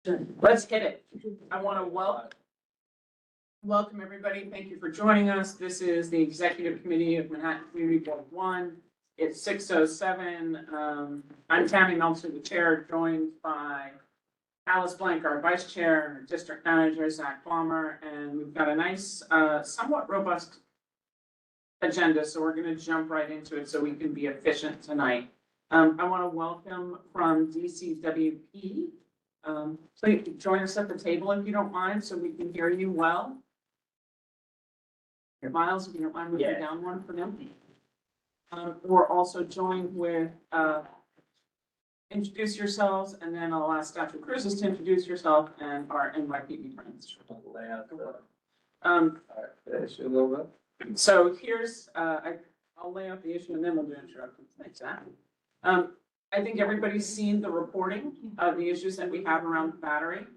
Let's hit it. I want to welcome everybody. Thank you for joining us. This is the Executive Committee of Manhattan Community Board 1. It's 6:07. I'm Tammy Meltzer, the chair, joined by Alice Blank, our vice chair, and our district manager, Zach Palmer, and we've got a nice, somewhat robust agenda, so we're going to jump right into it so we can be efficient tonight. I want to welcome from DCWP. Please join us at the table if you don't mind, so we can hear you well. Miles, if you don't mind moving down one for them. We're also joined with, introduce yourselves, and then I'll ask Dr. Cruzes to introduce yourself and our NYPD friends. Issue a little bit. So here's, I'll lay out the issue and then we'll do introductions. Thanks, Zach. I think everybody's seen the reporting of the issues that we have around the battery.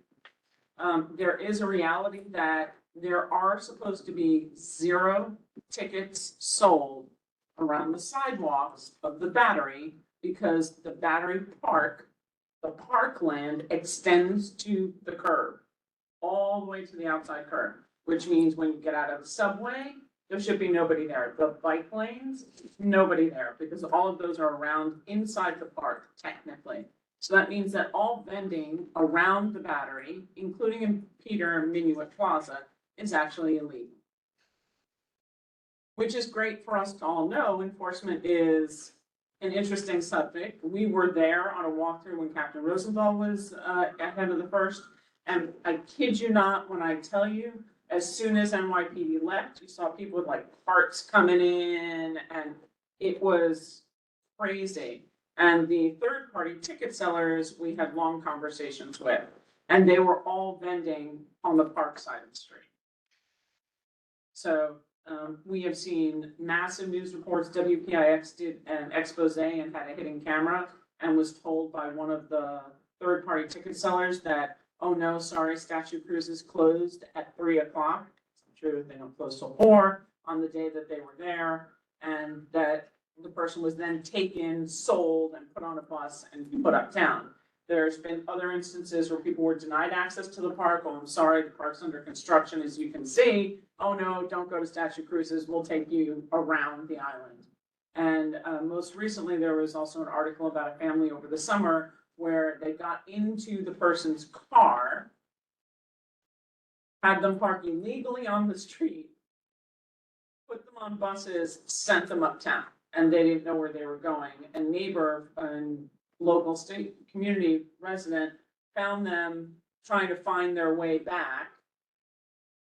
There is a reality that there are supposed to be 0 tickets sold around the sidewalks of the battery because the battery park, the parkland extends to the curb, all the way to the outside curb, which means when you get out of the subway, there should be nobody there. The bike lanes, nobody there, because all of those are around inside the park, technically. So that means that all vending around the battery, including in Peter Minuit Plaza, is actually illegal. Which is great for us to all know. Enforcement is an interesting subject. We were there on a walkthrough when Captain Rosenthal was ahead of the first. And I kid you not when I tell you, as soon as NYPD left, you saw people with like parts coming in and it was crazy. And the third-party ticket sellers, we had long conversations with, and they were all vending on the park side of the street. So we have seen massive news reports. WPIX did an expose and had a hidden camera and was told by one of the third-party ticket sellers that, oh no, sorry, Statue Cruises closed at 3 o'clock. It's true, they don't close till 4 on the day that they were there, and that the person was then taken, sold, and put on a bus and put uptown. There's been other instances where people were denied access to the park. Oh, I'm sorry, the park's under construction, as you can see. Oh no, don't go to Statue Cruises, we'll take you around the island. And most recently, there was also an article about a family over the summer where they got into the person's car, had them park illegally on the street, put them on buses, sent them uptown, and they didn't know where they were going. A neighbor and local state community resident found them trying to find their way back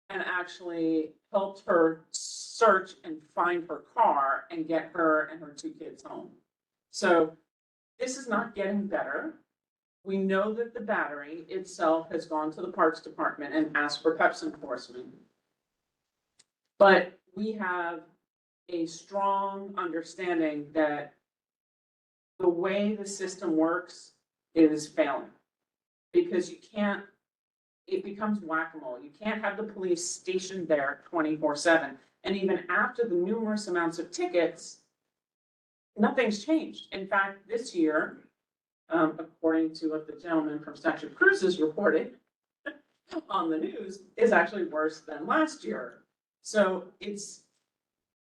and actually helped her search and find her car and get her and her 2 kids home. So this is not getting better. We know that the battery itself has gone to the Parks Department and asked for PEPS enforcement. But we have a strong understanding that the way the system works is failing. Because you can't, it becomes whack-a-mole. You can't have the police stationed there 24/7. And even after the numerous amounts of tickets, nothing's changed. In fact, this year, according to what the gentleman from Statue Cruises reported on the news, is actually worse than last year. So it's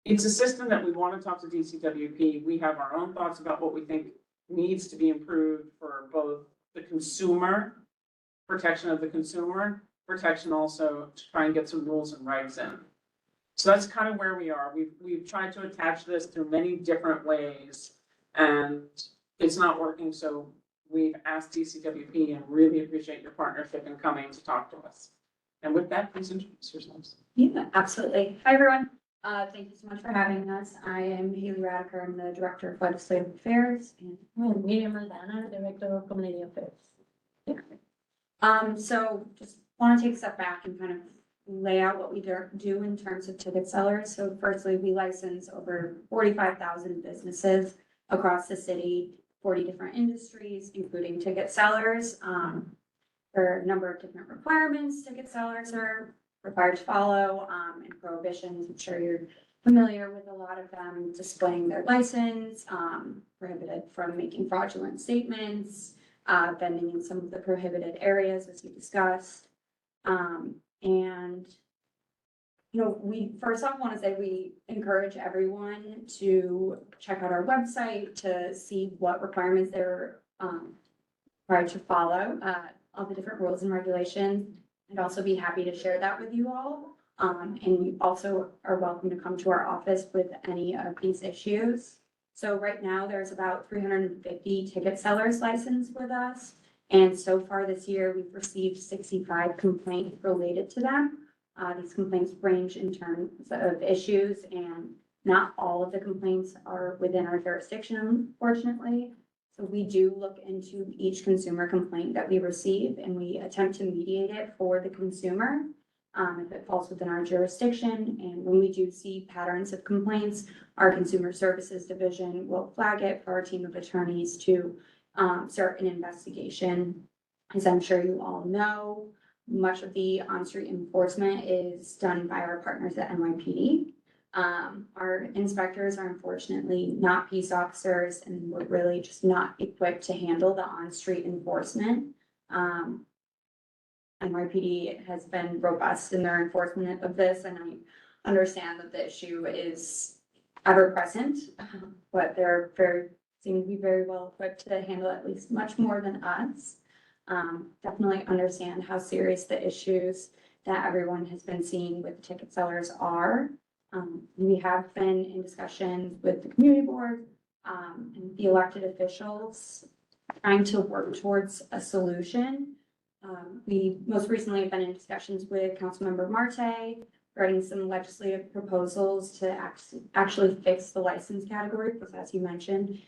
a system that we want to talk to DCWP. We have our own thoughts about what we think needs to be improved for both the consumer, protection of the consumer, protection also to try and get some rules and regs in. So that's kind of where we are. We've tried to attach this through many different ways and it's not working. So we've asked DCWP and really appreciate your partnership in coming to talk to us. And with that, please introduce yourselves. Yeah, absolutely. Hi, everyone. Thank you so much for having us. I am Haley Radiker. I'm the Director of Legislative Affairs. And Miriam Aldana, Director of Community Affairs. so just want to take a step back and kind of lay out what we do in terms of ticket sellers. So firstly, we license over 45,000 businesses across the city, 40 different industries, including ticket sellers. There are a number of different requirements ticket sellers are required to follow, and prohibitions. I'm sure you're familiar with a lot of them, displaying their license, prohibited from making fraudulent statements, vending in some of the prohibited areas, as we discussed. And, you know, we first off want to say we encourage everyone to check out our website to see what requirements they're required to follow, all the different rules and regulations. I'd also be happy to share that with you all. And you also are welcome to come to our office with any of these issues. So right now, there's about 350 ticket sellers licensed with us. And so far this year, we've received 65 complaints related to them. These complaints range in terms of issues, and not all of the complaints are within our jurisdiction, unfortunately. So we do look into each consumer complaint that we receive, and we attempt to mediate it for the consumer, if it falls within our jurisdiction. And when we do see patterns of complaints, our Consumer Services Division will flag it for our team of attorneys to start an investigation. As I'm sure you all know, much of the on-street enforcement is done by our partners at NYPD. Our inspectors are unfortunately not peace officers, and we're really just not equipped to handle the on-street enforcement. NYPD has been robust in their enforcement of this, and I understand that the issue is ever present, but seem to be very well equipped to handle at least much more than us. Definitely understand how serious the issues that everyone has been seeing with the ticket sellers are. We have been in discussions with the community board, and the elected officials trying to work towards a solution. We most recently have been in discussions with Councilmember Marte, writing some legislative proposals to actually fix the license category, because as you mentioned,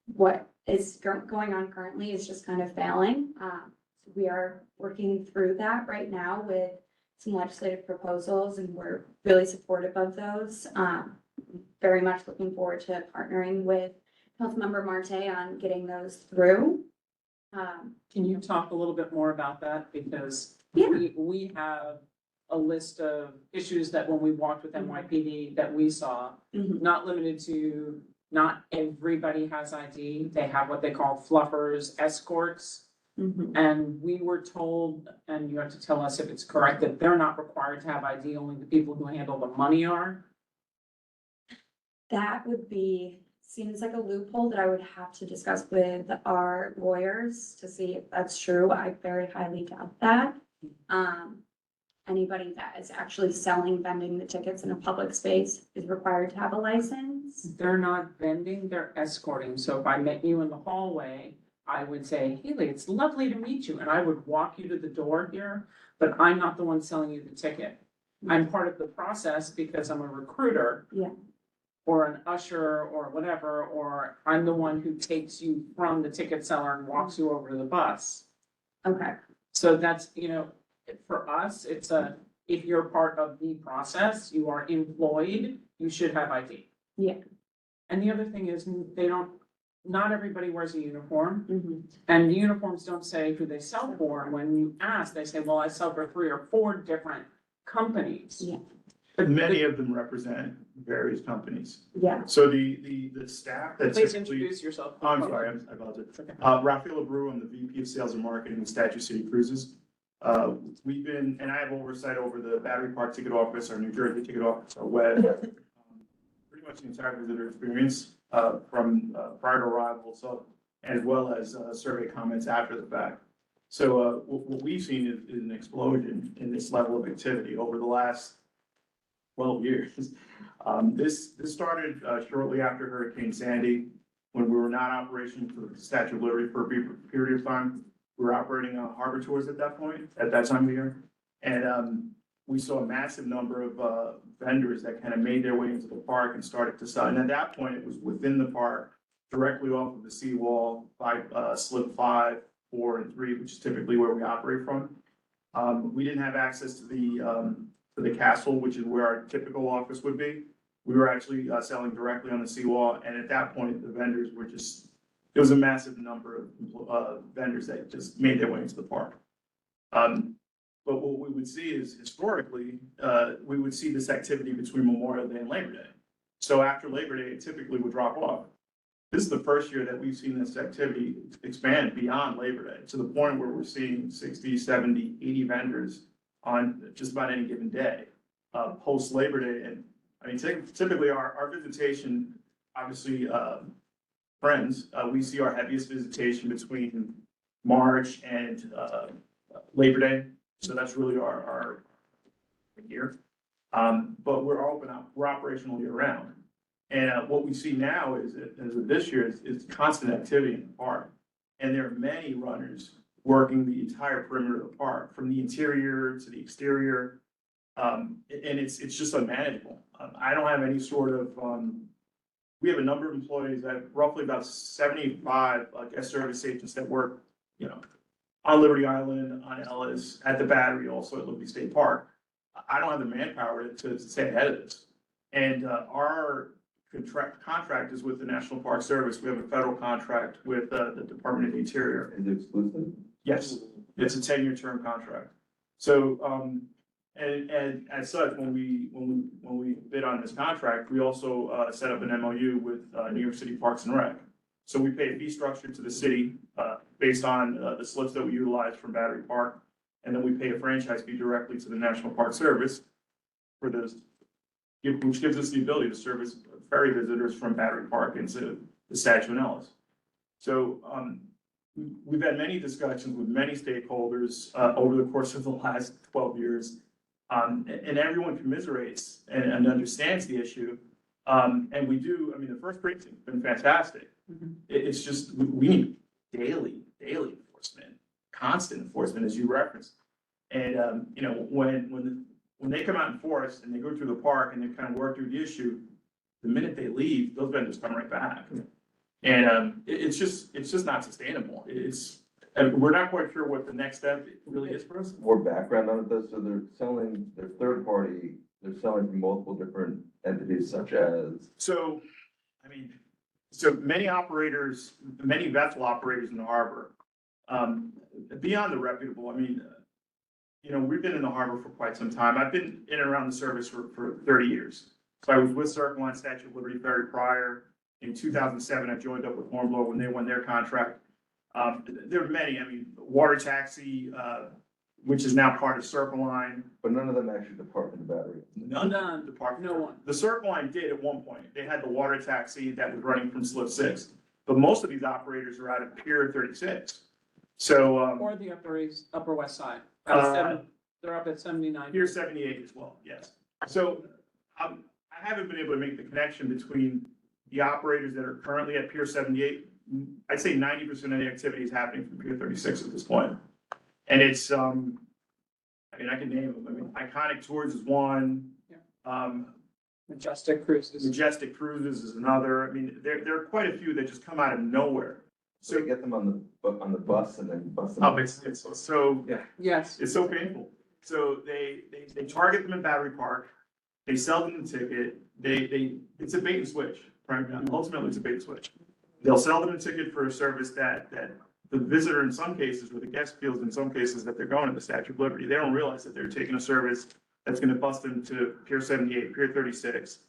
what is going on currently is just kind of failing. So we are working through that right now with some legislative proposals, and we're really supportive of those. Very much looking forward to partnering with Councilmember Marte on getting those through. Can you talk a little bit more about that? Because Yeah. we have a list of issues that when we walked with NYPD that we saw, Mhm. not limited to, not everybody has ID. They have what they call fluffers, escorts. Mhm. And we were told, and you have to tell us if it's correct, that they're not required to have ID, only the people who handle the money are. That would seems like a loophole that I would have to discuss with our lawyers to see if that's true. I very highly doubt that. Anybody that is actually vending the tickets in a public space is required to have a license. They're not vending, they're escorting. So if I met you in the hallway, I would say, Haley, it's lovely to meet you, and I would walk you to the door here, but I'm not the one selling you the ticket. I'm part of the process because I'm a recruiter. Yeah. Or an usher or whatever, or I'm the one who takes you from the ticket seller and walks you over to the bus. Okay, So that's, for us, if you're part of the process, you are employed, you should have ID. Yeah. And the other thing is, not everybody wears a uniform, Mhm. and the uniforms don't say who they sell for. And when you ask, they say, well, I sell for 3 or 4 different companies. Yeah. But Many of them represent various companies. Yeah. So the staff that's. Please introduce yourself. Oh, I'm sorry, I apologize. Okay. Raphael Abreu, I'm the VP of Sales and Marketing with Statue City Cruises. We've been, and I have oversight over the Battery Park Ticket Office, our New Jersey Ticket Office, our web, pretty much the entire visitor experience, from prior to arrival, so, as well as survey comments after the fact. So what we've seen is an explosion in this level of activity over the last 12 years. This started shortly after Hurricane Sandy, when we were not operational for the Statue of Liberty for a brief period of time. We were operating on harbor tours at that point, at that time of year. And we saw a massive number of vendors that kind of made their way into the park and started to sell. And at that point, it was within the park, directly off of the seawall, slip 5, 4, and 3, which is typically where we operate from. We didn't have access to the castle, which is where our typical office would be. We were actually selling directly on the seawall, and at that point, the vendors were just, it was a massive number of vendors that just made their way into the park. But what we would see is, historically, we would see this activity between Memorial Day and Labor Day. So after Labor Day, it typically would drop off. this is the first year that we've seen this activity expand beyond Labor Day, to the point where we're seeing 60, 70, 80 vendors on just about any given day, post Labor Day. And I mean, typically our visitation, obviously, Friends, we see our heaviest visitation between March and Labor Day. So that's really our year. But we're open up, we're operational year round. And what we see now is, as of this year, is constant activity in the park. And there are many runners working the entire perimeter of the park, from the interior to the exterior. And it's just unmanageable. I don't have any sort of, we have a number of employees, that roughly about 75 guest service agents that work, you know, on Liberty Island, on Ellis, at the Battery, also at Liberty State Park. I don't have the manpower to stay ahead of this. And our contract is with the National Park Service. We have a federal contract with the Department of the Interior. Is it exclusive? Yes, it's a 10-year term contract. So, and as such, when we bid on this contract, we also set up an MOU with New York City Parks and Rec. So we pay a fee structure to the city based on the slips that we utilize from Battery Park. And then we pay a franchise fee directly to the National Park Service for those, which gives us the ability to service ferry visitors from Battery Park into the Statue and Ellis. So we've had many discussions with many stakeholders over the course of the last 12 years. And everyone commiserates and understands the issue. And we do, I mean, the first precinct's been fantastic. It's just, we need daily enforcement, constant enforcement, as you referenced. And, you know, when they come out in force and they go through the park and they kind of work through the issue, the minute they leave, those vendors come right back. And it's just not sustainable. And we're not quite sure what the next step really is for us. More background on this, so they're third party, they're selling from multiple different entities such as. So, I mean, so many operators, many vessel operators in the harbor, beyond the reputable, I mean, you know, we've been in the harbor for quite some time. I've been in and around the service for 30 years. So I was with Circle Line, Statue of Liberty Ferry prior. In 2007, I joined up with Hornblower when they won their contract. There are many, I mean, Water Taxi, which is now part of Circle Line. But none of them actually depart from the Battery. None. Depart from No one. The Circle Line did at one point. They had the Water Taxi that was running from Slip 6. But most of these operators are out of Pier 36. So, Or the Upper West Side. They're up at 79. Pier 78 as well, yes. So, I haven't been able to make the connection between the operators that are currently at Pier 78. I'd say 90% of the activity is happening from Pier 36 at this point. And it's, I mean, I can name them. I mean, Iconic Tours is one. Majestic Cruises. Majestic Cruises is another. I mean, there are quite a few that just come out of nowhere. So you get them on the bus and then bus them. Oh, it's so, Yes. it's so painful. So they target them at Battery Park. They sell them the ticket. It's a bait and switch. Right? Ultimately, it's a bait and switch. They'll sell them a ticket for a service that the visitor in some cases, or the guest feels in some cases, that they're going to the Statue of Liberty. They don't realize that they're taking a service that's gonna bust them to Pier 78, Pier 36,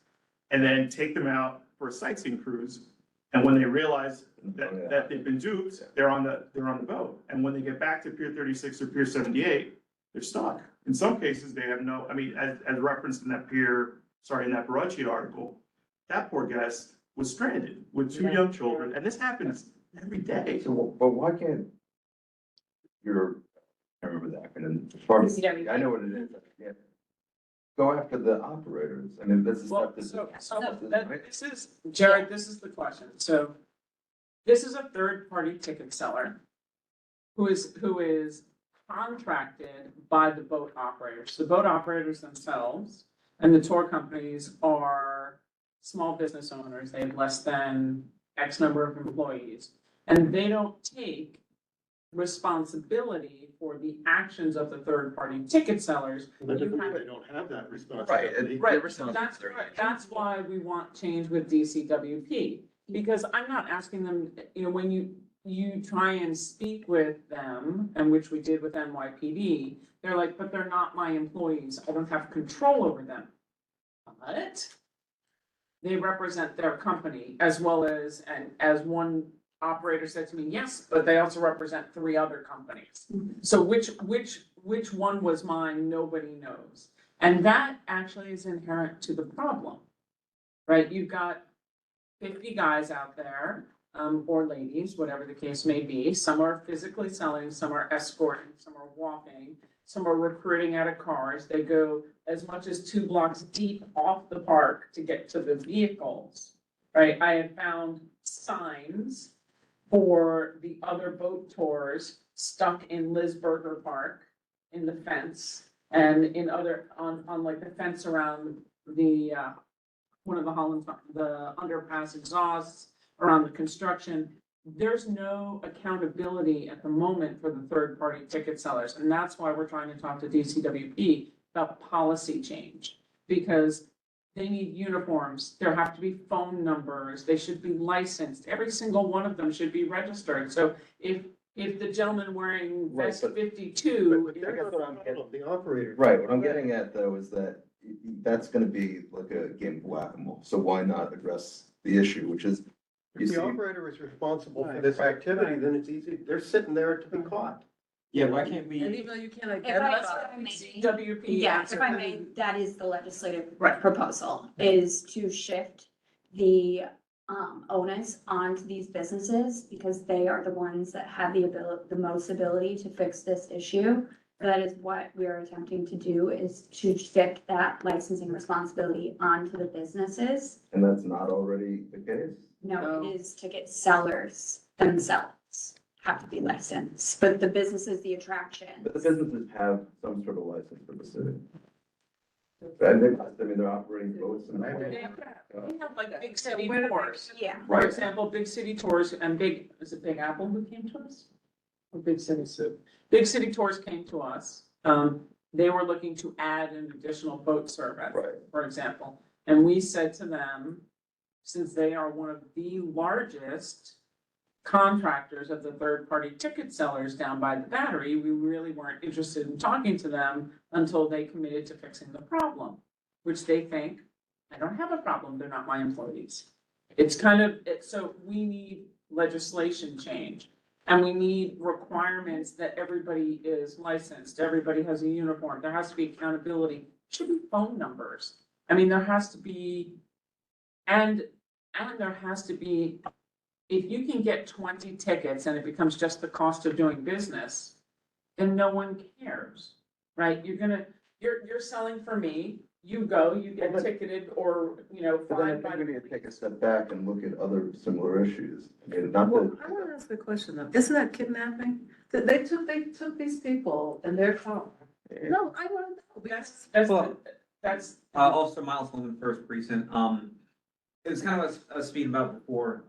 and then take them out for a sightseeing cruise. And when they realize that they've been duped, they're on the boat. And when they get back to Pier 36 or Pier 78, they're stuck. In some cases, they have no, I mean, as referenced in that Barocci article, that poor guest was stranded with two young children, and this happens every day. So, but why can't I remember the acronym. I know what it is. Yeah. Go after the operators. I mean, this is Well, stuff so that. this is, Jared, this is the question. So this is a third-party ticket seller who is contracted by the boat operators. The boat operators themselves and the tour companies are small business owners. They have less than X number of employees. And they don't take responsibility for the actions of the third-party ticket sellers. But You have- they don't have that responsibility. Right, so that's why we want change with DCWP, because I'm not asking them, you know, when you try and speak with them, and which we did with NYPD, they're like, but they're not my employees, I don't have control over them. What? they represent their company as well as, and as one operator said to me, yes, but they also represent 3 other companies. So which one was mine, nobody knows. And that actually is inherent to the problem, right? You've got 50 guys out there, or ladies, whatever the case may be. Some are physically selling, some are escorting, some are walking, some are recruiting out of cars. They go as much as 2 blocks deep off the park to get to the vehicles, right? I have found signs for the other boat tours stuck in Liz Berger Park in the fence and in other, on like the fence around the, one of the Holland, the underpass exhausts around the construction. There's no accountability at the moment for the third-party ticket sellers, and that's why we're trying to talk to DCWP about policy change. Because they need uniforms, there have to be phone numbers, they should be licensed, every single one of them should be registered. So if the gentleman wearing Right, vest but- 52. But they're not the problem, the operator. Right, what I'm getting at though is that that's gonna be like a game of whack-a-mole, so why not address the issue, which is, you If see, the operator is responsible for this activity, then it's easy, they're sitting there to be caught. Yeah, why can't And we, even though you can't If identify. I may, DCWP. yeah, if I may, that is the legislative Right. proposal, is to shift the onus onto these businesses because they are the ones that have the most ability to fix this issue. That is what we are attempting to do, is to shift that licensing responsibility onto the businesses. and that's not already the case? No, No. it is ticket sellers themselves have to be licensed, but the business is the attraction. But the businesses have some sort of license for the city. And they, I mean, they're operating boats and. They have like big city where do they- tours. Yeah, For Right. example, Big City Tours and is it Big Apple who came to us? Or Big City Soup? Big City Tours came to us. They were looking to add an additional boat service, Right. for example. And we said to them, since they are one of the largest contractors of the third-party ticket sellers down by the Battery, we really weren't interested in talking to them until they committed to fixing the problem, which they think, I don't have a problem, they're not my employees. It's kind of, so we need legislation change. And we need requirements that everybody is licensed, everybody has a uniform, there has to be accountability, should be phone numbers. I mean, there has to be, and there has to be, if you can get 20 tickets and it becomes just the cost of doing business, then no one cares, right? You're selling for me, you go, you get ticketed or, But then I fined by think we the. need to take a step back and look at other similar issues. I mean, not Well, that, I want to ask a question though. Isn't that kidnapping? They took these people in their car. No, I want to know because. That's. Officer Miles Lehman, First Precinct, it was kind of what I was speaking about before,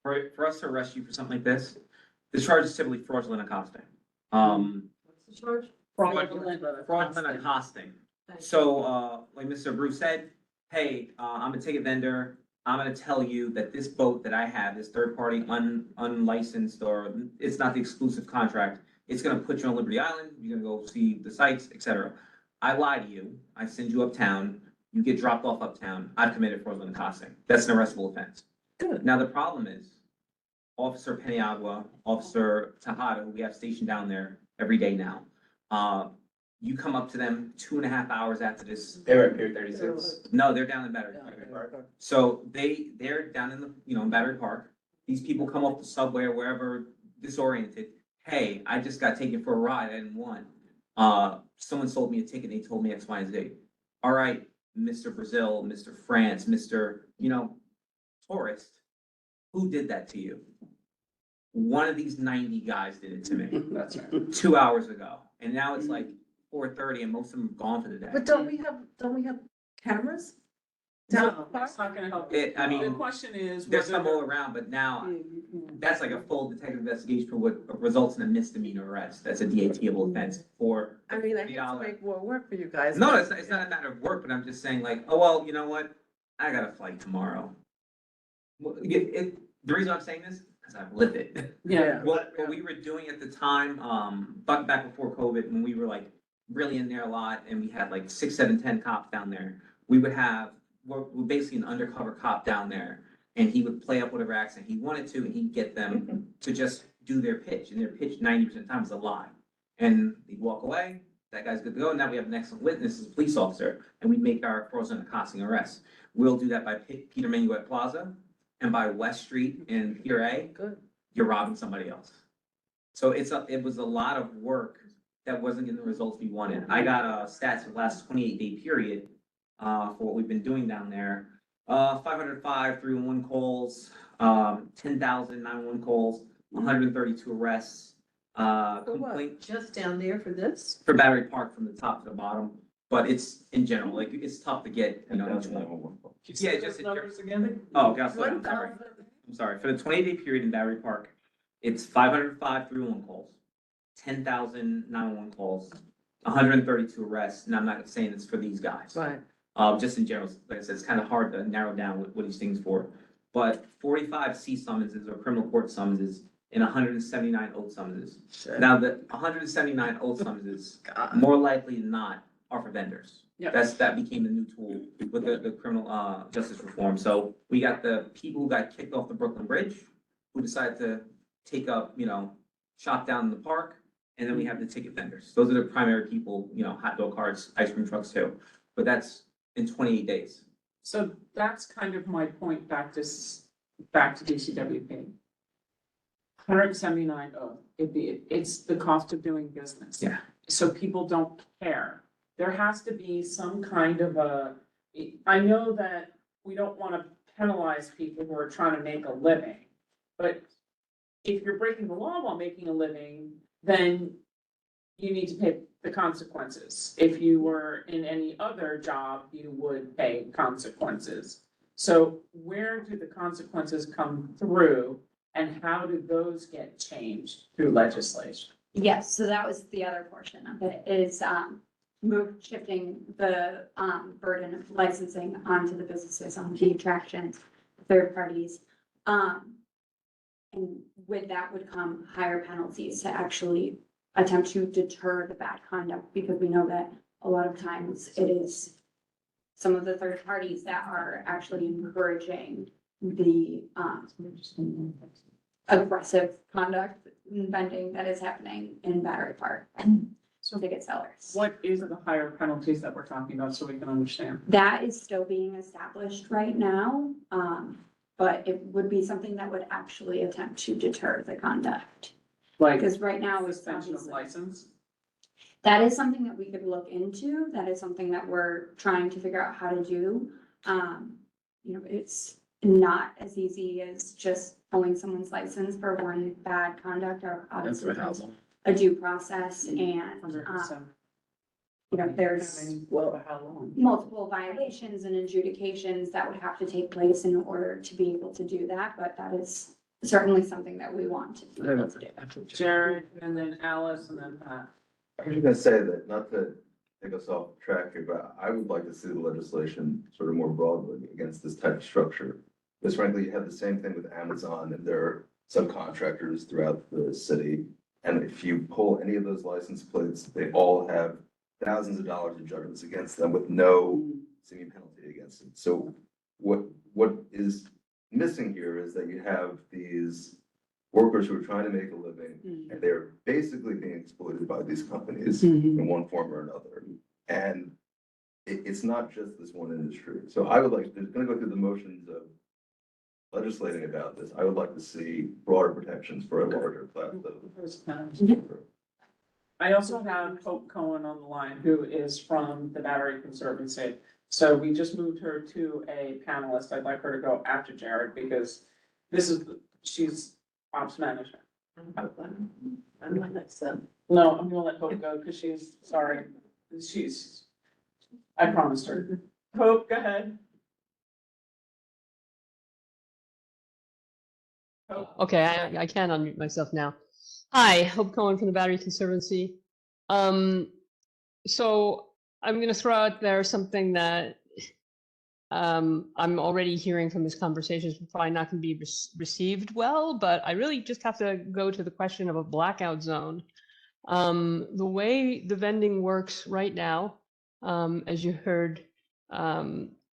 for us to arrest you for something like this, the charge is typically fraudulent accosting. What's the charge? Fraudulent accosting. So, like Mr. Bruce said, hey, I'm a ticket vendor. I'm gonna tell you that this boat that I have, this third party unlicensed, or it's not the exclusive contract. It's gonna put you on Liberty Island. You're gonna go see the sights, etc. I lie to you. I send you uptown. You get dropped off uptown. I've committed fraudulent accosting. That's an arrestable offense. Good. Now, the problem is Officer Peniagua, Officer Tejada, who we have stationed down there every day now. You come up to them 2.5 hours after this. They're at Pier 36. No, they're down in Battery Park. So they're down in in Battery Park. These people come off the subway or wherever disoriented. Hey, I just got taken for a ride. I didn't want. Someone sold me a ticket. They told me X, Y, and Z. All right, Mr. Brazil, Mr. France, Mr. Tourist, who did that to you? One of these 90 guys did it to me That's right. 2 hours ago. And now it's like 4:30 and most of them are gone for the day. But don't we have cameras? Down No, the that's park? not gonna help. you. I mean, The question is. There's whether some all around, but now that's like a full detective investigation for what results in a misdemeanor arrest. That's a DATable offense for. I mean, I hate to $50. make more work for you guys. No, but- it's not a matter of work, but I'm just saying like, oh, well, you know what? I got a flight tomorrow. Well, the reason I'm saying this, because I've lived it. Yeah. What we were doing at the time, back before COVID, when we were like really in there a lot and we had like 6, 7, 10 cops down there, we would have were basically an undercover cop down there. And he would play up whatever accent he wanted to, and he'd get them to just do their pitch, and their pitch 90% of the time was a lie. And he'd walk away, that guy's good to go, now we have an excellent witness as a police officer, and we make our fraudulent accosting arrest. We'll do that by Peter Minuet Plaza, and by West Street in Pier A, Good. you're robbing somebody else. So it was a lot of work that wasn't getting the results we wanted. I got stats for the last 28-day period for what we've been doing down there. 505 311 calls, 10,000 911 calls, 132 arrests. For what? Complaint Just down there for this? for Battery Park from the top to the bottom, but it's in general, like, it's tough to get, you know, each one. Could you Yeah, say just those in numbers again? Oh, gosh, I'm sorry. I'm sorry, for the 28-day period in Battery Park, it's 505 311 calls, 10,000 911 calls, 132 arrests, and I'm not saying it's for these guys. Right. Just in general, like I said, it's kind of hard to narrow down what these things for. But 45 C summonses or criminal court summonses and 179 oath summonses. Now, the 179 oath summonses, more likely than not, are for vendors. Yeah. That became the new tool with the criminal justice reform. So we got the people who got kicked off the Brooklyn Bridge, who decided to take up, you know, shop down in the park, and then we have the ticket vendors. Those are the primary people, you know, hot dog carts, ice cream trucks too. But that's in 28 days. So that's kind of my point back to DCWP. 179, it's the cost of doing business. Yeah. So people don't care. There has to be some kind of I know that we don't want to penalize people who are trying to make a living, but if you're breaking the law while making a living, then you need to pay the consequences. If you were in any other job, you would pay consequences. So where do the consequences come through, and how do those get changed through legislation? Yes, so that was the other portion of it, is shifting the burden of licensing onto the businesses, on the attractions, third parties. And with that would come higher penalties to actually attempt to deter the bad conduct, because we know that a lot of times it is some of the third parties that are actually encouraging the aggressive conduct and vending that is happening in Battery Park. So Ticket sellers. what is the higher penalties that we're talking about, so we can understand? That is still being established right now, but it would be something that would actually attempt to deter the conduct. Like Because right now it's suspension of obviously, license? that is something that we could look into. That is something that we're trying to figure out how to do. It's not as easy as just pulling someone's license for one bad conduct, or obviously there's a due process, and, 100%. there's Well, how long? multiple violations and adjudications that would have to take place in order to be able to do that, but that is certainly something that we want to be able to do. Jared, and then Alice, and then Pat. I was gonna say that, not to take us off track here, but I would like to see the legislation sort of more broadly against this type of structure. Because frankly, you have the same thing with Amazon and their subcontractors throughout the city. And if you pull any of those license plates, they all have thousands of dollars of judgments against them with no seeming penalty against it. So what is missing here is that you have these workers who are trying to make a living, and they're basically being exploited by these companies in one form or another. And it's not just this one industry. So I would like, there's gonna go through the motions of legislating about this. I would like to see broader protections for a larger class of. I also have Hope Cohen on the line, who is from the Battery Conservancy. So we just moved her to a panelist. I'd like her to go after Jared, because she's ops manager. I'm my next son. No, I'm gonna let Hope go, because sorry, I promised her. Hope, go ahead. Hope. Okay, I can unmute myself now. Hi, Hope Cohen from the Battery Conservancy. So I'm going to throw out there something that I'm already hearing from this conversation is probably not going to be received well, but I really just have to go to the question of a blackout zone. The way the vending works right now, as you heard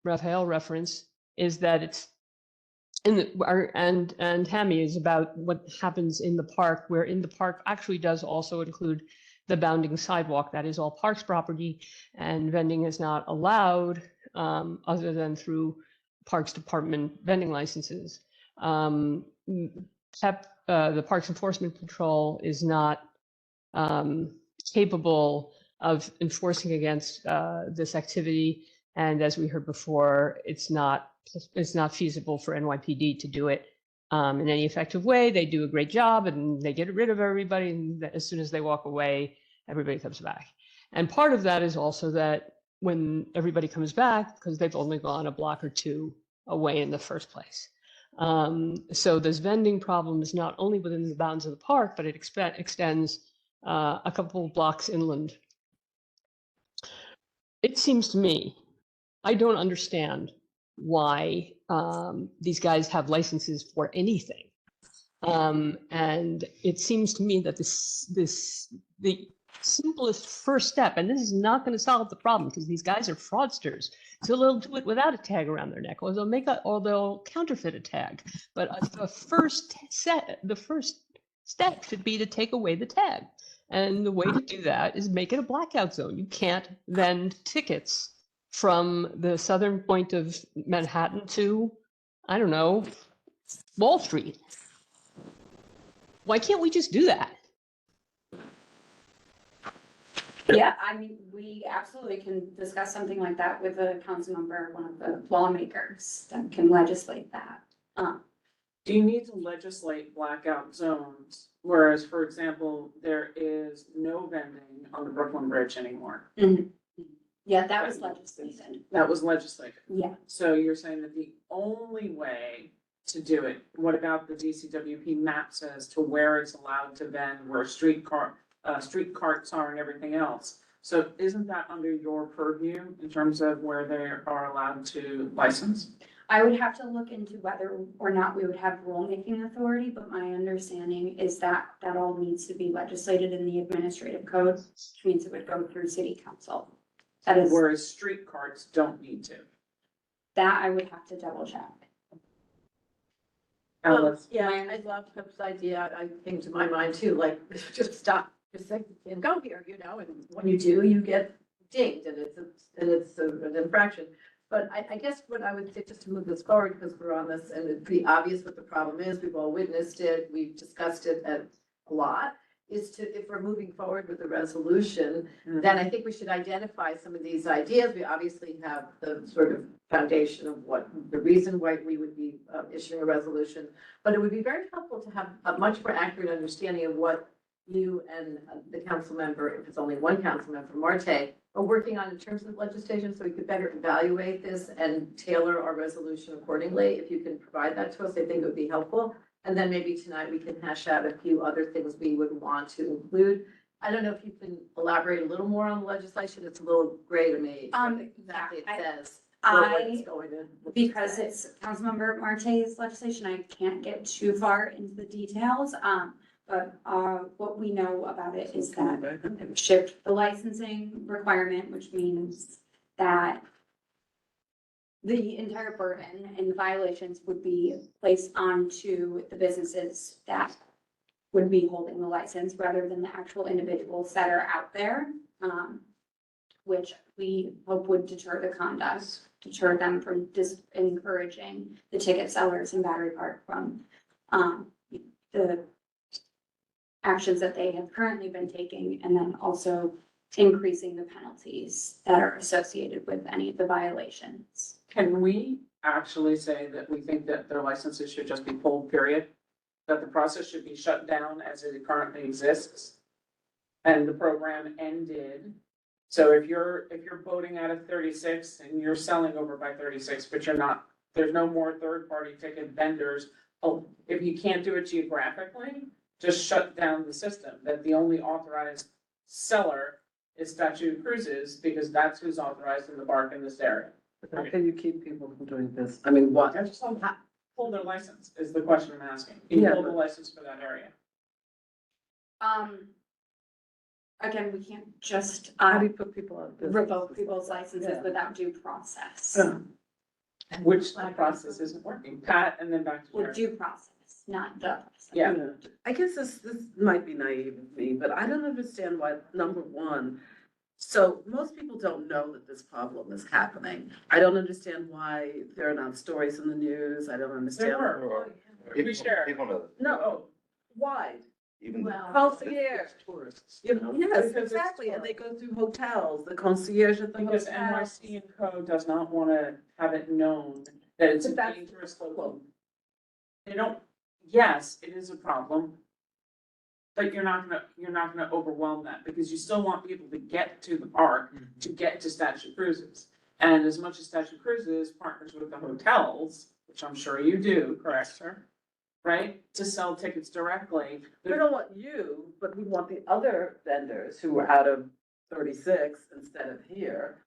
Raphael referenced is that it's in and Hammy is about what happens in the park, where in the park actually does also include the bounding sidewalk. That is all parks property, and vending is not allowed other than through Parks Department vending licenses. The Parks Enforcement Patrol is not capable of enforcing against this activity. And as we heard before, it's not feasible for NYPD to do it in any effective way. They do a great job and they get rid of everybody. And as soon as they walk away, everybody comes back. And part of that is also that when everybody comes back, because they've only gone a block or two away in the first place. So this vending problem is not only within the bounds of the park, but it extends a couple of blocks inland. It seems to me, I don't understand why these guys have licenses for anything. And it seems to me that the simplest first step, and this is not going to solve the problem because these guys are fraudsters, so they'll do it without a tag around their neck, or they'll counterfeit a tag. But the first step should be to take away the tag. And the way to do that is make it a blackout zone. You can't vend tickets from the southern point of Manhattan to, I don't know, Wall Street. Why can't we just do that? Yeah, I mean, we absolutely can discuss something like that with a council member, one of the lawmakers that can legislate that. Do you need to legislate blackout zones? Whereas, for example, there is no vending on the Brooklyn Bridge anymore. Yeah, that was legislated. That was legislated. Yeah. So you're saying that the only way to do it, what about the DCWP map says to where it's allowed to vend, where street carts are and everything else? So isn't that under your purview in terms of where they are allowed to license? I would have to look into whether or not we would have rulemaking authority, but my understanding is that that all needs to be legislated in the administrative code, which means it would go through city council. That is, Whereas street carts don't need to. that I would have to double check. Alice? Yeah, I love Pip's idea. I came to my mind too, like, just stop, just say, and go here, you know, and when you do, you get dinged and it's an infraction. But I guess what I would say, just to move this forward, because we're on this and it's pretty obvious what the problem is, we've all witnessed it, we've discussed it a lot, is to, if we're moving forward with the resolution, then I think we should identify some of these ideas. We obviously have the sort of foundation of what the reason why we would be issuing a resolution. But it would be very helpful to have a much more accurate understanding of what you and the council member, if it's only one council member, Marte, are working on in terms of legislation, so we could better evaluate this and tailor our resolution accordingly. If you can provide that to us, I think it would be helpful. And then maybe tonight we can hash out a few other things we would want to include. I don't know if you can elaborate a little more on the legislation. It's a little gray to me. What exactly it says. What it's going to. Because it's Councilmember Marte's legislation, I can't get too far into the details. But what we know about it is that it would shift the licensing requirement, which means that the entire burden and the violations would be placed onto the businesses that would be holding the license rather than the actual individuals that are out there, which we hope would deter the conduct, deter them from encouraging the ticket sellers in Battery Park from the actions that they have currently been taking, and then also increasing the penalties that are associated with any of the violations. Can we actually say that we think that their licenses should just be pulled, period? That the process should be shut down as it currently exists? And the program ended. So if you're boating out of 36 and you're selling over by 36, but you're not, there's no more third-party ticket vendors. Oh, if you can't do it geographically, just shut down the system, that the only authorized seller is Statue Cruises, because that's who's authorized in the park in this area. How can you keep people from doing this? I mean, what? I just don't pull their license is the question I'm asking. Can you Yeah, pull the but- license for that area? Again, we can't just, How do you put people out of business? revoke people's licenses Yeah. without due process. Yeah. Which process isn't working, Pat, and then back to Well, Jerry. due process, not the process. Yeah. I guess this might be naive of me, but I don't understand why, number one, so most people don't know that this problem is happening. I don't understand why there are not stories in the news. I don't understand. There were. We share. People know, No, why? even. Well- Concierge, Tourists. you know, yes, Because it's exactly, and they go through hotels, the concierge at the Because hotel. NYC and Co does not wanna have it known that it's a But that's- dangerous local. They don't, yes, it is a problem. But you're not gonna overwhelm that, because you still want people to get to the park, to get to Statue Cruises. And as much as Statue Cruises partners with the hotels, which I'm sure you do, correct, sir? Right, to sell tickets directly, We don't want you, but we want the other vendors who are out of 36 instead of here.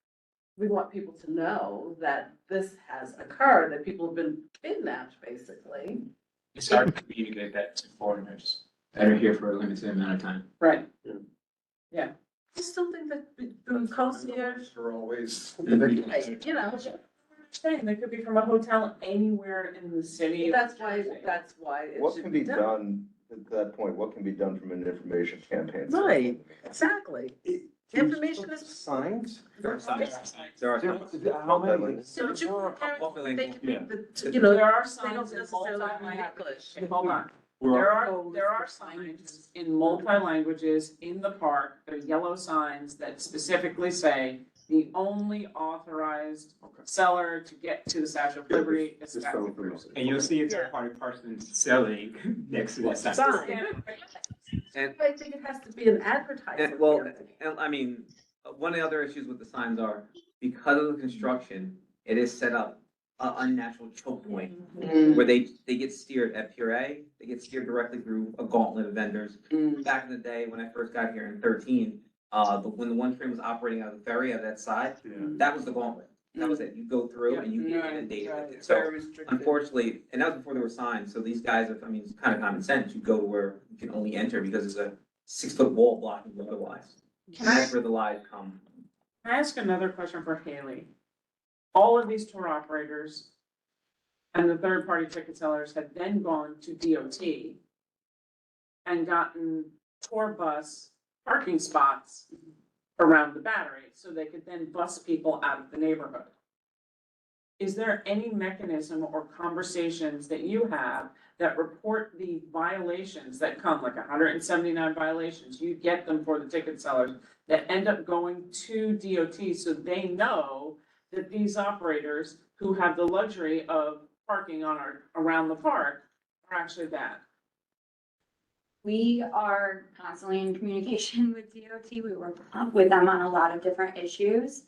We want people to know that this has occurred, that people have been kidnapped, basically. It's hard to communicate that to foreigners that are here for a limited amount of time. right? Just something that the concierge, Are always. you know, Saying they could be from a hotel anywhere in the city. that's why it What should can be be done. done, at that point, what can be done from an information campaign? Right. Exactly. Information is. Signs? There are signs. There are signs. How many? So, but you can Multilingual. they can be, Yeah. you know, There are they don't signs in necessarily have multi-language. English. Hold on. We're There are signs in multi-languages in the park, they're yellow signs that specifically say the only authorized seller to get to the Statue of Liberty is Just Statue so clear. Cruises. And you'll see a third-party person selling next to that sign. Sign. And, I think it has to be an advertisement. and, well, and I mean, one of the other issues with the signs are, because of the construction, it is set up a unnatural choke point where they get steered at Puree, they get steered directly through a gauntlet of vendors. Back in the day, when I first got here in 13, when the one train was operating out of the ferry of that side, that was the gauntlet. That was it. You go through and you get inundated with it. So unfortunately, and that was before there were signs, so these guys, I mean, it's kind of common sense. You go to where you can only enter because there's a 6-foot wall blocking you otherwise. Can I- That's where the lies come. Can I ask another question for Haley? All of these tour operators and the third-party ticket sellers had then gone to DOT and gotten tour bus parking spots around the Battery, so they could then bus people out of the neighborhood. Is there any mechanism or conversations that you have that report the violations that come, like 179 violations, you get them for the ticket sellers, that end up going to DOT so they know that these operators who have the luxury of parking around the park are actually bad? We are constantly in communication with DOT. We work with them on a lot of different issues.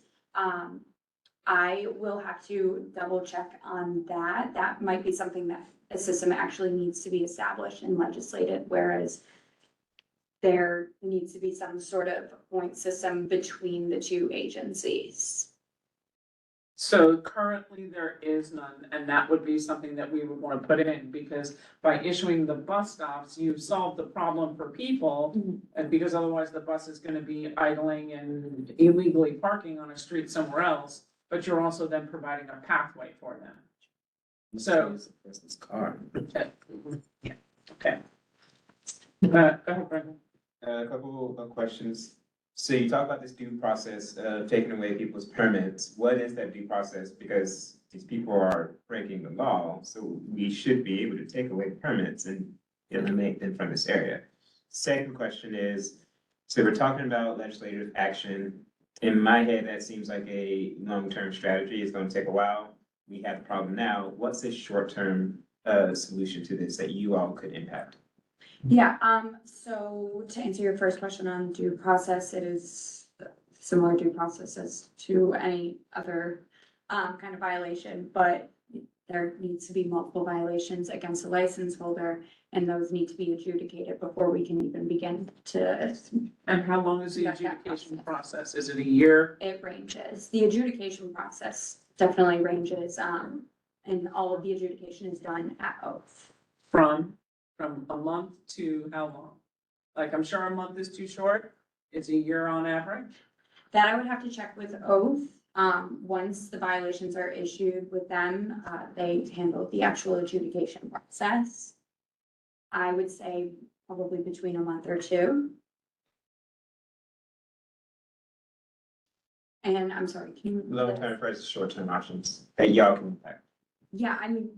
I will have to double check on that. That might be something that a system actually needs to be established and legislated, whereas there needs to be some sort of point system between the two agencies. So currently there is none, and that would be something that we would want to put in, because by issuing the bus stops, you solve the problem for people. And because otherwise the bus is gonna be idling and illegally parking on a street somewhere else, but you're also then providing a pathway for them. So. Car. Okay. Yeah, okay. Go ahead, Brendan. A couple of questions. So you talk about this due process of taking away people's permits. What is that due process? Because these people are breaking the law, so we should be able to take away permits and eliminate them from this area. Second question is, so we're talking about legislative action. In my head, that seems like a long-term strategy. It's gonna take a while. We have a problem now. What's a short-term solution to this that you all could impact? Yeah, so to answer your first question on due process, it is similar due process as to any other kind of violation, but there needs to be multiple violations against the license holder, and those need to be adjudicated before we can even begin to, And how long is the Yeah, yeah. adjudication process? Is it a year? it ranges. The adjudication process definitely ranges, and all of the adjudication is done at oath. From a month to how long? Like, I'm sure a month is too short. It's a year on average. That I would have to check with oath. Once the violations are issued with them, they handle the actual adjudication process. I would say probably between a month or two. And I'm sorry, can you? Long-term versus short-term options that y'all can impact. Yeah, I mean,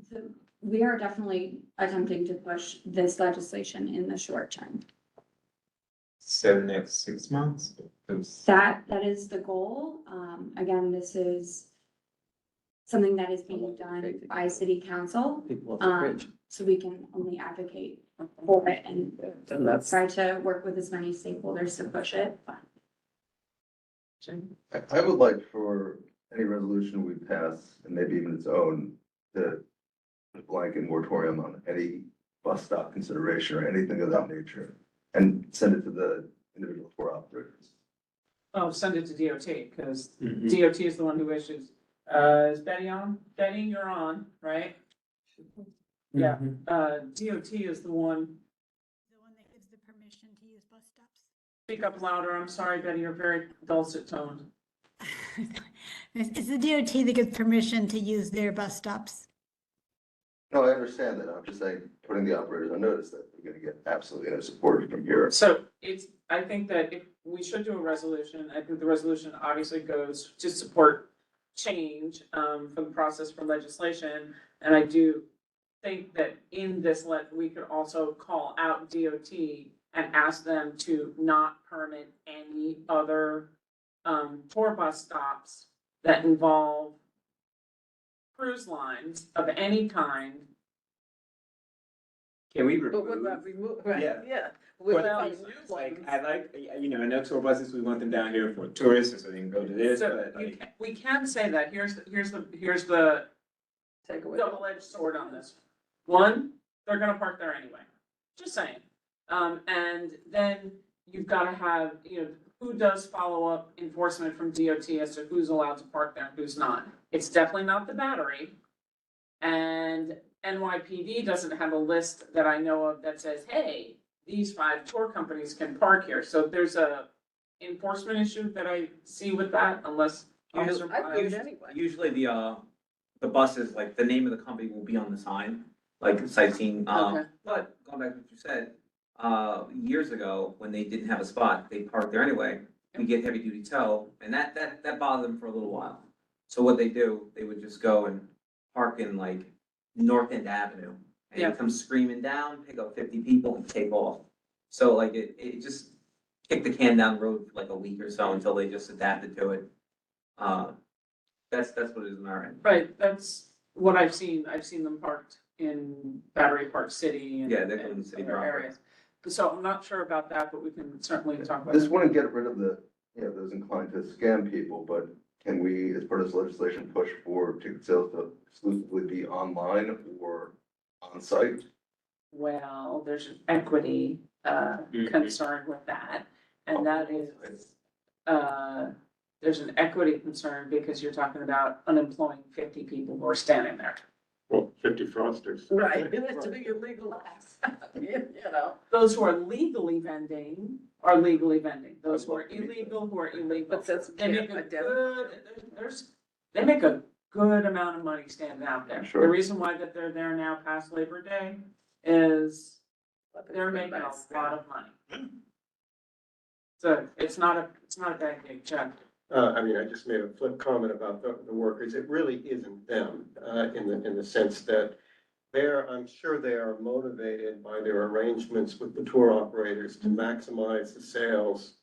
we are definitely attempting to push this legislation in the short term. So the next 6 months? That is the goal. Again, this is something that is being done by city council. So we can only advocate for it and try to work with as many stakeholders to push it. I would like for any resolution we pass, and maybe even its own, to put a blanket moratorium on any bus stop consideration or anything of that nature, and send it to the individual tour operators. Oh, send it to DOT, because Mhm. DOT is the one who issues. Is Betty on? Betty, you're on, right? Yeah, DOT is the one. The one that gives the permission to use bus stops. Speak up louder. I'm sorry, Betty, you're very dulcet toned. It's the DOT that gives permission to use their bus stops. No, I understand that. I'm just saying, putting the operators on notice that we're gonna get absolutely no support from here. So I think that if we should do a resolution, I think the resolution obviously goes to support change, for the process for legislation. And I do think that in this we could also call out DOT and ask them to not permit any other, tour bus stops that involve cruise lines of any kind. Can we But what remove? about remove, right, Yeah. yeah. For Well, the use, like, I like, I know tour buses, we want them down here for tourists, so they can go to this, So but like. we can say that. Here's the Take away. double-edged sword on this. One, they're gonna park there anyway, just saying. And then you've gotta have, who does follow-up enforcement from DOT as to who's allowed to park there and who's not. It's definitely not the Battery. And NYPD doesn't have a list that I know of that says, hey, these 5 tour companies can park here. So there's a enforcement issue that I see with that, unless. Officer I Miles- would anyway. Usually the buses, like the name of the company will be on the sign, like sightseeing, Okay. but going back to what you said, years ago, when they didn't have a spot, they parked there anyway. We get heavy duty tow, and that bothered them for a little while. So what they do, they would just go and park in like North End Avenue. And Yeah. they come screaming down, pick up 50 people and take off. So like it just kicked the can down the road for like a week or so until they just adapted to it. That's what it is in our end. Right, that's what I've seen. I've seen them parked in Battery Park City and. Yeah, they're going and to city other proper. areas. So I'm not sure about that, but we can certainly talk about This it. wouldn't get rid of those inclined to scam people, but can we, as part of this legislation, push for ticket sales to exclusively be online or on site? Well, there's an equity, concern with that, and that is, there's an equity concern because you're talking about unemploying 50 people who are standing there. Well, 50 fraudsters. Right, it has to be illegal acts, you know. Those who are legally vending are legally vending. Those who are illegal, who are illegal. But since They make a can't good, they make a good amount of money standing out there. Sure. The reason why that they're there now past Labor Day is they're making a lot of money. So it's not a bad gig, Chuck. I just made a flip comment about the workers. It really isn't them, in the sense that I'm sure they are motivated by their arrangements with the tour operators to maximize the sales.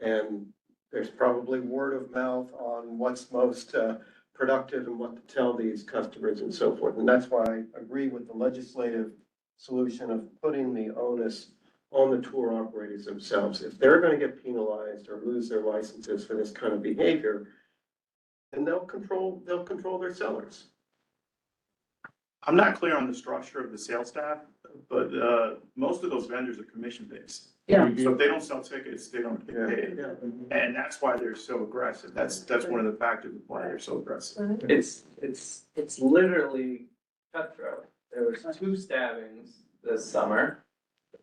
And there's probably word of mouth on what's most, productive and what to tell these customers and so forth. And that's why I agree with the legislative solution of putting the onus on the tour operators themselves. If they're gonna get penalized or lose their licenses for this kind of behavior, then they'll control their sellers. I'm not clear on the structure of the sales staff, but, most of those vendors are commission based. Yeah. So if they don't sell tickets, they don't get paid. Yeah. And that's why they're so aggressive. That's one of the factors of why they're so aggressive. It's literally cutthroat. There was 2 stabbings this summer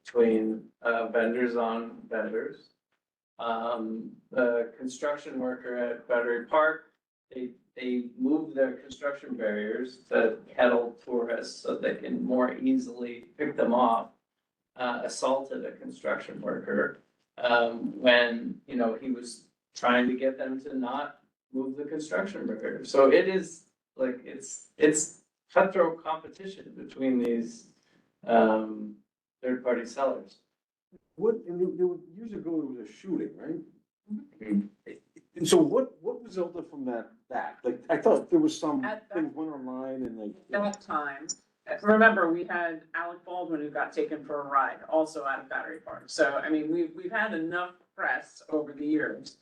between vendors on vendors. The construction worker at Battery Park they move their construction barriers to kettle tourists so they can more easily pick them off. Assaulted a construction worker, when, you know, he was trying to get them to not move the construction barrier. So it is like, it's cutthroat competition between these, third-party sellers. What, and years ago, there was a shooting, right? And so what resulted from that? Like, I thought there was some At that- things went online and like. That time, remember, we had Alec Baldwin who got taken for a ride, also out of Battery Park. So, I mean, we've had enough press over the years.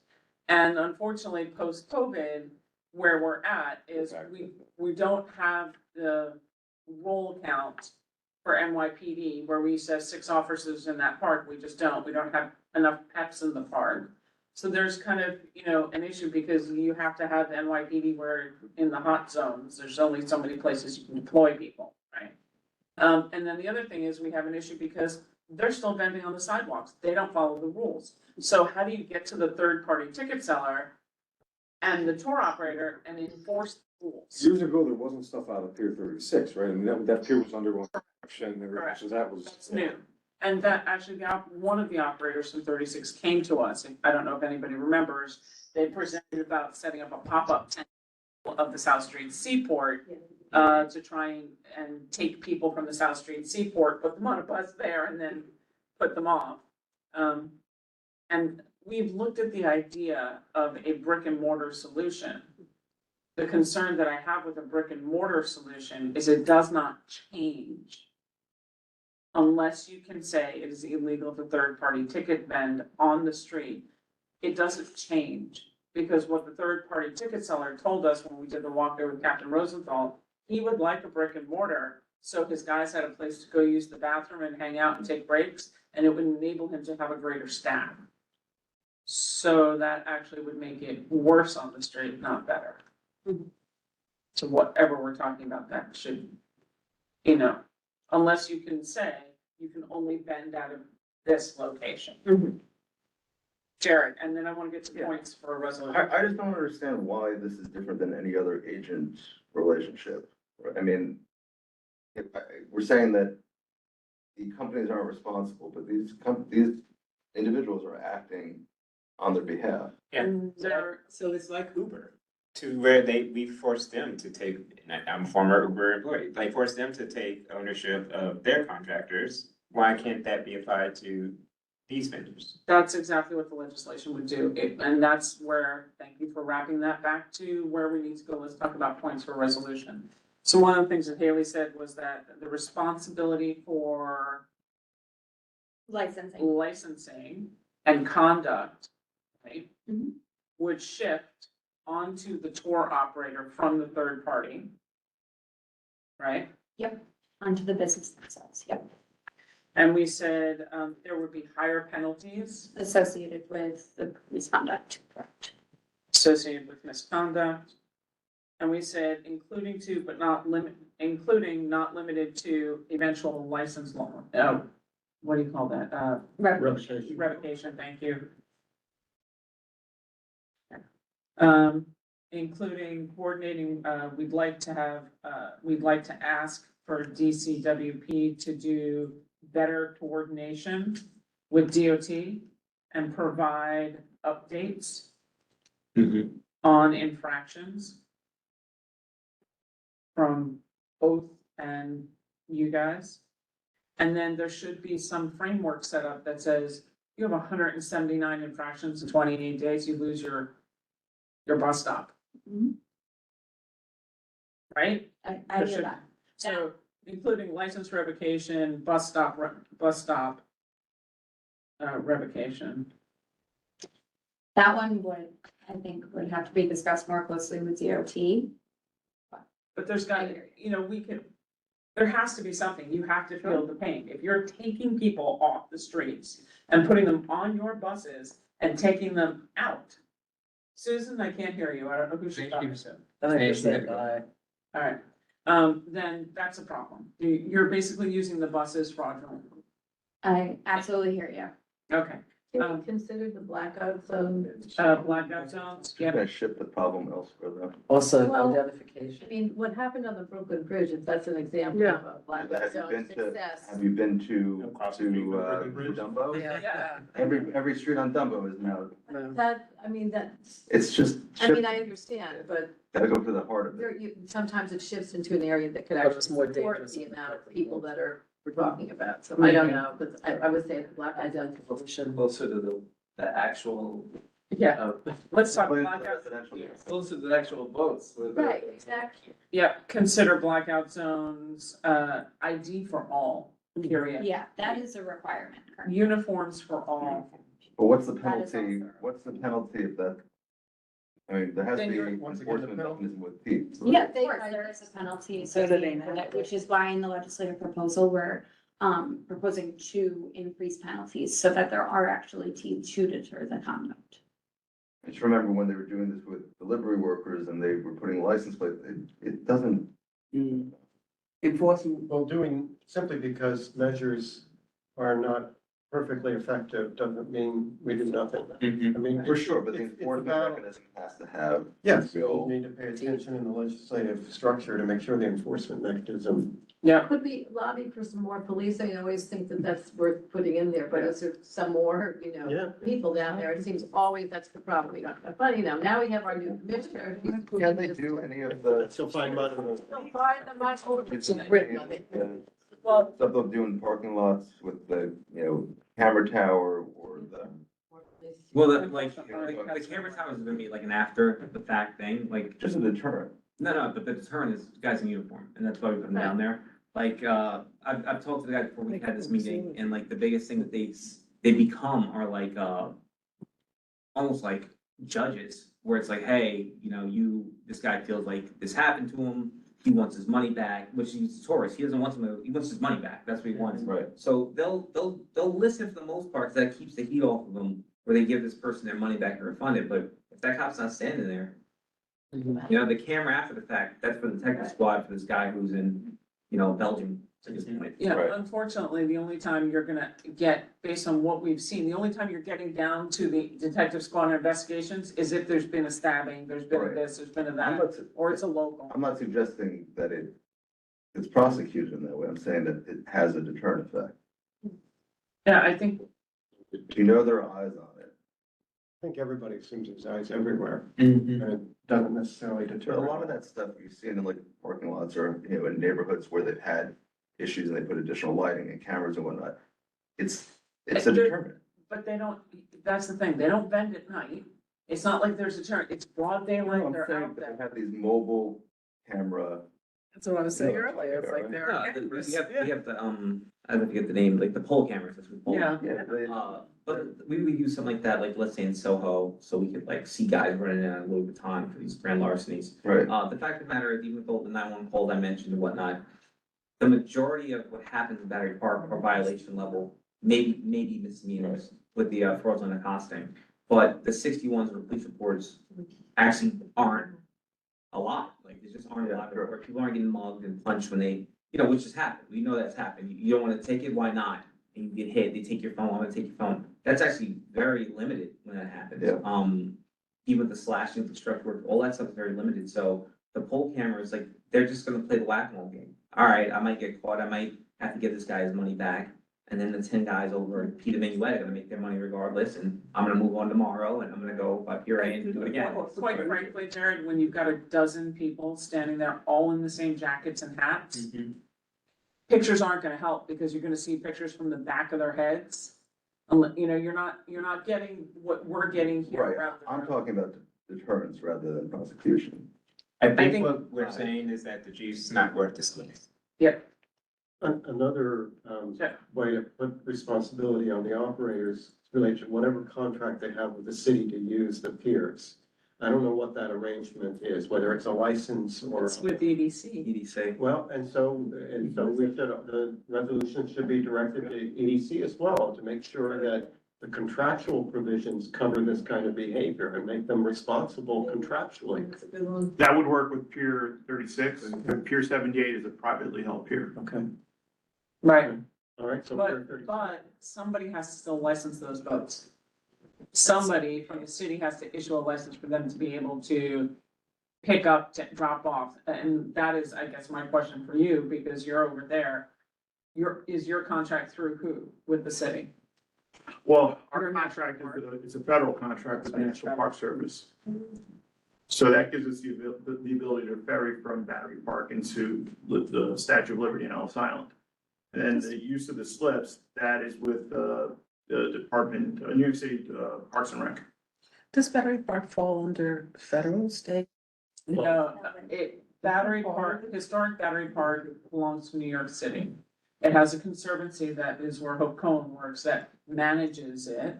And unfortunately, post-COVID, where we're at is we don't have the roll count for NYPD, where we used to have 6 officers in that park. We just don't. We don't have enough peps in the park. So there's kind of, you know, an issue because you have to have NYPD where in the hot zones, there's only so many places you can deploy people, right? And then the other thing is we have an issue because they're still vending on the sidewalks. They don't follow the rules. So how do you get to the third-party ticket seller and the tour operator and enforce the rules? Years ago, there wasn't stuff out of Pier 36, right? I mean, that pier was undergoing construction, Correct. so that was. That's new. And that actually, one of the operators from 36 came to us, and I don't know if anybody remembers, they presented about setting up a pop-up tent of the South Street Seaport to try and take people from the South Street Seaport, put them on a bus there, and then put them off. And we've looked at the idea of a brick and mortar solution. The concern that I have with a brick and mortar solution is it does not change unless you can say it is illegal to third-party ticket vend on the street. It doesn't change, because what the third-party ticket seller told us when we did the walkthrough with Captain Rosenthal, he would like a brick and mortar, so his guys had a place to go use the bathroom and hang out and take breaks, and it would enable him to have a greater staff. So that actually would make it worse on the street, not better. So whatever we're talking about, that should, you know, unless you can say you can only vend out of this location. Jared, and then I want to get to points for a resolution. I just don't understand why this is different than any other agent relationship. I mean, we're saying that the companies aren't responsible, but these individuals are acting on their behalf. And So it's like Uber, to where we force them to take, and I'm a former Uber employee, like force them to take ownership of their contractors. Why can't that be applied to these vendors? That's exactly what the legislation would do. And that's where, thank you for wrapping that back to where we need to go. Let's talk about points for resolution. So one of the things that Haley said was that the responsibility for licensing and conduct, right, would shift onto the tour operator from the third party, right? Yep, onto the business themselves, yep, And we said there would be higher penalties associated with the misconduct, correct? associated with misconduct. And we said including not limited to eventual license law. What do you call that? Revocation, thank you. Including coordinating, we'd like to ask for DCWP to do better coordination with DOT and provide updates on infractions from both and you guys. And then there should be some framework set up that says you have 179 infractions in 28 days, you lose your bus stop. Right? I hear that. So including license revocation, bus stop revocation. That one would, I think, would have to be discussed more closely with DOT. But there's got, there has to be something, you have to feel the pain. If you're taking people off the streets and putting them on your buses and taking them out. Susan, I can't hear you, I don't know who she's talking to. All right, then that's a problem. You're basically using the buses fraudulently. I absolutely hear you. Okay, Can we consider the blackout zone? Blackout zones, You're yeah. gonna shift the problem elsewhere though. Also Well, identification. I mean, what happened on the Brooklyn Bridge, if that's an example of a blackout Have you zone been to, success. have you been to, Across the street from Brooklyn Bridge? Dumbo? Yeah. Every street on Dumbo is now, That, I mean, that's, it's just, I mean, I understand, but gotta go to the heart of it. there, sometimes it shifts into an area that could But actually it's more support dangerous. the amount of people that we're talking about, so I don't know, but I would say the blackout zone. Closer to the actual, Yeah, let's talk Play into blackout. residential. closer to the actual boats with. Right, exactly. Yeah, consider blackout zones, ID for all, period. Yeah, that is a requirement currently. Uniforms for all. But what's the That is penalty, also- what's the penalty if that? I mean, there has to Then be you're- once again, the enforcement penalty. mechanism with teeth. Yeah, of course, there is a penalty So do they associated with now? it, which is why in the legislative proposal, we're proposing 2 increased penalties so that there are actually teeth to deter the conduct. I just remember when they were doing this with delivery workers and they were putting license plates, it doesn't, Enforcement. Well, simply because measures are not perfectly effective doesn't mean we do nothing. I mean. for sure, but the it's enforcement about- mechanism has to have. Yes, we real- need to pay attention in the legislative structure to make sure the enforcement mechanism. Yeah, Could we lobby for some more police? I always think that that's worth putting in there, but is there some more, Yeah. people down there? It seems always that's the problem. We don't have, but now we have our new commissioner. Can they do any of the? Still find money. They'll find the money. It's Some grit money. well, Stuff they'll do in parking lots with the, camera tower or the. Well, the camera tower is gonna be like an after the fact thing, like, Just a deterrent. no, but the deterrent is guys in uniform, and that's why we put them down there. Like, I've talked to the guy before we had this meeting, and like, the biggest thing that they become are like, almost like judges, where it's like, hey, this guy feels like this happened to him, he wants his money back, which he's a tourist, he doesn't want he wants his money back, that's what he wants. Right. So they'll listen for the most part, 'cause that keeps the heat off of them, where they give this person their money back and refund it, but if that cop's not standing there, the camera after the fact, that's for the detective squad, for this guy who's in, Belgium at this point. yeah, Right. unfortunately, the only time you're gonna get, based on what we've seen, the only time you're getting down to the detective squad investigations is if there's been a stabbing, there's been a Right. this, there's been a I'm that, not, or it's a local. I'm not suggesting that it's prosecuted in that way. I'm saying that it has a deterrent effect. Yeah, I think, There are eyes on it. I think everybody assumes there's eyes everywhere, Mhm. and it doesn't necessarily But deter. a lot of that stuff you see in like parking lots or, in neighborhoods where they've had issues and they put additional lighting and cameras and whatnot. It's a deterrent. but they don't, that's the thing, they don't vend at night. It's not like there's a turn, it's broad daylight, I'm they're saying out that they there. have these mobile camera. That's what I was saying Yeah, earlier, it's like right. there No, are we cameras. have the, I don't forget the name, like the pole cameras, that's what we call them. Yeah, Yeah, But we would use something like that, like let's say in Soho, so we could like see guys running in a Louis Vuitton for these grand larcenies. right. The fact of the matter is, even with all the 911 calls I mentioned and whatnot, the majority of what happens in Battery Park are violation level, maybe misdemeanors with the fraudulent accosting. But the 61s or police reports actually aren't a lot, like there just aren't a lot of sure. where people aren't getting mugged and punched when they, which has happened. We know that's happened. You don't want to take it, why not? And you get hit, they take your phone, I'm gonna take your phone. That's actually very limited when that happens. Yeah. Even the slashing, the structure work, all that stuff is very limited. So the pole cameras, like, they're just gonna play the whack-a-mole game. All right, I might get caught, I might have to give this guy his money back. And then the 10 guys over at Peter Minuet are gonna make their money regardless, and I'm gonna move on tomorrow, and I'm gonna go up here and do it again. quite frankly, Jared, when you've got a dozen people standing there all in the same jackets and hats, pictures aren't gonna help because you're gonna see pictures from the back of their heads. You're not getting what we're getting here. Right. around the I'm room. talking about deterrence rather than prosecution. I think think- what we're saying is that the juice is not worth the squeeze. Another Yeah. way to put responsibility on the operators related to whatever contract they have with the city to use the piers. I don't know what that arrangement is, whether it's a license or. It's with EDC. EDC. Well, and so we should, the resolution should be directed to EDC as well, to make sure that the contractual provisions cover this kind of behavior and make them responsible contractually. That's a good one. That would work with Pier 36, and Pier 78 is a privately held pier. Okay. Right, All right, so Pier but, 36. but somebody has to still license those boats. somebody from the city has to issue a license for them to be able to pick up, to drop off. And that is, I guess, my question for you, because you're over there. Is your contract through who with the city? Well, our contract is it's a federal contract with the National Park Service. So that gives us the ability to ferry from Battery Park into the Statue of Liberty and Ellis Island. And then the use of the slips, that is with the Department, New York City Parks and Rec. Does Battery Park fall under federal, state? No, Battery Park, historic Battery Park belongs to New York City. It has a conservancy that is where Hope Cohen works that manages it,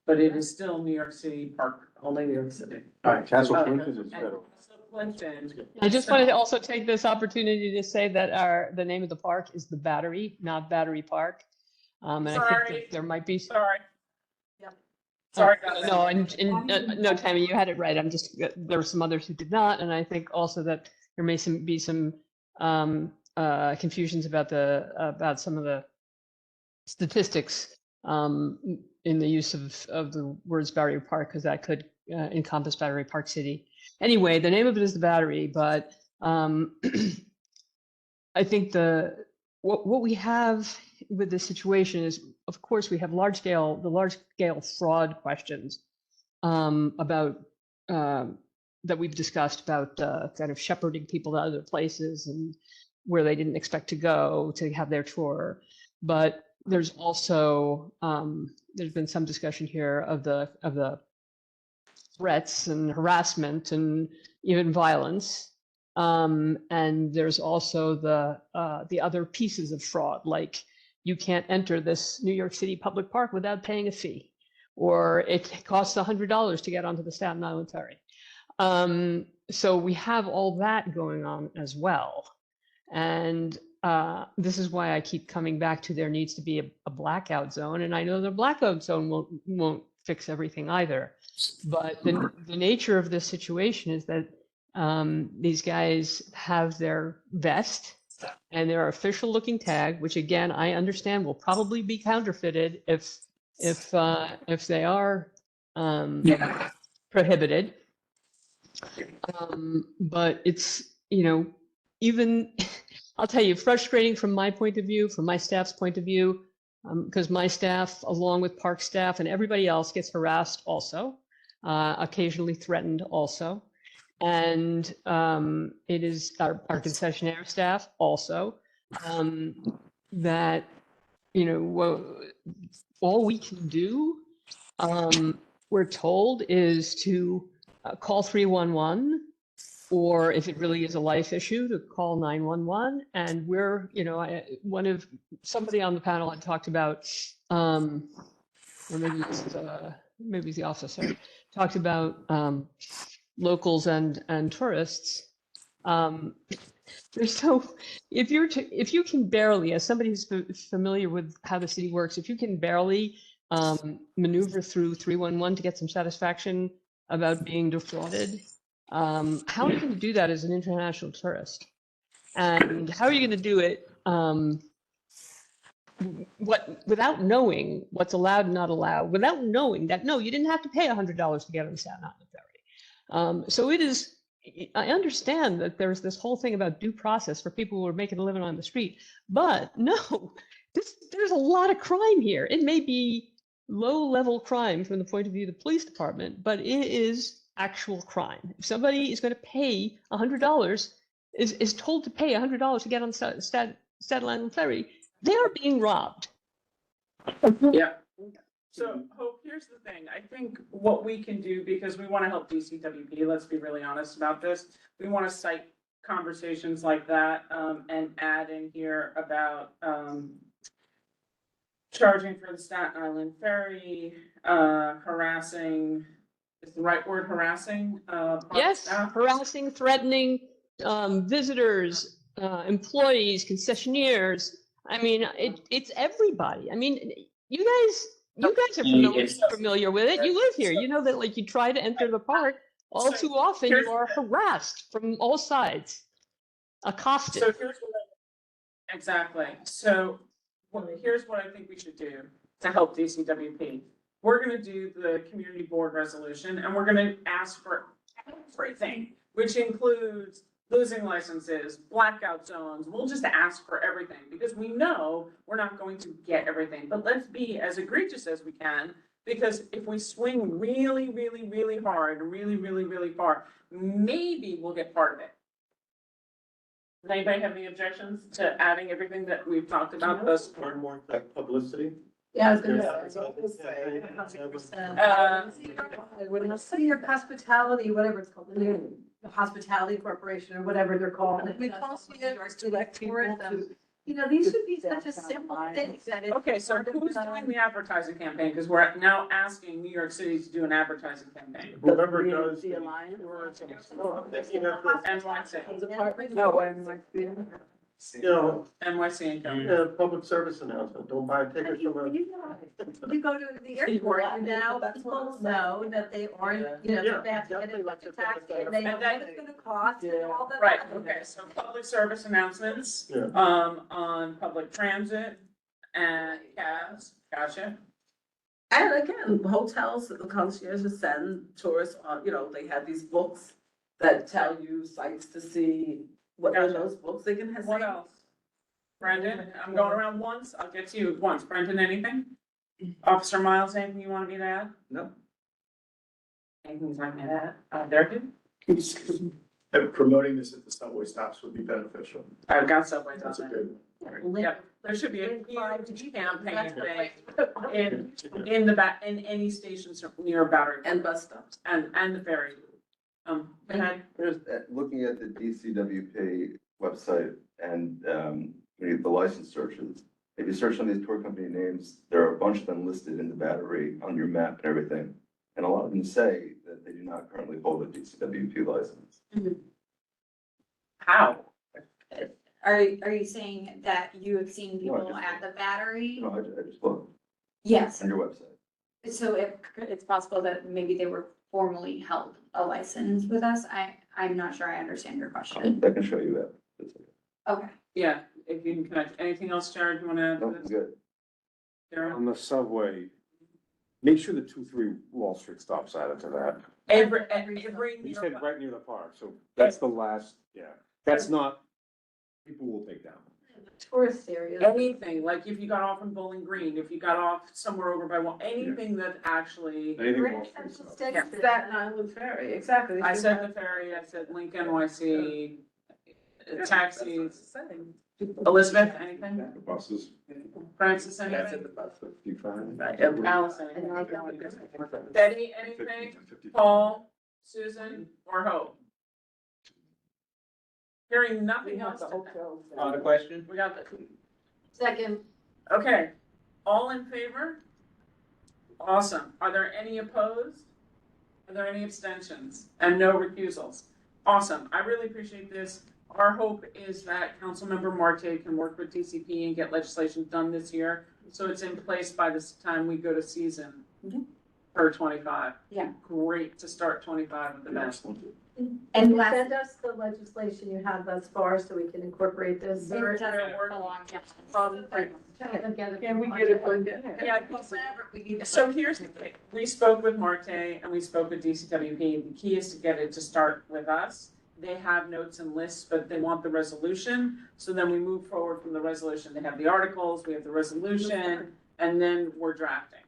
but it is still New York City Park. Only New York City. All right, Castle Uh, Clinton is And federal. Castle Clinton. I just wanted to also take this opportunity to say that the name of the park is the Battery, not Battery Park. And I think Sorry. that there might be. Sorry. Yep. Sorry about that. No, no, Tammy, you had it right. There were some others who did not, and I think also that there may be some confusions about some of the statistics in the use of the words Battery Park, because that could encompass Battery Park City. Anyway, the name of it is the Battery, but I think what we have with this situation is, of course, we have large scale fraud questions about that we've discussed about kind of shepherding people to other places and where they didn't expect to go to have their tour. But there's also there's been some discussion here of the threats and harassment and even violence. And there's also the other pieces of fraud, like you can't enter this New York City public park without paying a fee, or it costs $100 to get onto the Staten Island ferry. So we have all that going on as well. And this is why I keep coming back to there needs to be a blackout zone. And I know the blackout zone won't fix everything either. But the nature of this situation is that these guys have their vest and their official looking tag, which again, I understand will probably be counterfeited if they are prohibited. But it's, even, I'll tell you, frustrating from my point of view, from my staff's point of view, because my staff, along with park staff and everybody else, gets harassed also, occasionally threatened also. And it is our concessionaire staff also, that, all we can do, we're told, is to call 311, or if it really is a life issue, to call 911. And we're, somebody on the panel had talked about, or maybe it's the officer, talked about locals and tourists. If you can barely, as somebody who's familiar with how the city works, if you can barely maneuver through 311 to get some satisfaction about being defrauded, how are you going to do that as an international tourist? And how are you going to do it without knowing what's allowed and not allowed, without knowing that, no, you didn't have to pay $100 to get on the Staten Island ferry. So it is, I understand that there's this whole thing about due process for people who are making a living on the street, but no, there's a lot of crime here. It may be low-level crime from the point of view of the police department, but it is actual crime. If somebody is going to pay $100, is told to pay $100 to get on the Staten Island ferry, they are being robbed. Yeah. So Hope, here's the thing. I think what we can do, because we want to help DCWP, let's be really honest about this. We want to cite conversations like that and add in here about charging for the Staten Island ferry, harassing, is the right word harassing? Yes, staff? harassing, threatening visitors, employees, concessionaires. I mean, it's everybody. I mean, you guys are familiar with it. You live here. You know that, like, you try to enter the park, all too often you are harassed from all sides, accosted. So here's what exactly. So here's what I think we should do to help DCWP. we're gonna do the community board resolution, and we're gonna ask for everything, which includes losing licenses, blackout zones. We'll just ask for everything, because we know we're not going to get everything, but let's be as egregious as we can. Because if we swing really, really, really hard, really, really, really far, maybe we'll get part of it. Does anybody have any objections to adding everything that we've talked about thus? Or more like publicity? Yeah, I was gonna say. New York Hospitality, whatever it's called, the Hospitality Corporation or whatever they're called. We concierge direct tourism. You know, these should be such a simple thing that it. Okay, so who's doing the advertising campaign? Because we're now asking New York City to do an advertising campaign. Whoever does. The Alliance. NYC. No, NYC. You know, NYC income. public service announcement, don't buy tickets from a. You go to the airport and now people know that they aren't, you know, they have to get a taxi and they know what it's gonna cost and all that. Right, okay, so public service announcements, Yeah. on public transit and cabs, gotcha. And again, hotels, the concierges send tourists on, you know, they have these books that tell you sites to see. What are Gotcha. those books they can have? What else? Brendan, I'm going around once, I'll get to you once. Brendan, anything? Officer Miles, anything you want me to add? No. Anything you want me to add? Derek? And promoting this at the subway stops would be beneficial. I've got subways on That's a there. good. Yep, there should be a huge campaign thing in the back, in any stations near Battery. And bus stops. And the ferry. Go ahead. There's, looking at the DCWP website and, the license searches, if you search on these tour company names, there are a bunch of them listed in the Battery on your map and everything. And a lot of them say that they do not currently hold a DCWP license. How? Are you saying that you have seen No, I people just- at the Battery? No, I just looked Yes, on your website. so if it's possible that maybe they were formally held a license with us, I'm not sure I understand your question. I can show you that. It's okay. Okay. Yeah, if you can connect. Anything else, Jared, you want to add No, to it's this? good. Jared? On the subway, make sure the 2-3 Wall Street stops added to that. Every. You said right near the park, so that's the last, yeah, that's not, people will take down. Tourist areas. Anything, like if you got off in Bowling Green, if you got off somewhere over by anything that actually, Anything Grand Wall Street Central stops. Station. Staten Island Ferry, exactly. I said the ferry, I said Link NYC, taxis. Elizabeth, anything? The buses. Francis, anything? $55. Allison? Betty, anything? Paul, Susan, or Hope? Hearing nothing else. On the question? We got the, Second, okay, all in favor? Awesome. Are there any opposed? Are there any abstentions? And no recusals? Awesome. I really appreciate this. Our hope is that Councilmember Marte can work with DCP and get legislation done this year, so it's in place by this time we go to season for 25. Yeah. Great to start 25 with the best. and you last- send us the legislation you have thus far so we can incorporate this. They're It doesn't working belong to from- Can we get it from there? Yeah, Whatever we need. so here's the thing, we spoke with Marte and we spoke with DCWP, the key is to get it to start with us. They have notes and lists, but they want the resolution, so then we move forward from the resolution, they have the articles, we have the resolution, and then we're drafting.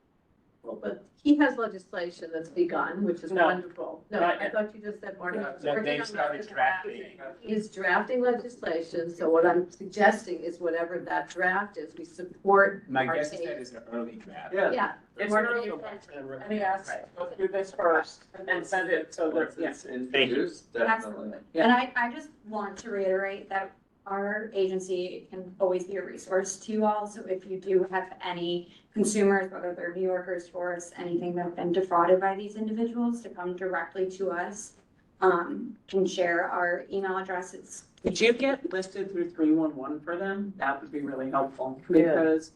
Well, but he has legislation that's begun, which is No. wonderful. No, Not I yet. thought you just said Martin. was No, working they on started that. drafting. He's drafting legislation, so what I'm suggesting is whatever that draft is, we support. My our guess is state. that is an early draft. Yeah. It's Mark- early, and he asked, go through this first and send it, so that, yeah. Thank you. Absolutely. Yeah. And I just want to reiterate that our agency can always be a resource to you all. So if you do have any consumers, whether they're New Yorkers, tourists, anything that have been defrauded by these individuals, to come directly to us. Can share our email addresses. Could you get listed through 311 for them? That would be really helpful, Yeah. because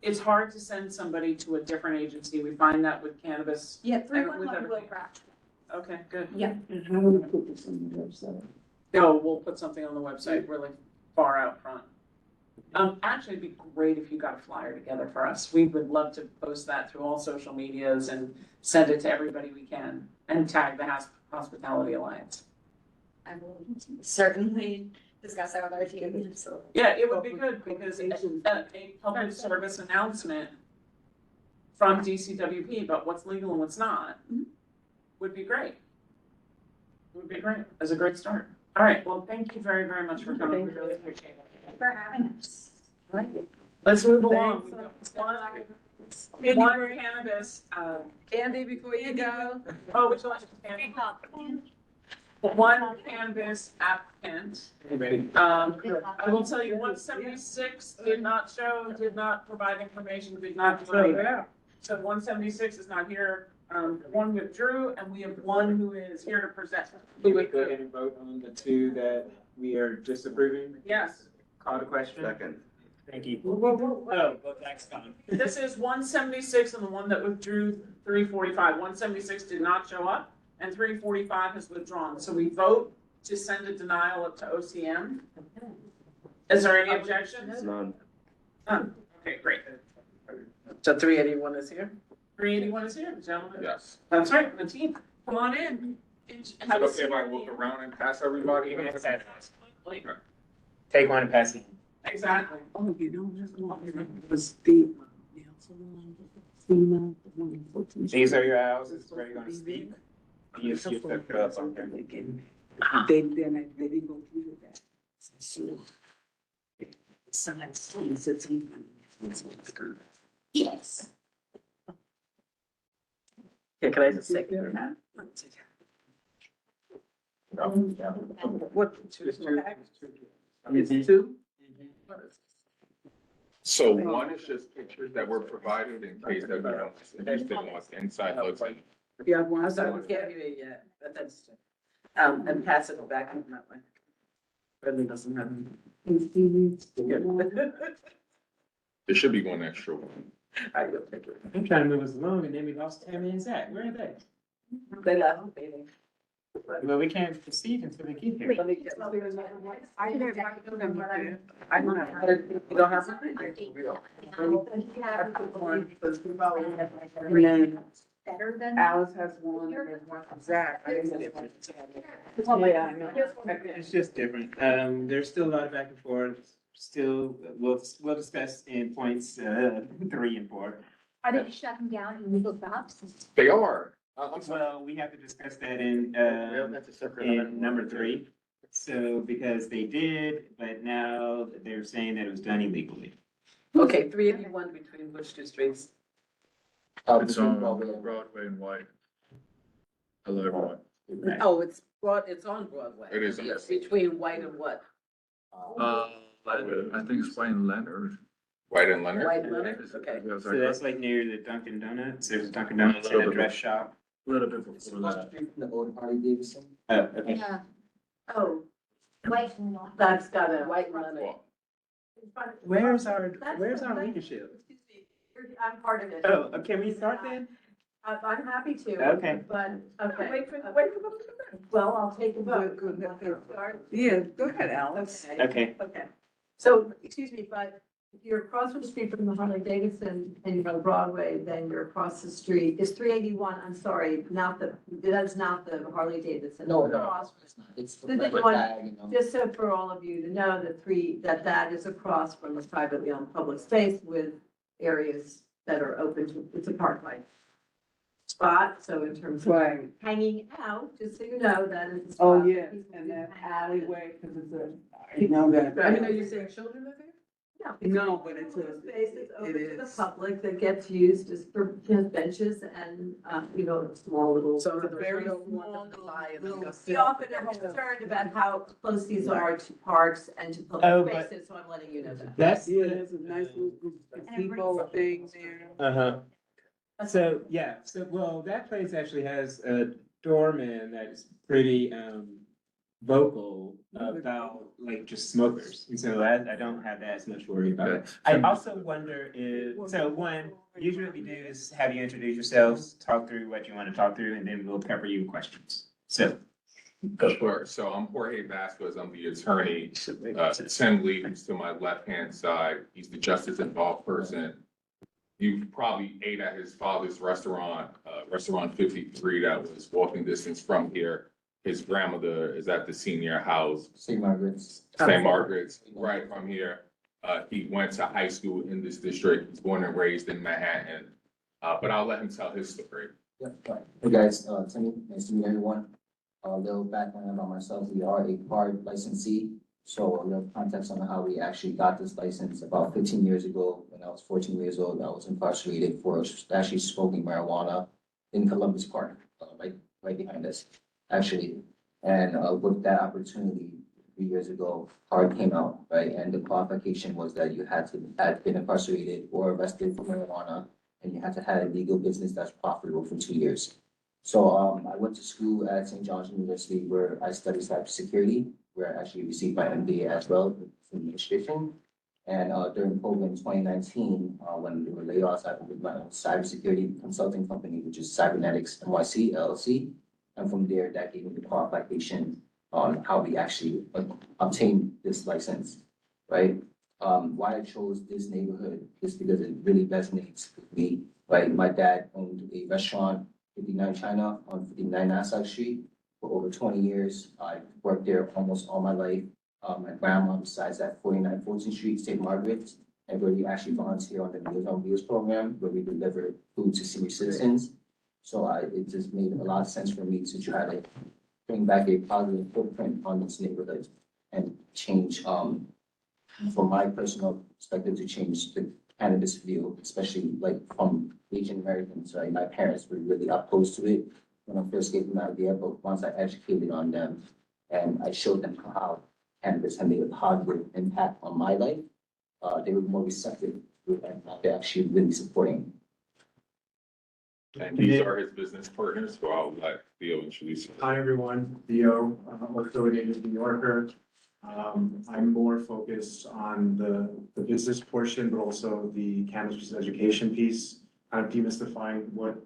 it's hard to send somebody to a different agency, we find that with cannabis. Yeah, with 311 will everything. track. Okay, good. Yeah. I'm gonna put this on the website. No, we'll put something on the website really far out front. Actually, it'd be great if you got a flyer together for us. We would love to post that through all social medias and send it to everybody we can and tag the Hospitality Alliance. I will certainly discuss that with our team, so. Yeah, it would be good because a public service announcement from DCWP about what's legal and what's not would be great. Would be great, as a great start. All right, well, thank you very, very much for coming. We really appreciate it. For having us. Let's move along. We've got one cannabis, Candy, before you go. oh, which one? One cannabis applicant. I will tell you, 176 did not show, did not provide information, did not. So 176 is not here. One withdrew, and we have one who is here to present. We would go ahead and vote on the two that we are just approving. Yes. Call the question. Second. Thank you. Oh, well, that's gone. This is 176 and the one that withdrew 345. 176 did not show up and 345 has withdrawn. So we vote to send a denial up to OCM. Is there any objections? None. None. Okay, great. So 381 is here? 381 is here, gentlemen. Yes. That's right, the team. Come on in. Is it okay if I walk around and pass everybody? Take one and pass it. Exactly. Oh, you know, this one was the. These are your houses where you're gonna speak. You see if they're up on there. They didn't go through that. So. Yes. Yeah, can I just say? What? It's two? So one is just pictures that were provided in case that we don't, interested in what the inside looks like. Yeah, well, I can't hear it yet, but that's, and pass it back in that way. Really doesn't have. There should be one extra one. I will take it. I'm trying to move us along and then we lost Tammy and Zach. Where are they? They left, baby. Well, we can't proceed until they get here. Let me get. I don't have, you don't have something? And then Better than. Alice has one, and there's one from Zach. I didn't get one. Yeah, I know. It's just different. There's still a lot of back and forth. Still, we'll discuss in points 3 and 4. Are they shut them down in legal jobs? They are. I'm sorry. Well, we have to discuss that in That's a separate. in number 3. So because they did, but now they're saying that it was done illegally. Okay, 381 between which two streets? It's on Broadway and White. Hello, everyone. Oh, it's on Broadway. It is. Yes, between White and what? I think it's White and Leonard. White and Leonard? White and Leonard, okay. So that's like near the Dunkin' Donuts. There's a Dunkin' Donuts and a dress shop. A little bit before that. The old Harley Davidson. Oh, okay. Yeah. Oh, White and not. that's got a. White and Leonard. Well, Where's our leadership? I'm part of it. Oh, can we start then? I'm happy to. Okay. But, okay. Wait for them to Well, I'll take a vote. Start. Yeah, go ahead, Alice. Okay. Okay. So, excuse me, but if you're across the street from the Harley Davidson and you go to Broadway, then you're across the street. It's 381, I'm sorry, that's not the Harley Davidson. No, It's no. across- It's The big one, just so for all of you to know, that is across from a privately owned public space with areas that are open to, it's a parkway spot, so in terms of Right. hanging out, just so you know, that is. the Oh, spot yeah, that people and do that hang out in. alleyway, because it's a, you know that. I mean, are you saying children are there? No, No, but it's a. Space that's open it to the is. public that gets used just for benches and, small little. So it's a very small little. We often are concerned about how close these are to parks and to Oh, public but- spaces, so I'm letting you know that. That's Yeah, there's a nice little group of people thing there. Uh-huh. So, yeah, well, that place actually has a doorman that is pretty, vocal about like just smokers. And so I don't have that as much worry about it. I also wonder if, so one, usually what we do is have you introduce yourselves, talk through what you want to talk through, and then we'll pepper you with questions. So, Sure. So I'm Jorge Vasquez. I'm the attorney. Tim Lee, who's to my left-hand side. He's the justice involved person. You probably ate at his father's restaurant, Restaurant 53, that was walking distance from here. His grandmother is at the senior house. St. Margaret's. St. Margaret's, right from here. He went to high school in this district. He's born and raised in Manhattan. But I'll let him tell his story. Yep, right. Hey guys, Timmy, nice to meet everyone. A little background about myself, we are a card licensee. So a little context on how we actually got this license. About 15 years ago, when I was 14 years old, I was incarcerated for actually smoking marijuana in Columbus Park, right behind us, actually. And with that opportunity, 3 years ago, card came out, right? And the qualification was that you had to have been incarcerated or arrested for marijuana, and you had to have a legal business that's profitable for 2 years. So I went to school at St. John's University where I studied cybersecurity, where I actually received my MBA as well in administration. And during COVID in 2019, when there were layoffs, I opened my own cybersecurity consulting company, which is Cybernetics NYC LLC. And from there, that gave me the qualification on how we actually obtained this license, right? Why I chose this neighborhood is because it really resonates with me, right? My dad owned a restaurant, 59 China on 59 Nassau Street for over 20 years. I worked there almost all my life. My grandma resides at 49 14th Street, St. Margaret's, and where we actually volunteer on the Meals on Wheels program, where we deliver food to senior citizens. So it just made a lot of sense for me to try to bring back a positive footprint on this neighborhood and change, from my personal perspective, to change the cannabis view, especially like from Asian Americans, right? My parents were really opposed to it when I first gave them the idea, but once I educated on them and I showed them how cannabis had made a positive impact on my life, they were more receptive to it, and they're actually really supporting. And these are his business partners, so I'll let Theo introduce you. Hi, everyone. Theo, affiliated New Yorker. I'm more focused on the business portion, but also the cannabis education piece, kind of demystifying what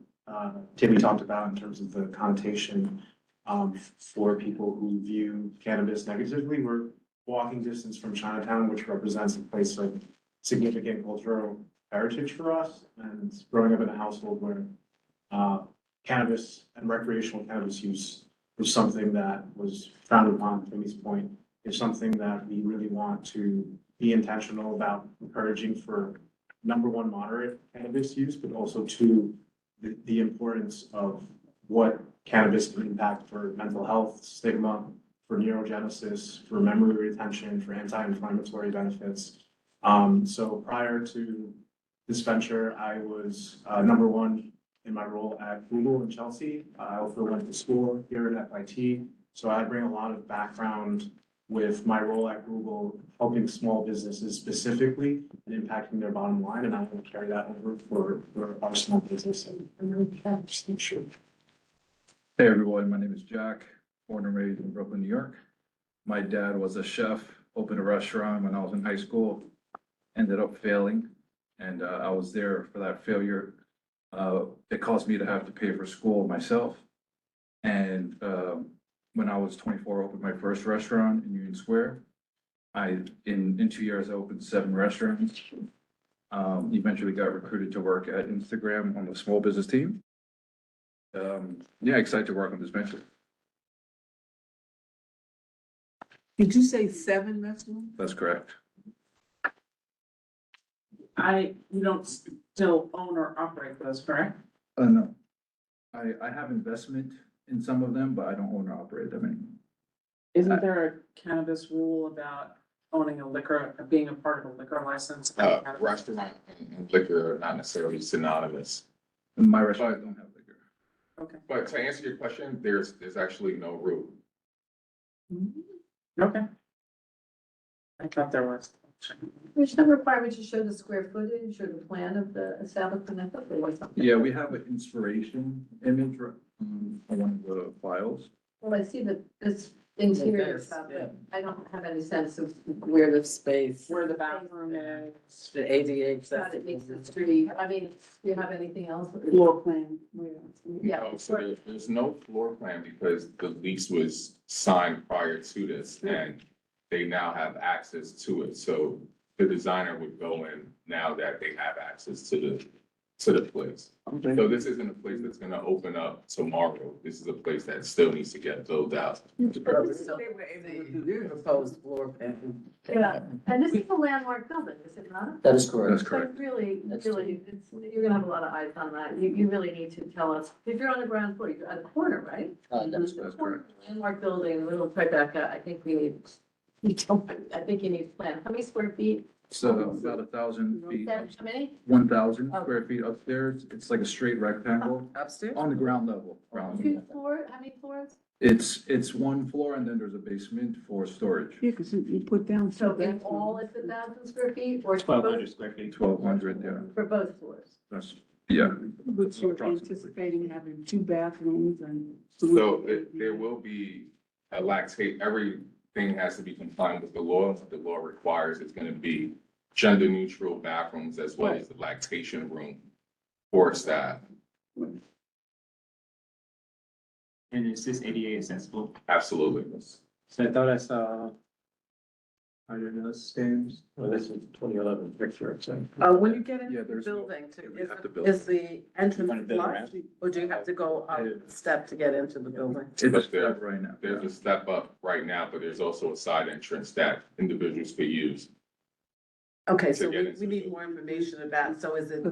Timmy talked about in terms of the connotation for people who view cannabis negatively. We're walking distance from Chinatown, which represents a place of significant cultural heritage for us. And growing up in a household where cannabis and recreational cannabis use was something that was frowned upon, Timmy's point, is something that we really want to be intentional about encouraging for, number one, moderate cannabis use, but also two, the importance of what cannabis can impact for mental health, stigma, for neurogenesis, for memory retention, for anti-inflammatory benefits. So prior to this venture, I was number one in my role at Google in Chelsea. I also went to school here at FIT. So I bring a lot of background with my role at Google, helping small businesses specifically and impacting their bottom line. And I will carry that over for our small business and sure. Hey everyone, my name is Jack, born and raised in Brooklyn, New York. My dad was a chef, opened a restaurant when I was in high school, ended up failing, and I was there for that failure. It caused me to have to pay for school myself. And when I was 24, I opened my first restaurant in Union Square. In 2 years, I opened 7 restaurants. Eventually got recruited to work at Instagram on the small business team. Yeah, excited to work on this venture. Did you say 7 restaurants? That's correct. You don't still own or operate those, correct? No. I have investment in some of them, but I don't own or operate them anymore. Isn't there a cannabis rule about owning a liquor, being a part of a liquor license? Restaurant and liquor are not necessarily synonymous. My restaurant don't have liquor. Okay. But to answer your question, there's actually no rule. Okay. I thought there was. There's no requirement to show the square footage or the plan of the establishment. I thought there was something. Yeah, we have an inspiration image on one of the files. Well, I see that this interior stuff, but I don't have any sense of where the Space, Where the bathroom is. the ADA That it meets the street. I mean, do you have anything else? floor plan. Yeah. No, so there's no floor plan because the lease was signed prior to this and they now have access to it. So the designer would go in now that they have access to the place. So this isn't a place that's gonna open up tomorrow. This is a place that still needs to get built out. They were able to do proposed floor plan. Yeah, and this is a landmark building, is it not? That is correct. That's So correct. really, really, it's, you're gonna have a lot of eyes on that. You really need to tell us, if you're on the ground floor, you're at the corner, right? That is correct. That's correct. Landmark building, little Tribeca, I think we need, I think you need a plan. How many square feet? So about 1,000 feet, How many? 1,000 Oh. square feet upstairs. It's like a straight rectangle Upstairs? on the ground level. ground level. 2 floor, how many floors? It's one floor and then there's a basement for storage. Yeah, because you put down. So in all it's 1,000 square feet or? 1,200 square feet. 1,200, yeah. For both floors? That's, yeah. But you're Approximately. anticipating having 2 bathrooms and. So there will be a lactate, everything has to be compliant with the law. What the law requires is gonna be gender neutral bathrooms as well as the lactation room for staff. And is this ADA accessible? Absolutely. So I thought I saw. Are there no stairs? Well, this is 2011 picture, so. When you get Yeah, into the there's no- building, we have to build. is the entrance Want to build blocked? around? Or do you have to go up the step to get into the building? It's a But there- step right now. There's a step up right now, but there's also a side entrance that individuals could use. Okay, To so get we into need the more information about, so is it,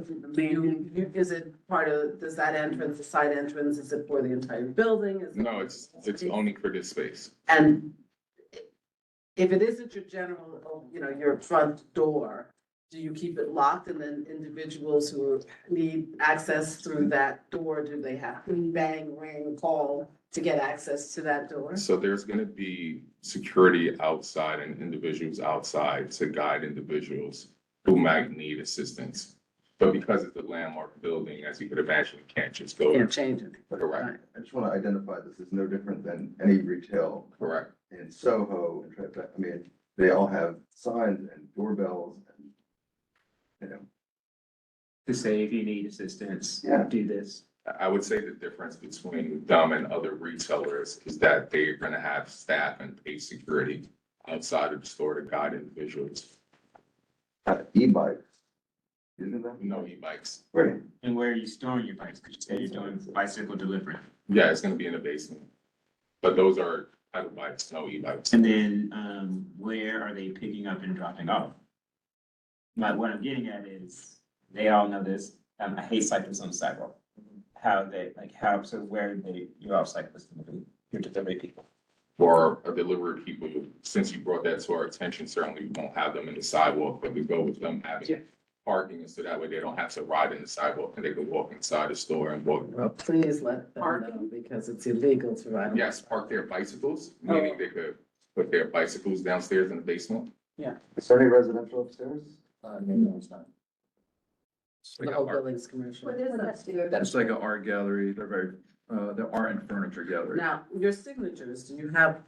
is it part of, does that entrance, the side entrance, is it for the entire building? Is it- No, it's only for this space. And if it isn't your general, your front door, do you keep it locked and then individuals who need access through that door, do they have to bang, ring, call to get access to that door? So there's gonna be security outside and individuals outside to guide individuals who might need assistance. But because it's a landmark building, as you could imagine, you can't just go. Can't change it. Correct, I just want to identify this is no different than any retail correct. in Soho and Tribeca. I mean, they all have signs and doorbells and, To say if you need assistance, Yeah. do this. I would say the difference between them and other retailers is that they're gonna have staff and paid security outside of the store to guide individuals. e-bikes. Isn't that? No e-bikes. Right. And where are you storing your bikes? Because you said you're doing bicycle delivery. Yeah, it's gonna be in the basement. But those are pedal bikes, no e-bikes. And then, where are they picking up and dropping off? Like, what I'm getting at is, they all know this, I hate cyclists on the sidewalk. So where are your off cyclists gonna be, your delivery people? For a delivery people, since you brought that to our attention, certainly we won't have them in the sidewalk, but we go with them having parking, so that way they don't have to ride in the sidewalk and they can walk inside the store and walk. Well, please let them know, because it's illegal to ride. Yes, park their bicycles, meaning they could put their bicycles downstairs in the basement. Is there any residential upstairs? No, it's not. It's like The a whole art- building's commercial. What is that? It's like an art gallery. They're very, the art and furniture gallery. Now, your signatures, do you have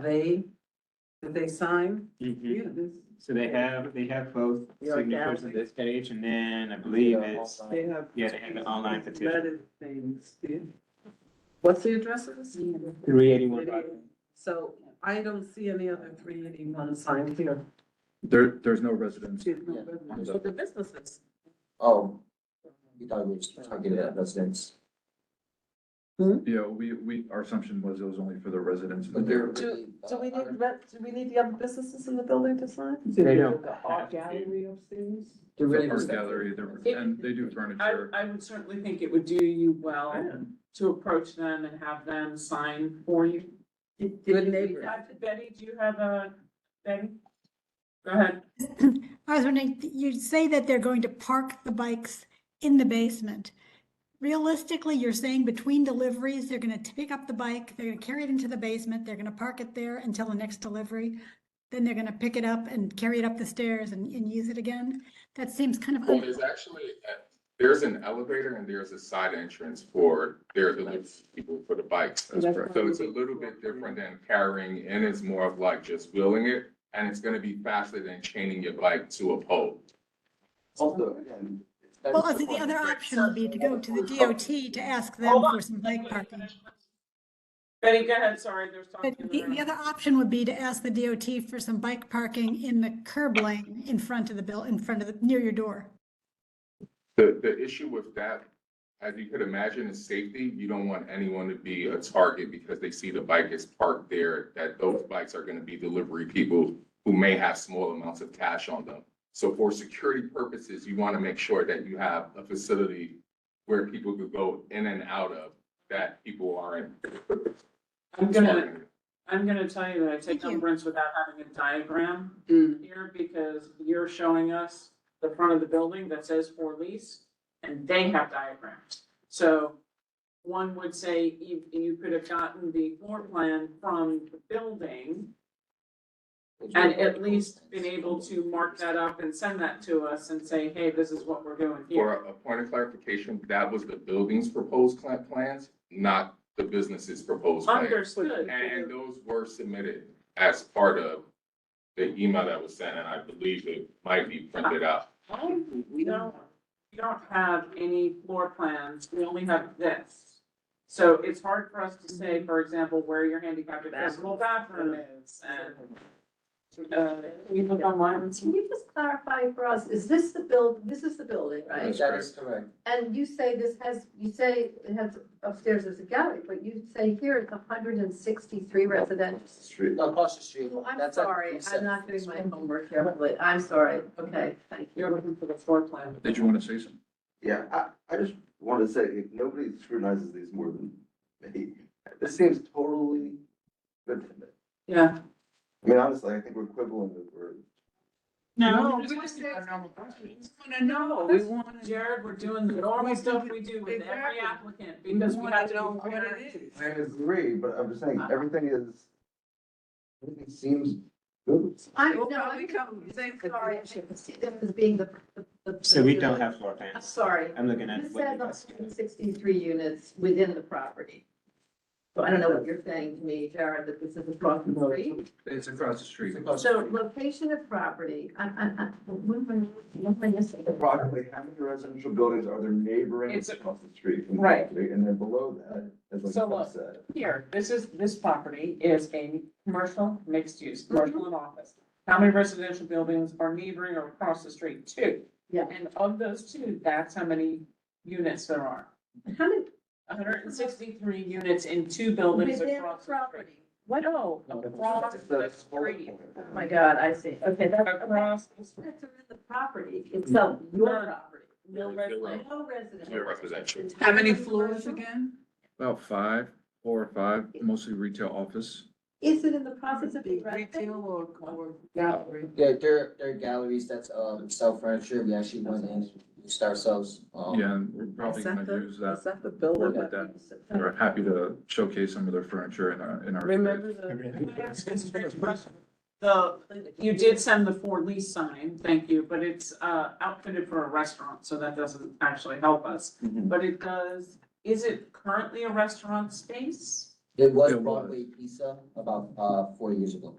did they sign? Yeah, this- So they have both Your signatures gallery. on this page, and then I believe it's, They have. yeah, they have an online petition. Vetted things, yeah. What's the address of this? 381. So I don't see any other 381 signed here. There's no residence. So the businesses. Oh, we thought we were targeted at residents. Yeah, our assumption was it was only for the residents. But they're. Do we need the other businesses in the building to sign? They don't The art gallery upstairs? They're really The art just- gallery, and they do furniture. I would certainly think it would do you well to approach them and have them sign for you. Good neighbor. Betty, do you have Betty? Go ahead. I was wondering, you say that they're going to park the bikes in the basement. Realistically, you're saying between deliveries, they're gonna pick up the bike, they're gonna carry it into the basement, they're gonna park it there until the next delivery. Then they're gonna pick it up and carry it up the stairs and use it again? That seems kind of. Well, there's actually, There's an elevator and there's a side entrance for their delivery people for the bikes. That's correct. So it's a little bit different than carrying in. It's more of like just wheeling it. And it's gonna be faster than chaining your bike to a pole. Also, again. Well, I think the other option would be to go to the DOT to ask them for some bike parking. Betty, go ahead, sorry, there's But talking. the other option would be to ask the DOT for some bike parking in the curb lane in front of the near your door. The issue with that, as you could imagine, is safety. You don't want anyone to be a target because they see the bike is parked there, that those bikes are gonna be delivery people who may have small amounts of cash on them. So for security purposes, you wanna make sure that you have a facility where people could go in and out of, that people aren't. I'm gonna tell you that I take umbrance without having a diagram here, because you're showing us the front of the building that says for lease, and they have diagrams. So one would say you could have gotten the floor plan from the building and at least been able to mark that up and send that to us and say, hey, this is what we're doing here. For a point of clarification, that was the building's proposed plans, not the business's proposed plans. Understood. And those were submitted as part of the email that was sent, and I believe it might be printed out. We don't have any floor plans, we only have this. So it's hard for us to say, for example, where your handicapped accessible bathroom is, and we look online. Can you just clarify for us, is this the this is the building, right? That is correct. And you say you say it has upstairs there's a gallery, but you say here it's 163 residential. Street. Across the street. Well, I'm That's at sorry, I'm 47. not doing my homework carefully, I'm sorry, okay, thank you. You're looking for the floor plan. Did you want to say something? Yeah, I just want to say, nobody scrutinizes these more than me. This seems totally good to me. Yeah. I mean, honestly, I think we're quibbling over. No, we just wanna know, we want, Jared, we're doing the normal stuff we do with every applicant, because we have to know what it is. I agree, but I'm just saying, everything seems good. I'm sorry, I should see them as being the. So we don't have floor I'm plans. sorry. I'm looking at This what says you guys. 163 units within the property. So I don't know what you're saying to me, Jared, that this is across the street. It's across the street. So location of property, what am I missing? Approximately how many residential buildings are there neighboring It's- across the street? from the Right. property? And then below that, as like So you look, said. here, this property is a commercial mixed use, commercial and office. How many residential buildings are neighboring or across the street? 2. Yeah. And of those 2, that's how many units there are. How many? 163 units in 2 buildings Within the across the property. street. What? No, across It's the the street. Oh my God, I see, okay, that's. Across the street. That's in the property itself, your No. property. No residential. No residential. Your residential. How many floors again? About 4 or 5, mostly retail office. Is it in the process of being rented? Retail or gallery? Yeah, there are galleries that sell furniture. We actually went in, used ourselves. Yeah, and we're probably gonna use Is that. that the building? Work with that. We're happy to showcase some of their furniture in our. Remember the? You did send the for lease sign, thank you, but it's outfitted for a restaurant, so that doesn't actually help us. But it does, is it currently a restaurant space? It was It was. Broadway Pizza about 4 years ago.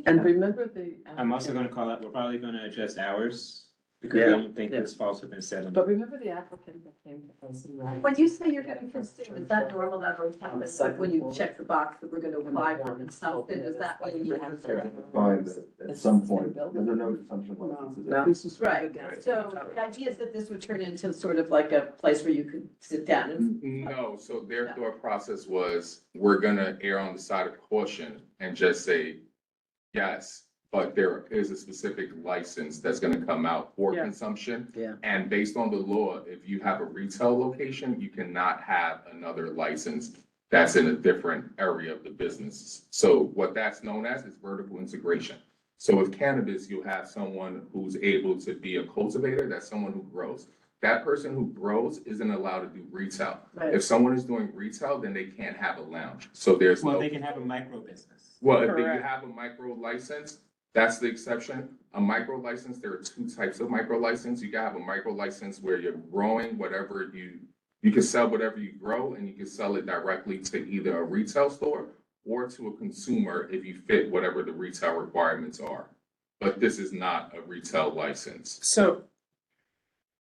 And remember the? I'm also gonna call out, we're probably gonna adjust hours because I Yeah. don't think this falls within 7. But remember the applicant that came to us and like. When you say you're gonna consider, is that normal that will happen, like when you check the box that we're gonna apply for and stuff, then is that when you have to? Find that at some point, there's no assumption. No. This is Right, so the idea is that this would turn into sort of like a place where you could sit down and. No, so their thought process was, we're gonna err on the side of caution and just say, yes, but there is a specific license that's gonna come out for Yeah. consumption. Yeah. And based on the law, if you have a retail location, you cannot have another license that's in a different area of the business. So what that's known as is vertical integration. So with cannabis, you'll have someone who's able to be a cultivator, that's someone who grows. That person who grows isn't allowed to do retail. Right. If someone is doing retail, then they can't have a lounge. So there's Well, no, they can have a micro business. well, if you Correct. have a micro license, That's the exception. A micro license, there are two types of micro license. You can have a micro license where you're growing whatever you can sell whatever you grow, and you can sell it directly to either a retail store or to a consumer if you fit whatever the retail requirements are. But this is not a retail license. So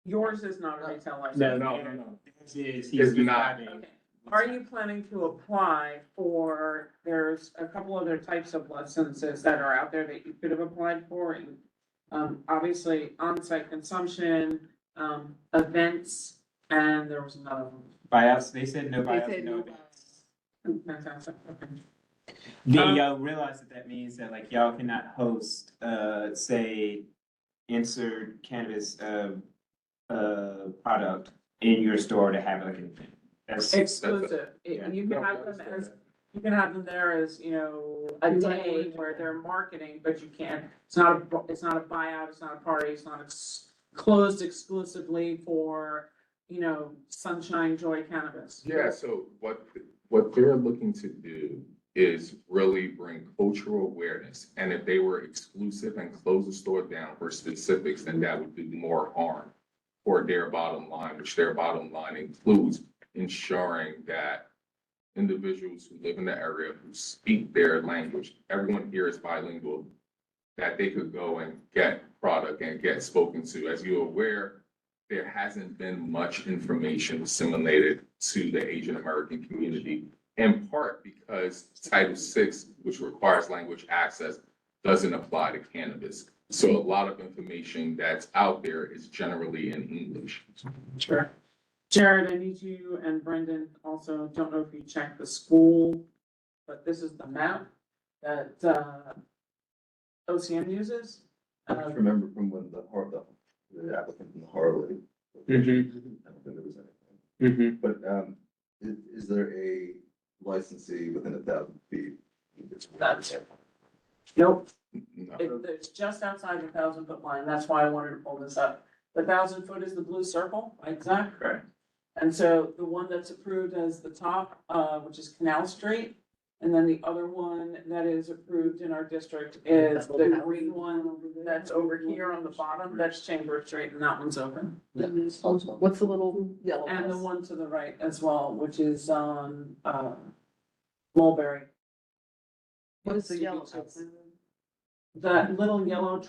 yours is not a retail license? No. He's It's not. describing- Okay. Are you planning to apply for, there's a couple other types of licenses that are out there that you could have applied for. Obviously, on-site consumption, events, and there was another one. Buyouts, they said no They buyouts, said no no events. Fantastic, okay. Y'all realize that means that like y'all cannot host, say, insert cannabis, product in your store to have like an event. That's Exclusive. Yeah. You can have them as, you can have them there as, a day where they're marketing, but you can't, it's not a buyout, it's not a party, it's not closed exclusively for, Sunshine Joy Cannabis. Yeah, so what they're looking to do is really bring cultural awareness. And if they were exclusive and close the store down for specifics, then that would do more harm for their bottom line, which their bottom line includes ensuring that individuals who live in the area, who speak their language, everyone here is bilingual, that they could go and get product and get spoken to. As you're aware, there hasn't been much information disseminated to the Asian American community, in part because Title VI, which requires language access, doesn't apply to cannabis. So a lot of information that's out there is generally in English. Sure. Jared, I need you and Brendan also, don't know if you checked the school, but this is the map that OCM uses. I just remember from when the applicant from the Harley. I don't think there was anything. But, is there a licensee within 1,000 feet? That's it. Nope, No. it's just outside the 1,000-foot line, that's why I wanted to pull this up. The 1,000-foot is the blue circle, right, Zach? correct. And so the one that's approved as the top, which is Canal Street, and then the other one that is approved in our district is the green one that's over here on the bottom, that's Chamber Street, and that one's open. What's the little yellow And the house? one to the right as well, which is on, Mulberry. What's the yellow house? The little yellow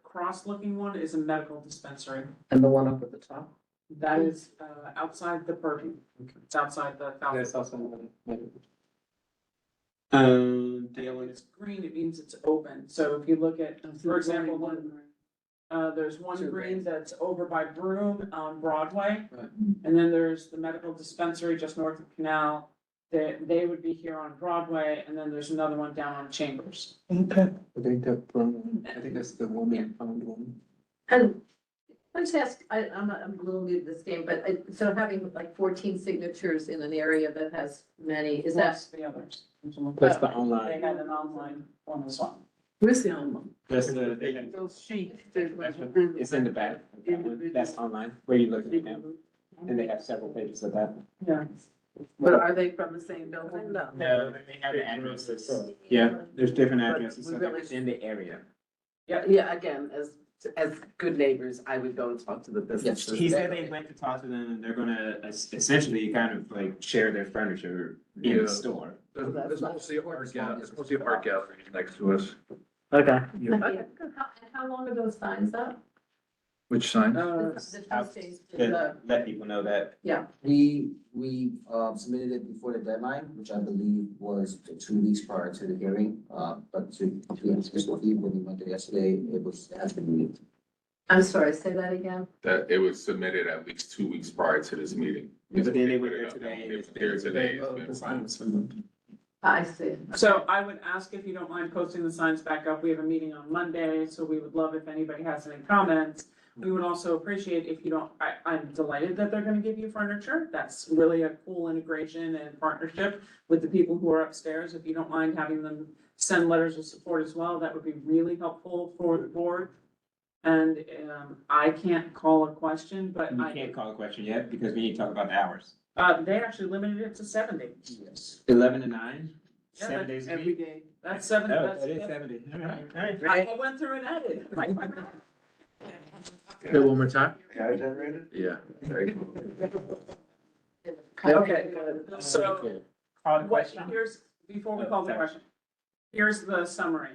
cross-looking one is a medical dispensary. And the one up at the top? That is, outside the purview. It's outside the. That's also. Dale, When it's green, it means it's open. So if you look at, for example, there's one green that's over by Broome on Broadway. And then there's the medical dispensary just north of Canal. They would be here on Broadway, and then there's another one down on Chambers. Okay. I think that's the woman found one. And let's ask, I'm a little new to this game, but so having like 14 signatures in an area that has many, is that? Plus the others. That's the They online. had an online one as well. Where's the online? That's the, Those sheets. it's in the back. That's online, where you look at it now. And they have several pages of that. Yeah. But are they from the same building? No. No, they have the addresses. Yeah, there's different But addresses, so we they're really- within the area. Yeah, again, as good neighbors, I would go and talk to the businesses. He said they went to talk to them, and they're gonna essentially kind of like share their furniture in the store. There's mostly art gallery next to us. Okay. And how long are those signs up? Which sign? To let people know that. Yeah. We submitted it before the deadline, which I believe was 2 weeks prior to the hearing. But to be honest with you, when we went there yesterday, it has been moved. I'm sorry, say that again. That it was submitted at least 2 weeks prior to this meeting. But then they were there today. They were there today. It's been fine. I see. So I would ask if you don't mind posting the signs back up. We have a meeting on Monday, so we would love if anybody has any comments. We would also appreciate if you don't, I'm delighted that they're gonna give you furniture. That's really a cool integration and partnership with the people who are upstairs. If you don't mind having them send letters of support as well, that would be really helpful for the board. And, I can't call a question, but You can't call a question yet, because we need to talk about the hours. they actually limited it to 70. Yes. 11 to 9? Yeah, 7 days a Every week? day. That's seven, Oh, that's. that is 70. All right. I went through and added. Say one more time? AI generated? Yeah. Okay, so Call the what, question. here's, before we call the Sorry. question, here's the summary.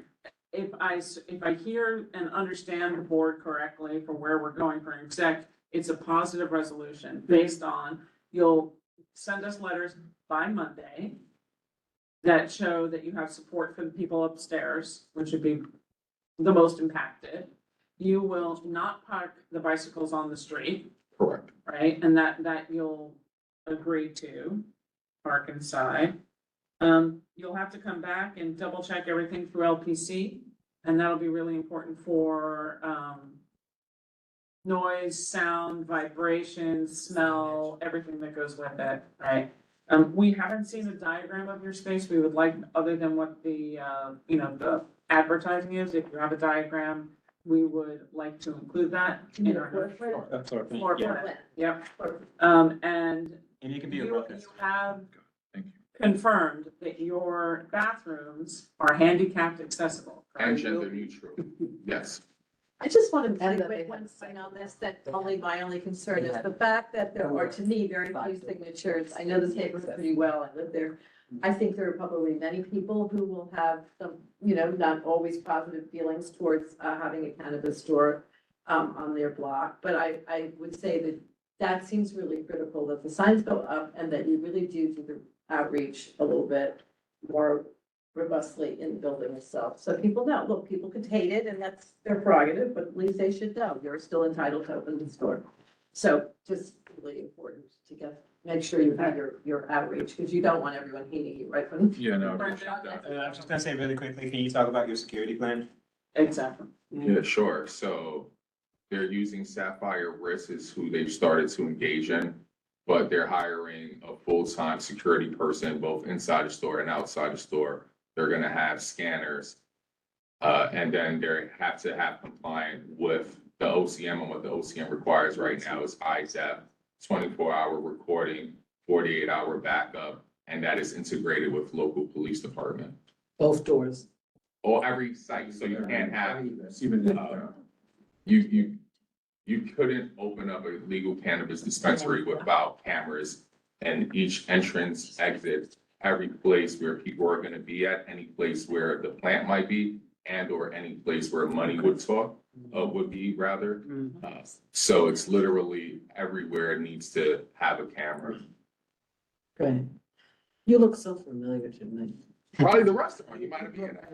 If I hear and understand the board correctly for where we're going for exec, it's a positive resolution based on, you'll send us letters by Monday that show that you have support for the people upstairs, which would be the most impacted. You will not park the bicycles on the street, Correct. right? And that you'll agree to park inside. You'll have to come back and double check everything through LPC, and that'll be really important for, noise, sound, vibration, smell, everything that goes with it, right? We haven't seen a diagram of your space. We would like, other than what the, the advertising is, if you have a diagram, we would like to include that in our floor plan. Yep. And And it can be a you rough you estimate. have Thank you. confirmed that your bathrooms are handicapped accessible. And correct? gender neutral, yes. I just want to And make that one thing on this, that my only concern is the fact that there are, to me, very few signatures. I know this neighborhood pretty well, I live there. I think there are probably many people who will have some, not always positive feelings towards having a cannabis store on their block. But I would say that seems really critical, that the signs go up and that you really do the outreach a little bit more robustly in the building itself. So people know, look, people could hate it and that's their prerogative, but at least they should know you're still entitled to open the store. So just really important to make sure you have your outreach, because you don't want everyone hating you right from. Yeah, no. Right. I was just gonna say really quickly, can you talk about your security plan? Exactly. Yeah, sure. So they're using Sapphire Risk is who they've started to engage in, but they're hiring a full-time security person, both inside the store and outside the store. They're gonna have scanners. And then they have to have compliant with the OCM, and what the OCM requires right now is ISAP, 24-hour recording, 48-hour backup, and that is integrated with local police department. Both doors. Or every site, so you can't have, Even, you couldn't open up a legal cannabis dispensary without cameras and each entrance, exit, every place where people are gonna be at, any place where the plant might be, and or any place where money would be rather. So it's literally everywhere it needs to have a camera. Great. You look so familiar to me. Probably the restaurant, you might have been at.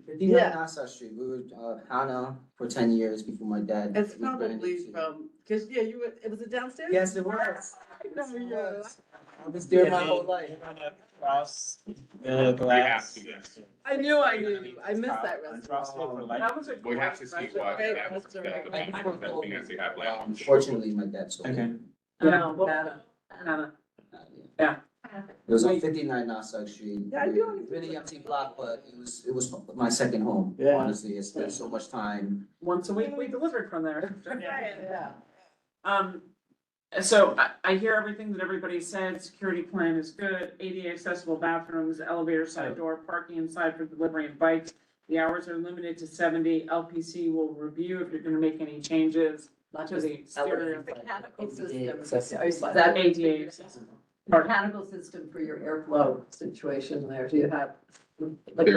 59 Nassau Street, we were, Hana for 10 years before my dad. It's rebranded probably to- from, cause it was it downstairs? Yes, it was. No, yeah. I was there my whole life. Cross the We have glass. to, yes. I knew I missed that restaurant. Cross for life. That was a We have to great see what, Great that was, restaurant. that we have to have lounge. Unfortunately, my dad sold it. Okay. Yeah, Hannah. Hannah. It was on 59 Nassau Street. Yeah, I do. Really empty block, but it was my second home, Yeah. honestly. I spent so much time. Once a week we delivered from there. Yeah. So I hear everything that everybody said, security plan is good, ADA accessible bathrooms, elevator side door, parking inside for delivery and bikes. The hours are limited to 70, LPC will review if you're gonna make any changes to the exterior. Mechanical system, Accessible. That ADA accessible. mechanical system for your airflow situation there, do you have? like-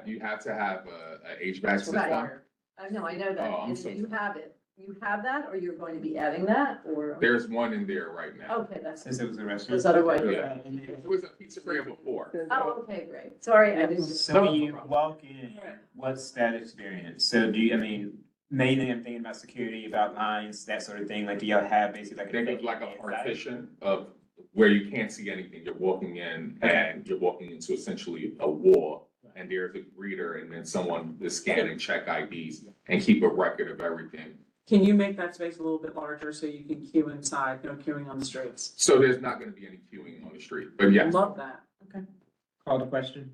You have to have a HVAC system. Right. I know Oh, that, I'm and so you have it, you have that, or you're going to be adding that, or? There's one in there right now. Okay, that's, Since it was a restaurant. because otherwise. Yeah. It was a pizzeria before. Oh, okay, great, sorry, I didn't. So when you walk in, what's that experience? So mainly I'm thinking about security, about lines, that sort of thing, like do y'all have basically like? Think of like a partition of where you can't see anything. You're walking in and you're walking into essentially a wall. And there's a greeter and then someone is scanning check IDs and keep a record of everything. Can you make that space a little bit larger so you can queue inside, no queuing on the streets? So there's not gonna be any queuing on the street, but yes. Love that. Okay. Call the question.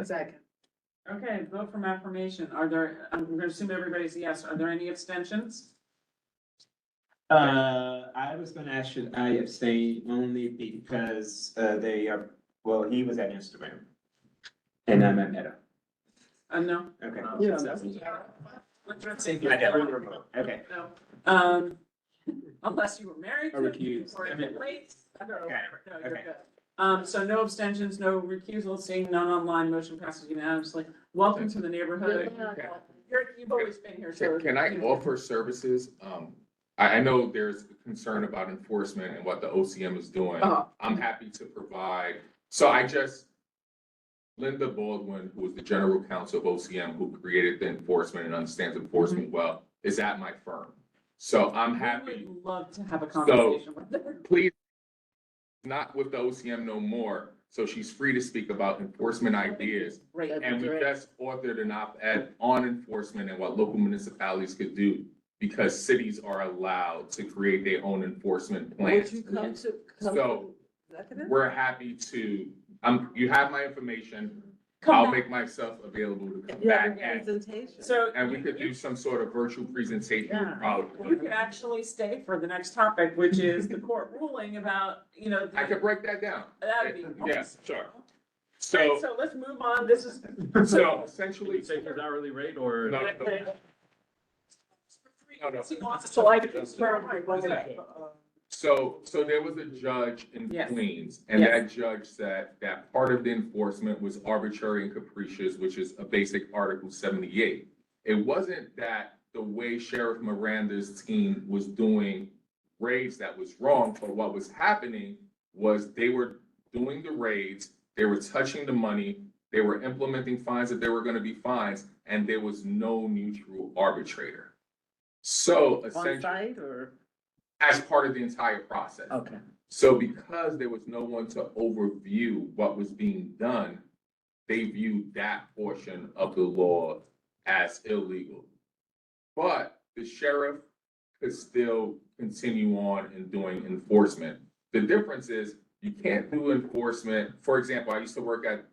Second. Okay, vote from affirmation. Are there, I'm gonna assume everybody's a yes. Are there any abstentions? I was gonna ask, should I abstain only because he was at Instagram. And I'm at Meta. No. Okay. Yeah. Okay. No. Unless you were married to Or him recused. or late, or whatever, no, you're Okay. good. So no abstentions, no recusal, seeing none online, motion passes unanimously. Welcome to the neighborhood. You've always been here, so. Can I offer services? I know there's concern about enforcement and what the OCM is doing. I'm happy to provide, Linda Baldwin, who is the general counsel of OCM, who created the enforcement and understands enforcement well, is at my firm. So I'm happy. We would love to have a conversation with her. Please, not with the OCM no more, so she's free to speak about enforcement ideas. Great. And we just authored an op-ed on enforcement and what local municipalities could do, because cities are allowed to create their own enforcement Would plans. you come to? So, executive? We're happy to, you have my information, Come I'll back. make myself available to come You have a back and, presentation. So. we could do some sort of virtual presentation. Yeah. Probably. You could actually stay for the next topic, which is the court ruling about, I could break that down. That'd be Yeah, awesome. sure. Right, So, so let's move on. This is. so essentially. Say his hourly rate or? No, no. He wants us to like confirm. So there was a judge in Yes. Queens, and Yes. that judge said that part of the enforcement was arbitrary and capricious, which is a basic Article 78. It wasn't that the way Sheriff Miranda's team was doing raids that was wrong, but what was happening was they were doing the raids, they were touching the money, they were implementing fines that there were gonna be fines, and there was no neutral arbitrator. So On essentially, site or? as part of the entire process. Okay. So because there was no one to overview what was being done, they viewed that portion of the law as illegal. But the sheriff could still continue on in doing enforcement. The difference is you can't do enforcement. For example, I used to work at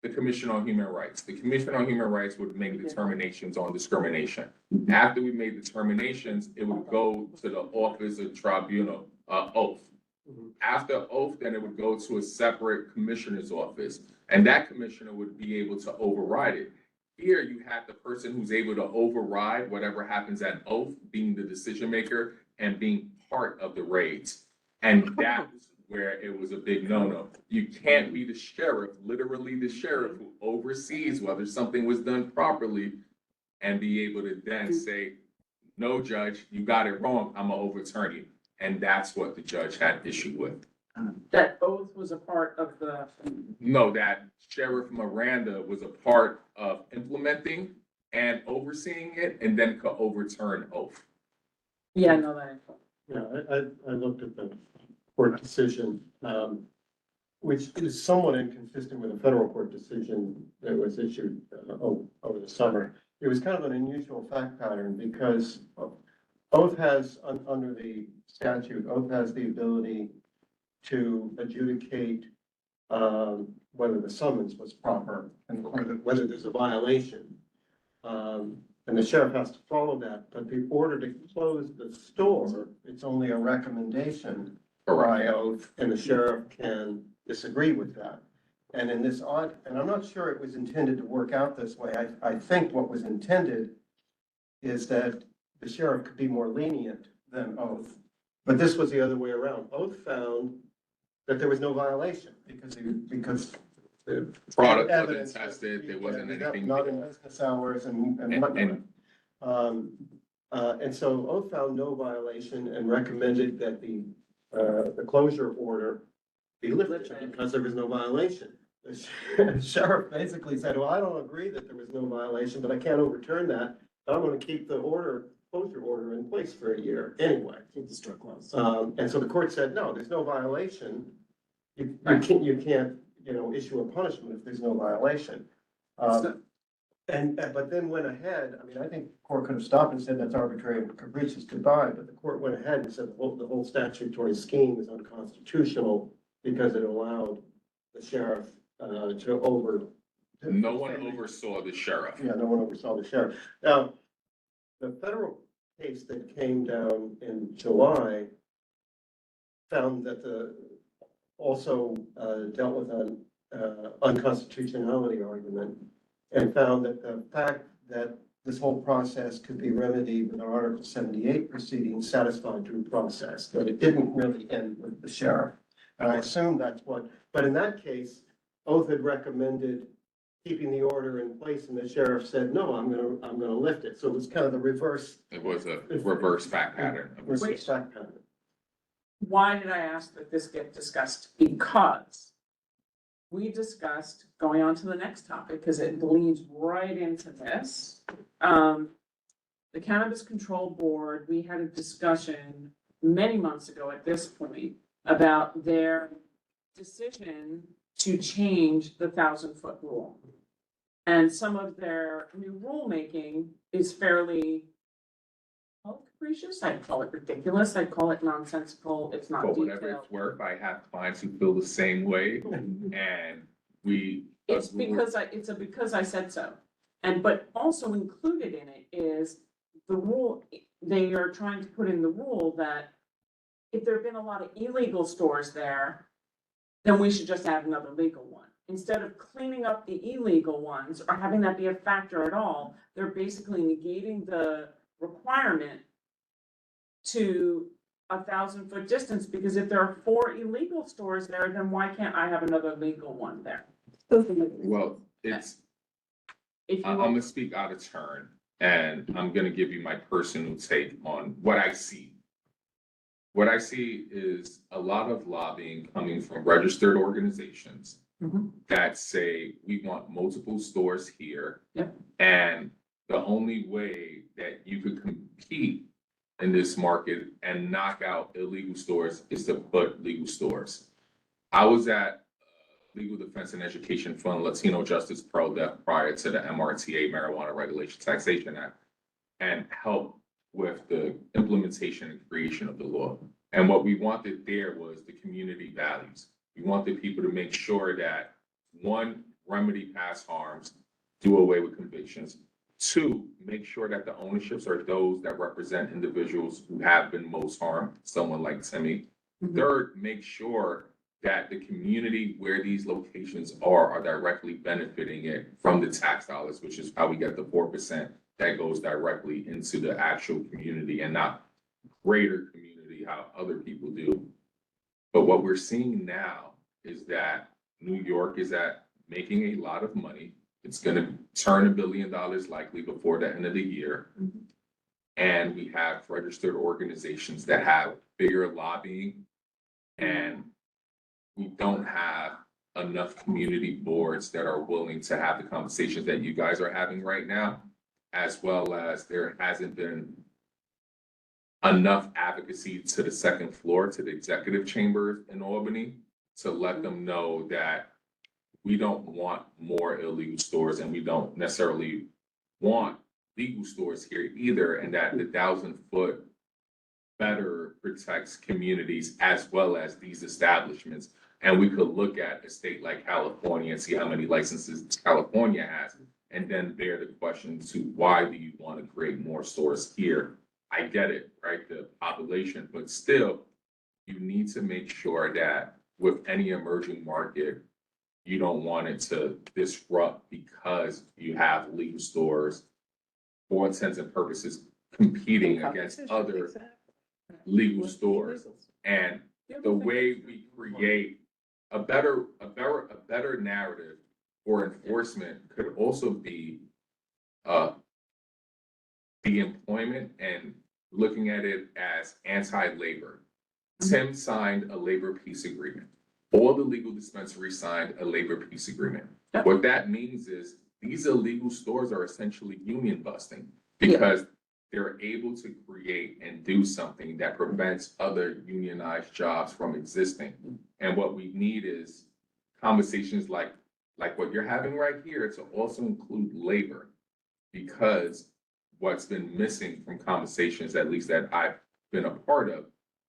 the Commission on Human Rights. The Commission on Human Rights would make determinations on discrimination. After we made determinations, it would go to the Office of Tribunal, oath. After oath, then it would go to a separate commissioner's office, and that commissioner would be able to override it. Here, you have the person who's able to override whatever happens at oath, being the decision maker and being part of the raids. And that's where it was a big no-no. You can't be the sheriff, literally the sheriff who oversees whether something was done properly and be able to then say, no, judge, you got it wrong, I'm gonna overturn you. And that's what the judge had issue with. That oath was a part of the. No, that Sheriff Miranda was a part of implementing and overseeing it and then could overturn oath. Yeah, no, that. Yeah, I looked at the court decision, which is somewhat inconsistent with a federal court decision that was issued over the summer. It was kind of an unusual fact pattern because oath has, under the statute, oath has the ability to adjudicate whether the summons was proper and whether there's a violation. And the sheriff has to follow that, but the order to close the store, it's only a recommendation by oath, and the sheriff can disagree with that. And in this odd, and I'm not sure it was intended to work out this way, I think what was intended is that the sheriff could be more lenient than oath. But this was the other way around. Oath found that there was no violation because the Product wasn't evidence tested, there wasn't anything. not in business hours and whatnot. And so oath found no violation and recommended that the closure order be lifted because there was no violation. The sheriff basically said, well, I don't agree that there was no violation, but I can't overturn that. I'm gonna keep the closure order in place for a year anyway. Keep the store closed. And so the court said, no, there's no violation. You can't, issue a punishment if there's no violation. But then went ahead, I mean, I think the court could have stopped and said that's arbitrary and capricious, goodbye, but the court went ahead and said the whole statutory scheme is unconstitutional because it allowed the sheriff to over. No one oversaw the sheriff. Yeah, no one oversaw the sheriff. Now, the federal case that came down in July found that also dealt with unconstitutionality argument and found that the fact that this whole process could be remedied with our Article 78 proceeding satisfied due process, that it didn't really end with the sheriff. And I assume that's what, but in that case, Oath had recommended keeping the order in place and the sheriff said, no, I'm gonna lift it. So it was kind of the reverse. It was a reverse fact pattern. Reverse fact pattern. Why did I ask that this get discussed? Because we discussed going on to the next topic, because it bleeds right into this. The Cannabis Control Board, we had a discussion many months ago at this point about their decision to change the 1,000-foot rule. And some of their new rulemaking is fairly capricious, I'd call it ridiculous, I'd call it nonsensical, it's not For whatever detailed. it's worth, I have clients who feel the same way, and we. It's because I said so. And, but also included in it is the rule, they are trying to put in the rule that if there have been a lot of illegal stores there, then we should just add another legal one. Instead of cleaning up the illegal ones or having that be a factor at all, they're basically negating the requirement to 1,000-foot distance, because if there are 4 illegal stores there, then why can't I have another legal one there? Well, it's, I'm gonna speak out of turn, and I'm gonna give you my personal take on what I see. What I see is a lot of lobbying coming from registered organizations that say, we want multiple stores here. Yep. And the only way that you could compete in this market and knock out illegal stores is to put legal stores. I was at Legal Defense and Education Fund, Latino Justice Pro Def prior to the MRTA, Marijuana Regulation Taxation Act, and helped with the implementation and creation of the law. And what we wanted there was the community values. We wanted people to make sure that, 1, remedy past harms, do away with convictions. 2, make sure that the ownerships are those that represent individuals who have been most harmed, someone like Timmy. 3rd, make sure that the community where these locations are directly benefiting it from the tax dollars, which is how we get the 4% that goes directly into the actual community and not greater community, how other people do. But what we're seeing now is that New York is making a lot of money. It's gonna turn $1 billion likely before the end of the year. And we have registered organizations that have bigger lobbying, and we don't have enough community boards that are willing to have the conversations that you guys are having right now, as well as there hasn't been enough advocacy to the second floor, to the executive chamber in Albany, to let them know that we don't want more illegal stores and we don't necessarily want legal stores here either, and that the 1,000-foot better protects communities as well as these establishments. And we could look at a state like California and see how many licenses California has, and then bear the question to why do you want to create more stores here? I get it, right? The population, but still, you need to make sure that with any emerging market, you don't want it to disrupt because you have legal stores, for intents and purposes, competing against other legal stores. And the way we create a better narrative for enforcement could also be the employment and looking at it as anti-labor. Tim signed a labor peace agreement. All the legal dispensaries signed a labor peace agreement. What that means is these illegal stores are essentially union busting because they're able to create and do something that prevents other unionized jobs from existing. And what we need is conversations like what you're having right here to also include labor, because what's been missing from conversations, at least that I've been a part of,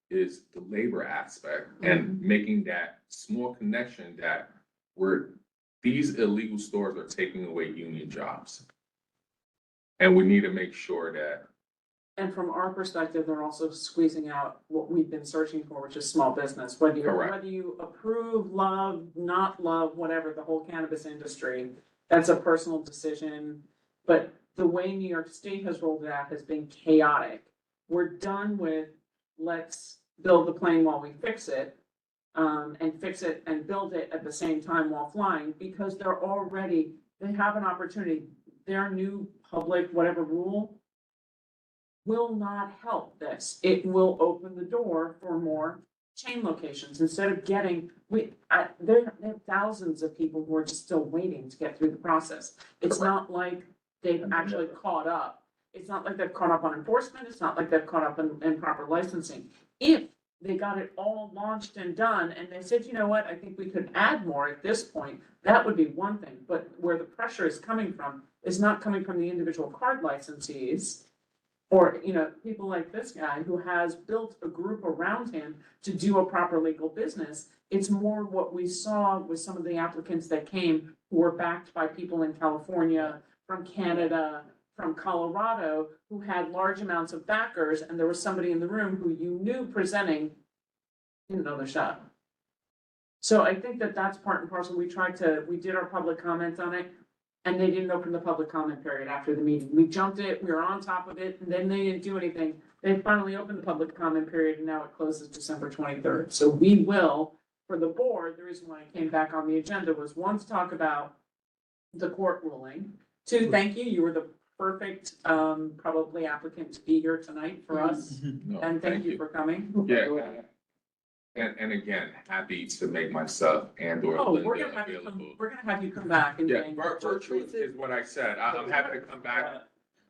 is the labor aspect and making that small connection that these illegal stores are taking away union jobs. And we need to make sure that And from our perspective, they're also squeezing out what we've been searching for, which is small business, Correct. whether you approve, love, not love, whatever, the whole cannabis industry, that's a personal decision. But the way New York State has rolled it out has been chaotic. We're done with, let's build the plane while we fix it, and fix it and build it at the same time while flying, because they have an opportunity. Their new public, whatever rule, will not help this. It will open the door for more chain locations instead of getting, there are thousands of people who are just still waiting to get through the process. It's not like they've actually caught up. It's not like they've caught up on enforcement. It's not like they've caught up in proper licensing. If they got it all launched and done and they said, you know what, I think we could add more at this point, that would be one thing. But where the pressure is coming from is not coming from the individual card licensees, or, people like this guy who has built a group around him to do a proper legal business. It's more what we saw with some of the applicants that came who were backed by people in California, from Canada, from Colorado, who had large amounts of backers, and there was somebody in the room who you knew presenting didn't know their shop. So I think that that's part and parcel. We did our public comment on it. And they didn't open the public comment period after the meeting. We jumped it, we were on top of it, and then they didn't do anything. They finally opened the public comment period, and now it closes December 23rd. So we will, for the board, the reason why I came back on the agenda was, one, to talk about the court ruling. Two, thank you, you were the perfect, probably applicant to be here tonight for us. No, And thank you for coming. Yeah, and again, happy to make myself and or Oh, Linda we're gonna have you available. come back in Yeah, January. virtual is what I said. I'm happy to come back.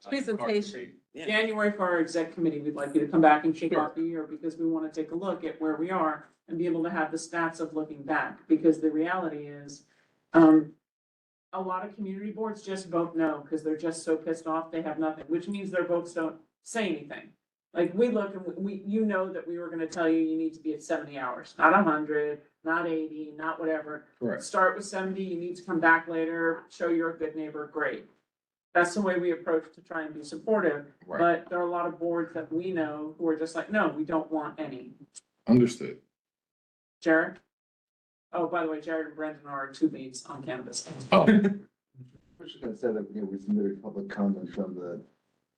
Presentation. January for our exec committee, we'd like you to come back and kick off the year, because we want to take a look at where we are and be able to have the stats of looking back, because the reality is, a lot of community boards just vote no, because they're just so pissed off, they have nothing, which means their votes don't say anything. Like, we look and that we were gonna tell you, you need to be at 70 hours, not 100, not 80, not whatever. Correct. Start with 70, you need to come back later, show you're a good neighbor, great. That's the way we approach to try and be supportive, Right. but there are a lot of boards that we know who are just like, no, we don't want any. Understood. Jared? Oh, by the way, Jared and Brendan are our two leads on cannabis. Oh, I should have said that, we submitted public comment from the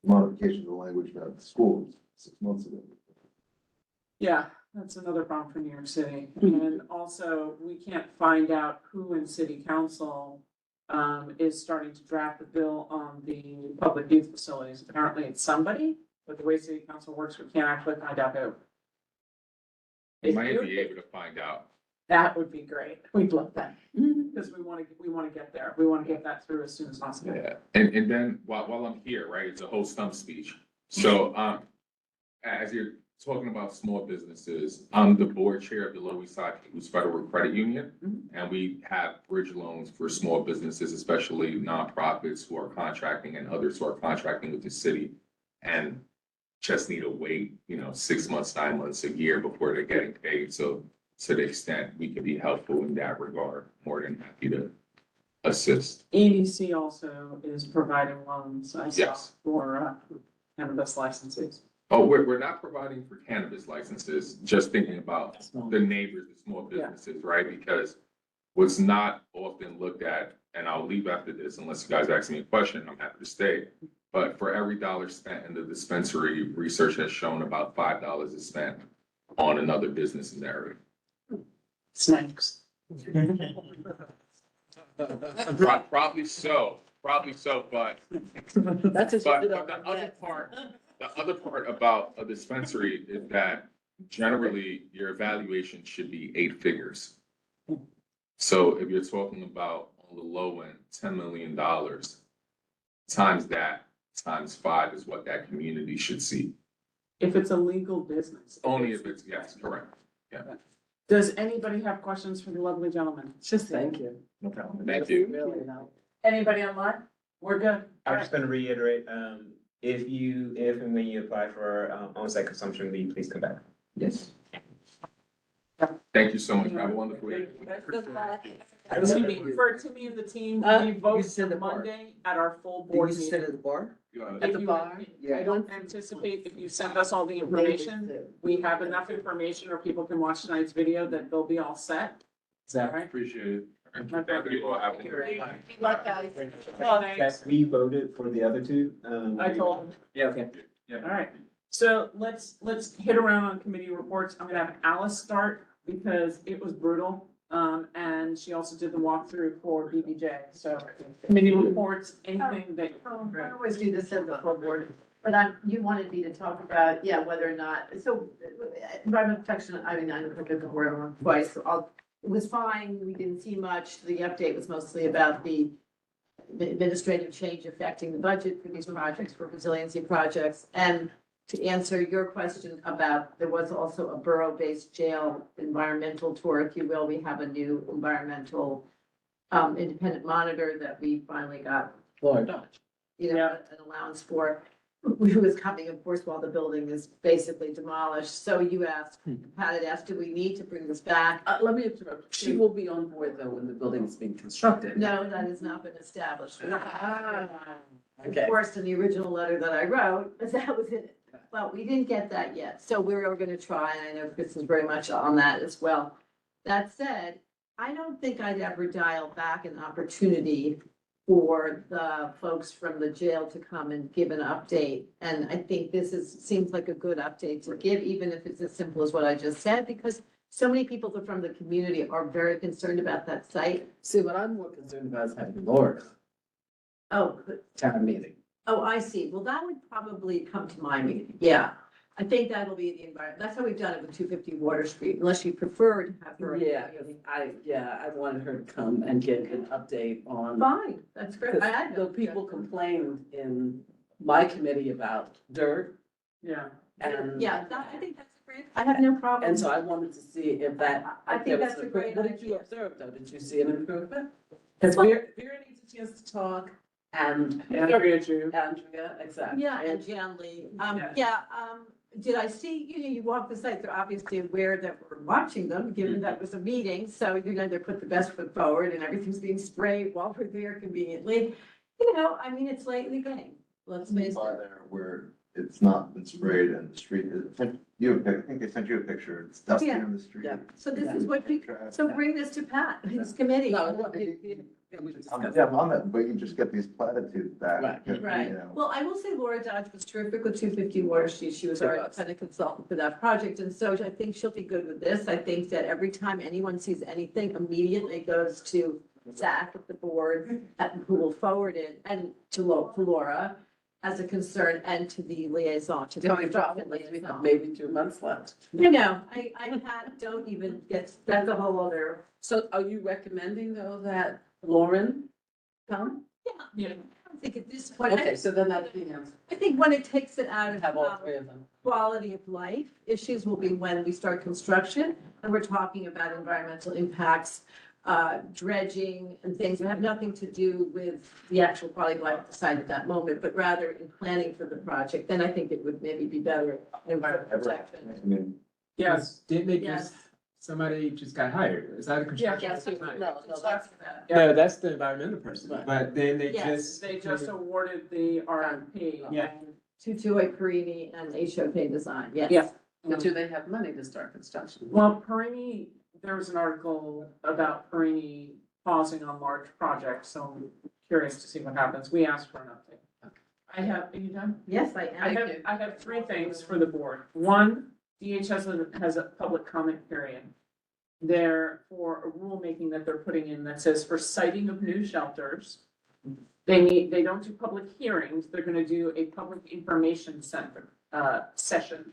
modification of the language about the schools 6 months ago. Yeah, that's another problem for New York City. And also, we can't find out who in city council is starting to draft the bill on the public youth facilities. Apparently it's somebody, but the way city council works, we can't actually find out who. we If might you- be able to find out. That would be great. We'd love that. Because we want to get there. We want to get that through as soon as possible. Yeah, and then while I'm here, right, it's a whole stump speech. So, as you're talking about small businesses, I'm the board chair of the Lower East Side People's Federal Credit Union. And we have bridge loans for small businesses, especially nonprofits who are contracting and others who are contracting with the city. And just need to wait, 6 months, 9 months, a year before they're getting paid. So to the extent we can be helpful in that regard, more than happy to assist. EDC also is providing loans, I saw, Yes. for cannabis licenses. Oh, we're not providing for cannabis licenses, just thinking about the neighbors, the small businesses, right? Because what's not often looked at, and I'll leave after this unless you guys ask me a question, I'm happy to stay. But for every dollar spent in the dispensary, research has shown about $5 is spent on another business in the area. Snacks. Probably so, but That's just. But the other part about a dispensary is that generally your evaluation should be 8 figures. So if you're talking about on the low end, $10 million, times that, times 5 is what that community should see. If it's a legal business. Only if it's, yes, correct. Yeah. Does anybody have questions for the lovely gentleman? Just thank you. No problem. Thank you. Really, no. Anybody online? We're good. I'm just gonna reiterate, if and when you apply for on-site consumption leave, please come back. Yes. Thank you so much. Have a wonderful day. For Timmy and the team, we vote on Monday at our full board meeting. at the bar? At the bar? I don't anticipate if you send us all the information, we have enough information or people can watch tonight's video that they'll be all set. Is that right? Appreciate it. Okay. You all have a good day. Good luck, guys. Thanks. We voted for the other two. I told them. Yeah, okay. All right, so let's hit around on committee reports. I'm gonna have Alice start because it was brutal. And she also did the walkthrough for BBJ, so committee reports, anything that. I always do this as a full board, but you wanted me to talk about, yeah, whether or not, so environmental protection, I mean, I looked at the word twice, so it was fine, we didn't see much. The update was mostly about the administrative change affecting the budget for these projects, for resiliency projects. And to answer your question about, there was also a borough-based jail environmental tour, if you will. We have a new environmental independent monitor that we finally got, an allowance for, who was coming, of course, while the building is basically demolished. So you asked, Pat had asked, do we need to bring this back? Let me interrupt. She will be on board though when the building is being constructed. No, that has not been established. Okay. Of course, in the original letter that I wrote, that was it. But we didn't get that yet. So we're gonna try, and I know Chris is very much on that as well. That said, I don't think I'd ever dial back an opportunity for the folks from the jail to come and give an update. And I think seems like a good update to give, even if it's as simple as what I just said, because so many people from the community are very concerned about that site. See, what I'm more concerned about is having Laura Oh, town meeting. oh, I see. Well, that would probably come to my meeting. Yeah. I think that'll be the environment. That's how we've done it with 250 Water Street, unless you prefer to have her. Yeah, I wanted her to come and give an update on. Fine, that's great. The people complained in my committee about dirt Yeah. and. Yeah, I think that's great. I have no problem. And so I wanted to see if that. I think there was that's a an great improvement. What did you idea. observe though? Did you see an improvement? Because Vera needs a chance to talk and. Andrea too. Andrea, exactly. Yeah, and Jan Lee. Yeah. Did I see, you walk the site, they're obviously aware that we're watching them, given that was a meeting. So, they put the best foot forward and everything's being sprayed while we're there conveniently. I mean, it's late in the game. Let's face it. By there where it's not been sprayed and the street is, I think they sent you a picture. It's dusty Yeah. on the street. Yeah. So this is what so bring this to Pat, his committee. No, I'm on that, but you just get these platitudes back. Right. Right. You know. Well, I will say Laura Dodge was terrific with 250 Water Street. She was our independent consultant for that project. And so I think she'll be good with this. I think that every time anyone sees anything, immediately goes to Zach at the board, who will forward it, and to Laura as a concern, and to the liaison, to the. The only problem is we have maybe 2 months left. Pat, don't even that's a whole other. So are you recommending though that Lauren come? Yeah. I don't think at this point. Okay, so then that's the answer. I think when it takes it out of. Have all three of them. Quality of life issues will be when we start construction and we're talking about environmental impacts, dredging and things that have nothing to do with the actual quality of life of the site at that moment, but rather in planning for the project. Then I think it would maybe be better environmental protection. I mean, Yes. Didn't they Yes. somebody just got hired? Is that a construction? Yes, person? no, that's. No, that's the environmental person, Right. but then they Yes, just. They just awarded the RFP. Yeah. Tutuoy Perini and HOK Design, yes. Yeah. But do they have money to start construction? Well, Perini, there was an article about Perini pausing on large projects, so I'm curious to see what happens. We asked for an update. Are you done? Yes, I am. I have three things for the board. One, DHS has a public comment period. They're for a rulemaking that they're putting in that says for siting of new shelters, they don't do public hearings, they're gonna do a public information session.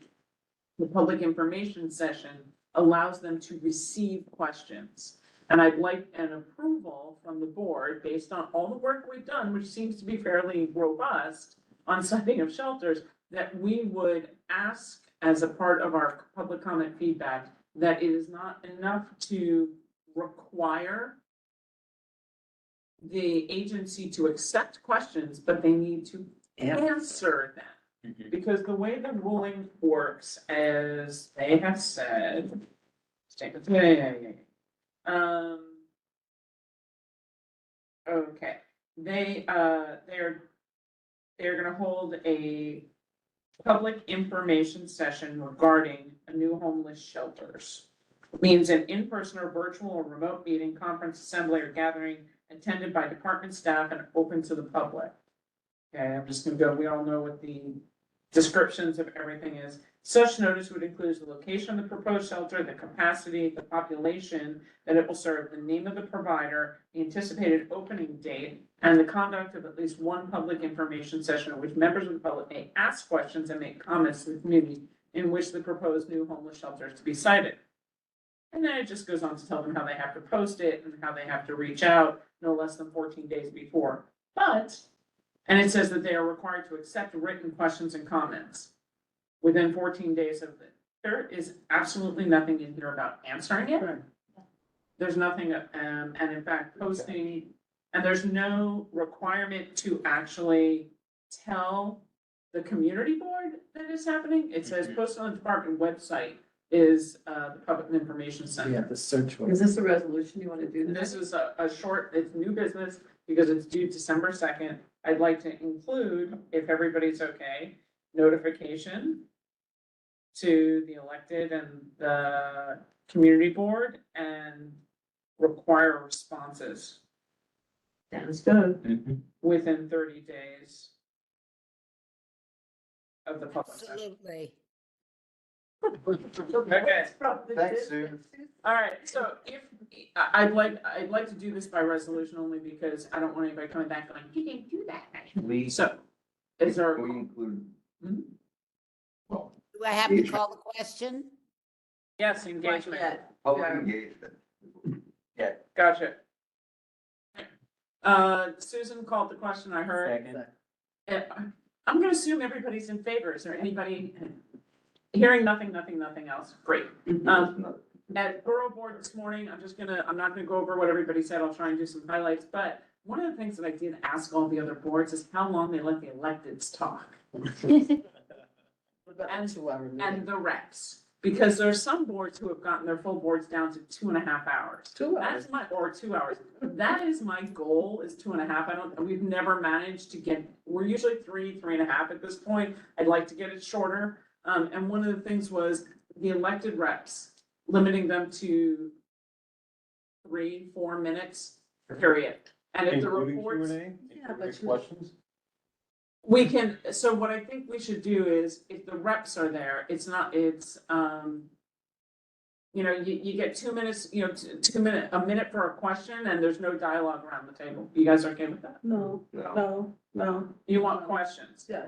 The public information session allows them to receive questions. And I'd like an approval from the board based on all the work we've done, which seems to be fairly robust on siting of shelters, that we would ask as a part of our public comment feedback, that it is not enough to require the agency to accept questions, but they need to answer them. Because the way the ruling works, as they have said, statements, yeah. Okay, they're gonna hold a public information session regarding a new homeless shelters. Means an in-person or virtual or remote meeting, conference, assembly, or gathering attended by department staff and open to the public. Okay, I'm just gonna go, we all know what the descriptions of everything is. Such notice would include the location of the proposed shelter, the capacity, the population that it will serve, the name of the provider, the anticipated opening date, and the conduct of at least one public information session in which members of the public may ask questions and make comments to the community in which the proposed new homeless shelter is to be cited. And then it just goes on to tell them how they have to post it and how they have to reach out no less than 14 days before. And it says that they are required to accept written questions and comments within 14 days of it. There is absolutely nothing in here about answering it. There's nothing, and in fact, posting, and there's no requirement to actually tell the community board that it's happening. It says post on the department website is the public information center. Yeah, the search one. Is this a resolution you want to do? This is a short, it's new business because it's due December 2nd. I'd like to include, if everybody's okay, notification to the elected and the community board and require responses Sounds good. within 30 days of the public session. Absolutely. Okay. Thanks, Sue. All right, so if, I'd like to do this by resolution only because I don't want anybody coming back going, you didn't do that. So, is there? We include. Hmm? Well, Do I have to call the question? Yes, engagement. public engagement. Yeah. Gotcha. Susan called the question I heard. I'm gonna assume everybody's in favor. Is there anybody hearing nothing else? Great. At Borough Board this morning, I'm not gonna go over what everybody said. I'll try and do some highlights, but one of the things that I did ask all the other boards is how long they let the electeds talk. And the reps, because there are some boards who have gotten their full boards down to 2.5 hours. 2 hours. Or 2 hours. That is my goal, is 2.5. We've never managed to get, we're usually 3.5 at this point. I'd like to get it shorter. And one of the things was the elected reps, limiting them to 3-4 minutes, period. And if the reports. Yeah, but Questions? We can, so what I think we should do is, if the reps are there, it's, you get 2 minutes, 2 minutes, a minute for a question, and there's no dialogue around the table. You guys okay with that? No. You want questions? Yeah.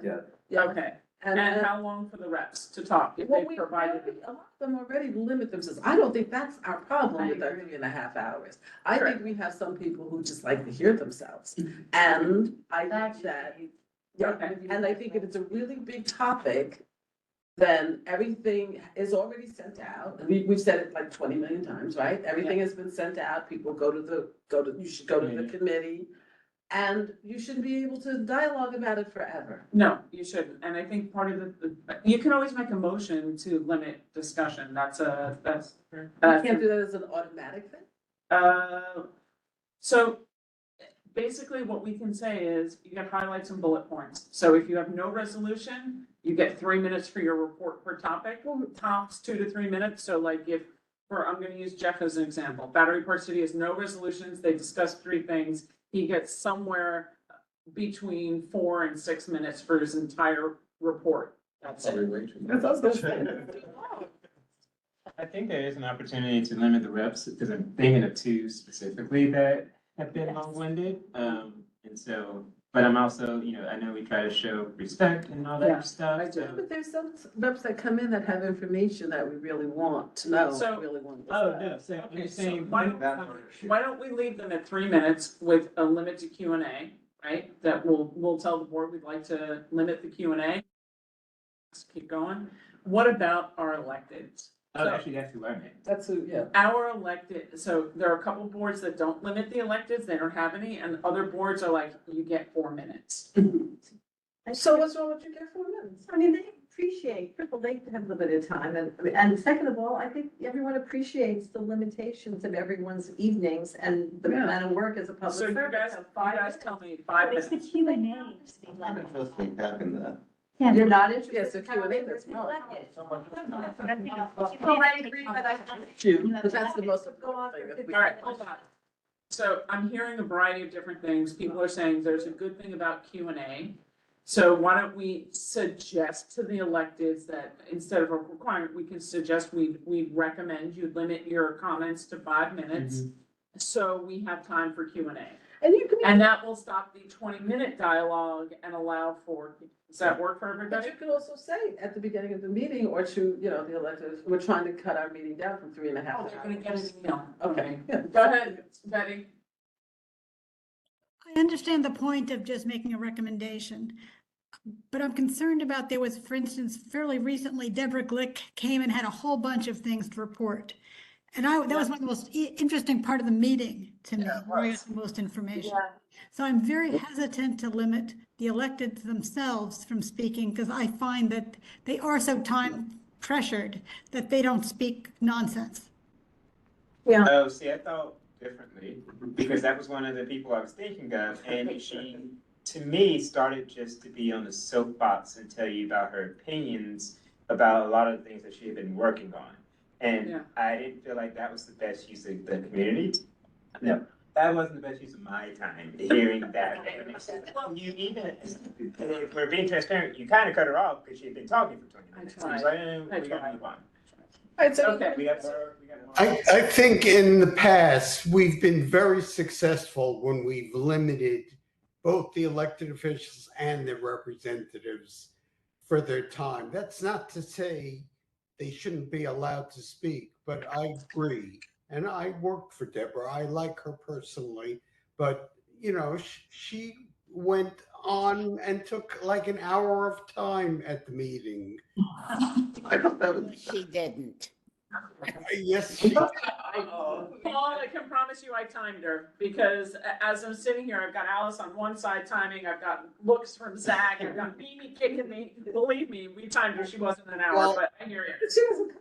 Okay, and how long for the reps to talk, if Well, they provided? a lot of them already limit themselves. I don't think that's our problem with our 3.5 hours. I think we have some people who just like to hear themselves. And I think that, Okay. and I think if it's a really big topic, then everything is already sent out. We've said it like 20 million times, right? Everything has been sent out. People you should go to the committee. And you should be able to dialogue about it forever. No, you shouldn't, and I think part of you can always make a motion to limit discussion, You can't do that as an automatic thing? So basically what we can say is you get highlights and bullet points. So if you have no resolution, you get 3 minutes for your report per topic, tops 2 to 3 minutes. So like I'm gonna use Jeff as an example. Battery Park City has no resolutions. They discuss 3 things. He gets somewhere between 4 and 6 minutes for his entire report. That's it. I think there is an opportunity to limit the reps, because I'm thinking of 2 specifically that have been long-winded. And so, but I'm also, I know we try to show respect and all that stuff. I do, but there's some reps that come in that have information that we really want to know. So- really want to Oh, decide. no, so I'm Okay, just so saying. why don't we leave them at 3 minutes with a limit to Q and A, right? That we'll tell the board we'd like to limit the Q and A. Let's keep going. What about our electeds? Oh, So- actually, that's who I meant. That's who, yeah. Our elected, so there are a couple boards that don't limit the electeds, they don't have any, and other boards are like, you get 4 minutes. So what's wrong with you get 4 minutes? I mean, appreciate, people, they have limited time, and second of all, I think everyone appreciates the limitations of everyone's evenings and the Yeah. amount of work as a So public you servant. guys, So you 5 guys tell me 5 It's minutes. the Q and A. I'm interested in having that. You're not interested? Yes, the Q&A, that's People fine. already agree, but I. But that's the most important thing. if we- All right, hold on. So I'm hearing a variety of different things. People are saying there's a good thing about Q and A. So why don't we suggest to the electeds that instead of a requirement, we can suggest we recommend you limit your comments to 5 minutes. So we have time for Q and A. And you can. And that will stop the 20-minute dialogue and allow for, does that work for But everybody? you could also say at the beginning of the meeting or to, the electeds, we're trying to cut our meeting down from 3.5 Oh, hours. they're gonna get an email. Okay. Yeah. Go ahead, Betty. I understand the point of just making a recommendation, but I'm concerned about, there was, for instance, fairly recently, Deborah Glick came and had a whole bunch of things to report. And that was one of the most interesting part of the meeting to me, where I got the most information. So I'm very hesitant to limit the elected themselves from speaking, because I find that they are so time pressured that they don't speak nonsense. Yeah. Oh, see, I thought differently, because that was one of the people I was thinking of, and she, to me, started just to be on the soapbox and tell you about her opinions about a lot of the things that she had been working on. And Yeah. I didn't feel like that was the best use of the community. No, that wasn't the best use of my time, hearing that. Well, you even, if we're being transparent, you kind of cut her off because she had been talking for 20 minutes. It was like, we gotta move on. Okay. We got more. I think in the past, we've been very successful when we've limited both the elected officials and the representatives for their time. That's not to say they shouldn't be allowed to speak, but I agree. And I work for Deborah. I like her personally, but she went on and took like an hour of time at the meeting. I thought that was. She didn't. Yes, she Paul, I can promise you I timed her, because as I'm sitting here, I've got Alice on one side timing, I've got looks from Zach, I've got Mimi kicking me. Believe me, we timed her, she wasn't an hour, Well- but I hear you.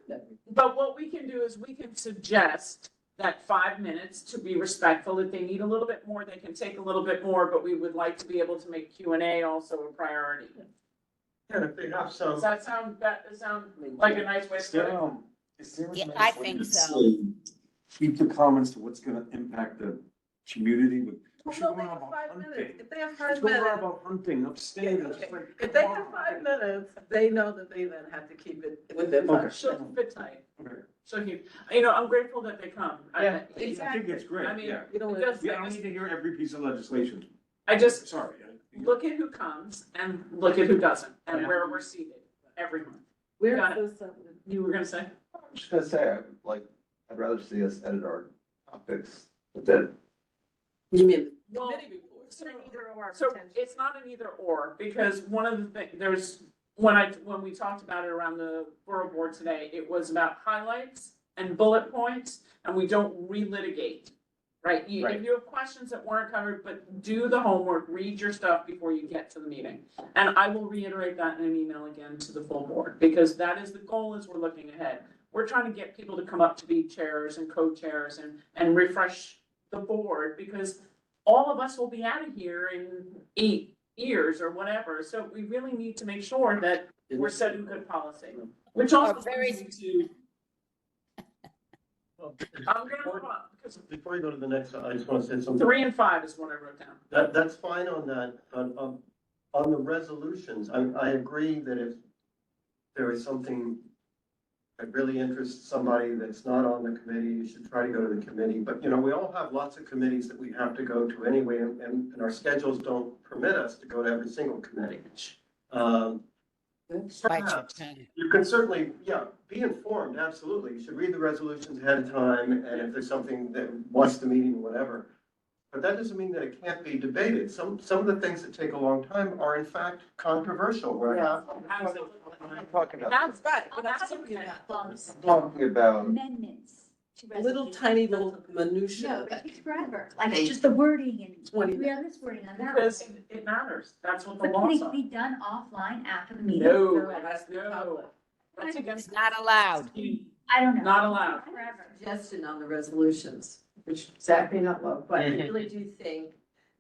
But what we can do is we can suggest that 5 minutes, to be respectful. If they need a little bit more, they can take a little bit more, but we would like to be able to make Q and A also a priority. And if they have some. Does that sound like a nice way to put it? Is there a Yeah, nice I way think to so. say, keep the comments to what's gonna impact the community with. Well, She's no, going they on have about 5 hunting. minutes. If they have She's 5 going on minutes. about hunting upstate, it's Okay. like. If they come have on. 5 minutes, they know that they then have to keep it within 5 minutes. She'll fit tight. Okay. So I'm grateful that they come. I think it's great, I mean, yeah. You don't Just- Yeah, I don't need to hear every piece of legislation. I just Sorry. look at who comes and look at who doesn't, and where we're seated every month. Where's Got this, You were gonna say? I'm just gonna say, I'd rather see us edit our topics, but then. you mean Well, committee reports? So it's not an either or, because one of the things, when we talked about it around the borough board today, it was about highlights and bullet points, and we don't relitigate. Right? If you have questions that weren't covered, but do the homework, read your stuff before you get to the meeting. And I will reiterate that in an email again to the full board, because that is the goal as we're looking ahead. We're trying to get people to come up to be chairs and co-chairs and refresh the board, because all of us will be out of here in 8 years or whatever. So we really need to make sure that we're setting good policy, which also very- brings me to, I'm gonna move on, because Before you go to the next, I just want to say something. 3 and 5 is what I wrote down. That's fine on that, on the resolutions, I agree that if there is something that really interests somebody that's not on the committee, you should try to go to the committee, but we all have lots of committees that we have to go to anyway, and our schedules don't permit us to go to every single committee. Perhaps, you can certainly, be informed, absolutely, you should read the resolutions ahead of time, and if there's something that wants the meeting, whatever. But that doesn't mean that it can't be debated. Some of the things that take a long time are in fact controversial. We're Absolutely. I'm talking about. That's right. That's okay. Talking about Amendments little tiny little minutia. No, it takes forever, like, it's just the wording and 20 we have this wording on that. Because wording. it matters, that's what the But can laws it are. be done offline after the meeting? No, it has to be public. That's against. Not allowed. I don't know. Not allowed. Forever. Suggestion on the resolutions, which Zach may not love, but I Mhm. really do think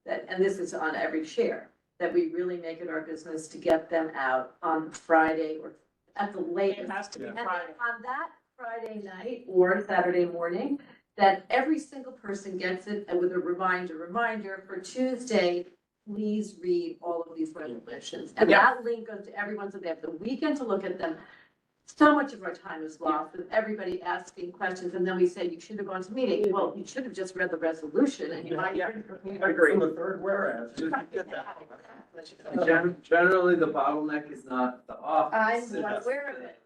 that, and this is on every chair, that we really make it our business to get them out on Friday or at the latest. It has to be And then Friday. on that Friday night or Saturday morning, that every single person gets it and with a reminder for Tuesday, please read all of these resolutions. And Yeah. that link goes to everyone, so they have the weekend to look at them. So much of our time is lost with everybody asking questions, and then we say, you should have gone to the meeting. Well, you should have just read the resolution and you might. Agree. From the third whereas. Generally, the bottleneck is not the office. I'm aware of it.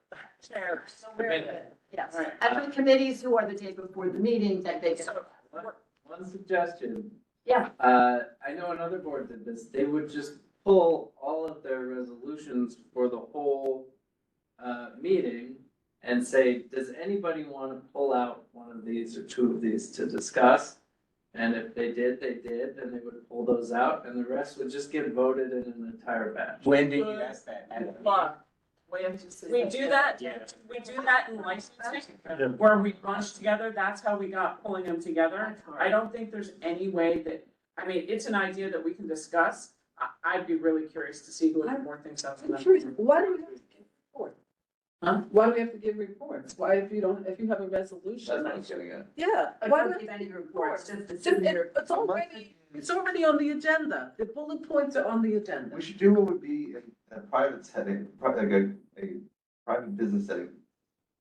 Chairs. Aware of it, yes. Right. And for committees who are the day before the meeting, that they can. One suggestion. Yeah. I know another board did this. They would just pull all of their resolutions for the whole meeting and say, does anybody want to pull out one of these or two of these to discuss? And if they did, and they would pull those out, and the rest would just get voted in an entire batch. When did you ask that? But we do that in licensing, where we bunch together, that's how we got pulling them together. I don't think there's any way that, I mean, it's an idea that we can discuss. I'd be really curious to see who has more things out than I'm curious, that. why do we have to give reports? Huh? Why do we have to give reports? Why if you have a resolution? That's what I'm getting at. Yeah. I Why don't do we give have any reports, just the Just- senior. It's already on the agenda. The bullet points are on the agenda. We should do what would be in a private setting, like a private business setting.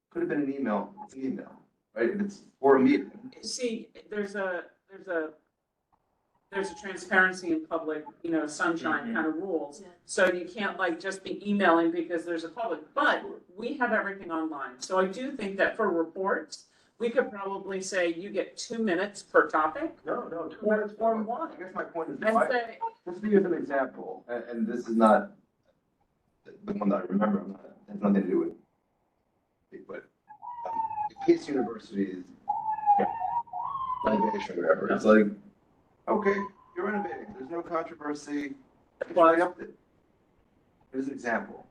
Could have been an email, it's an email, right? If it's for a meeting. See, there's a transparency in public, sunshine kind of rules. So you can't like just be emailing because there's a public, but we have everything online. So I do think that for reports, we could probably say you get 2 minutes per topic. No, 2 Or minutes. one. I guess my point is, And say, just to use an example, and this is not the one that I remember, has nothing to do with it, but Case University's renovation, or whatever, it's like, okay, you're renovating, there's no controversy, why up it? Here's an example.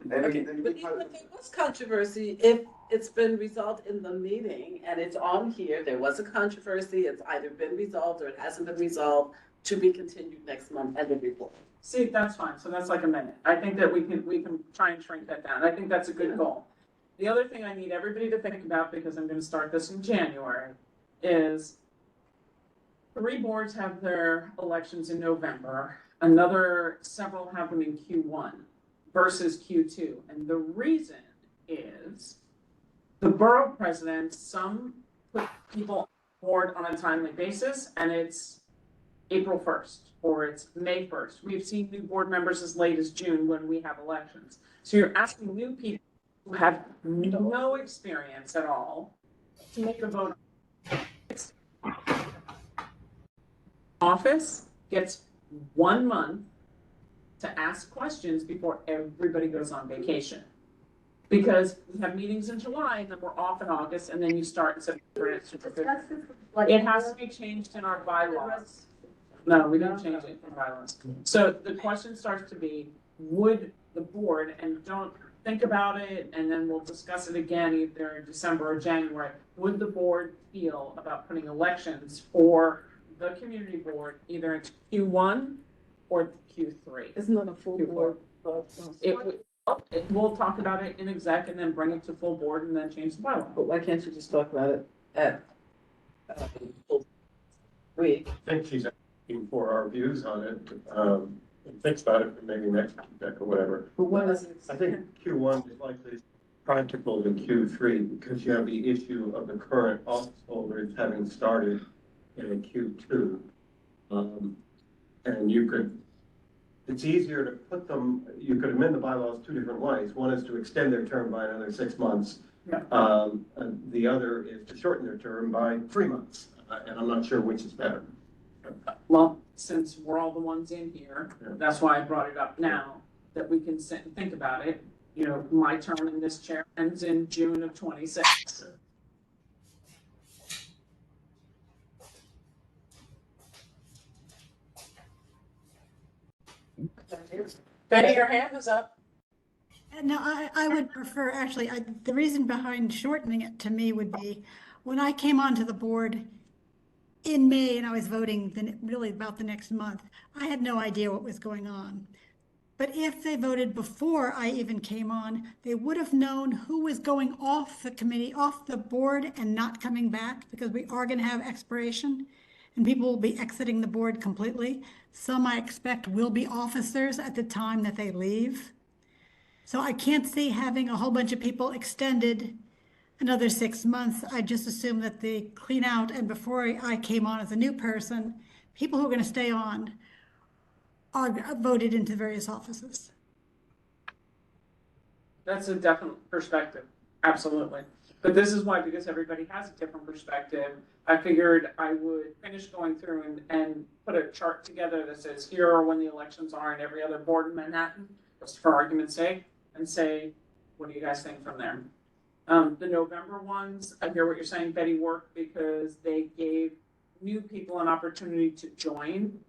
Okay, but even if there was controversy, if it's been resolved in the meeting and it's on here, there was a controversy, it's either been resolved or it hasn't been resolved, to be continued next month as a report. see, that's fine. So that's like a minute. I think that we can try and shrink that down. I think that's a good goal. The other thing I need everybody to think about, because I'm gonna start this in January, is 3 boards have their elections in November. Several have them in Q1 versus Q2. And the reason is the borough presidents, some put people on board on a timely basis, and it's April 1st or it's May 1st. We've seen new board members as late as June when we have elections. So you're asking new people who have no experience at all to make a vote. Office gets 1 month to ask questions before everybody goes on vacation. Because we have meetings in July and then we're off in August and then you start in September and it's super busy. It has to be changed in our bylaws. No, we didn't change it in bylaws. So the question starts to be, would the board, and don't think about it, and then we'll discuss it again either in December or January, would the board feel about putting elections for the community board either in Q1 or Q3? Isn't that a full board? We'll talk about it in exec and then bring it to full board and then change the bylaw. But why can't you just talk about it at, week? I think she's asking for our views on it, and thinks about it for maybe next week or whatever. But when is it? I think Q1 is likely practical than Q3 because you have the issue of the current office holders having started in a Q2. And it's easier to put them, you could amend the bylaws 2 different ways. One is to extend their term by another 6 months. Yeah. And the other is to shorten their term by 3 months. And I'm not sure which is better. Well, since we're all the ones in here, Yeah. that's why I brought it up now, that we can sit and think about it. My term in this chair ends in June of 26. Betty, your hand is up. No, I would prefer, actually, the reason behind shortening it to me would be, when I came onto the board in May and I was voting really about the next month, I had no idea what was going on. But if they voted before I even came on, they would have known who was going off the committee, off the board and not coming back, because we are gonna have expiration and people will be exiting the board completely. Some I expect will be officers at the time that they leave. So I can't see having a whole bunch of people extended another 6 months. I just assume that they clean out, and before I came on as a new person, people who are gonna stay on are voted into various offices. That's a definite perspective, absolutely. But this is why, because everybody has a different perspective, I figured I would finish going through and put a chart together that says, here are when the elections are in every other board in Manhattan, just for argument's sake, and say, what do you guys think from there? The November ones, I hear what you're saying, Betty, worked because they gave new people an opportunity to join,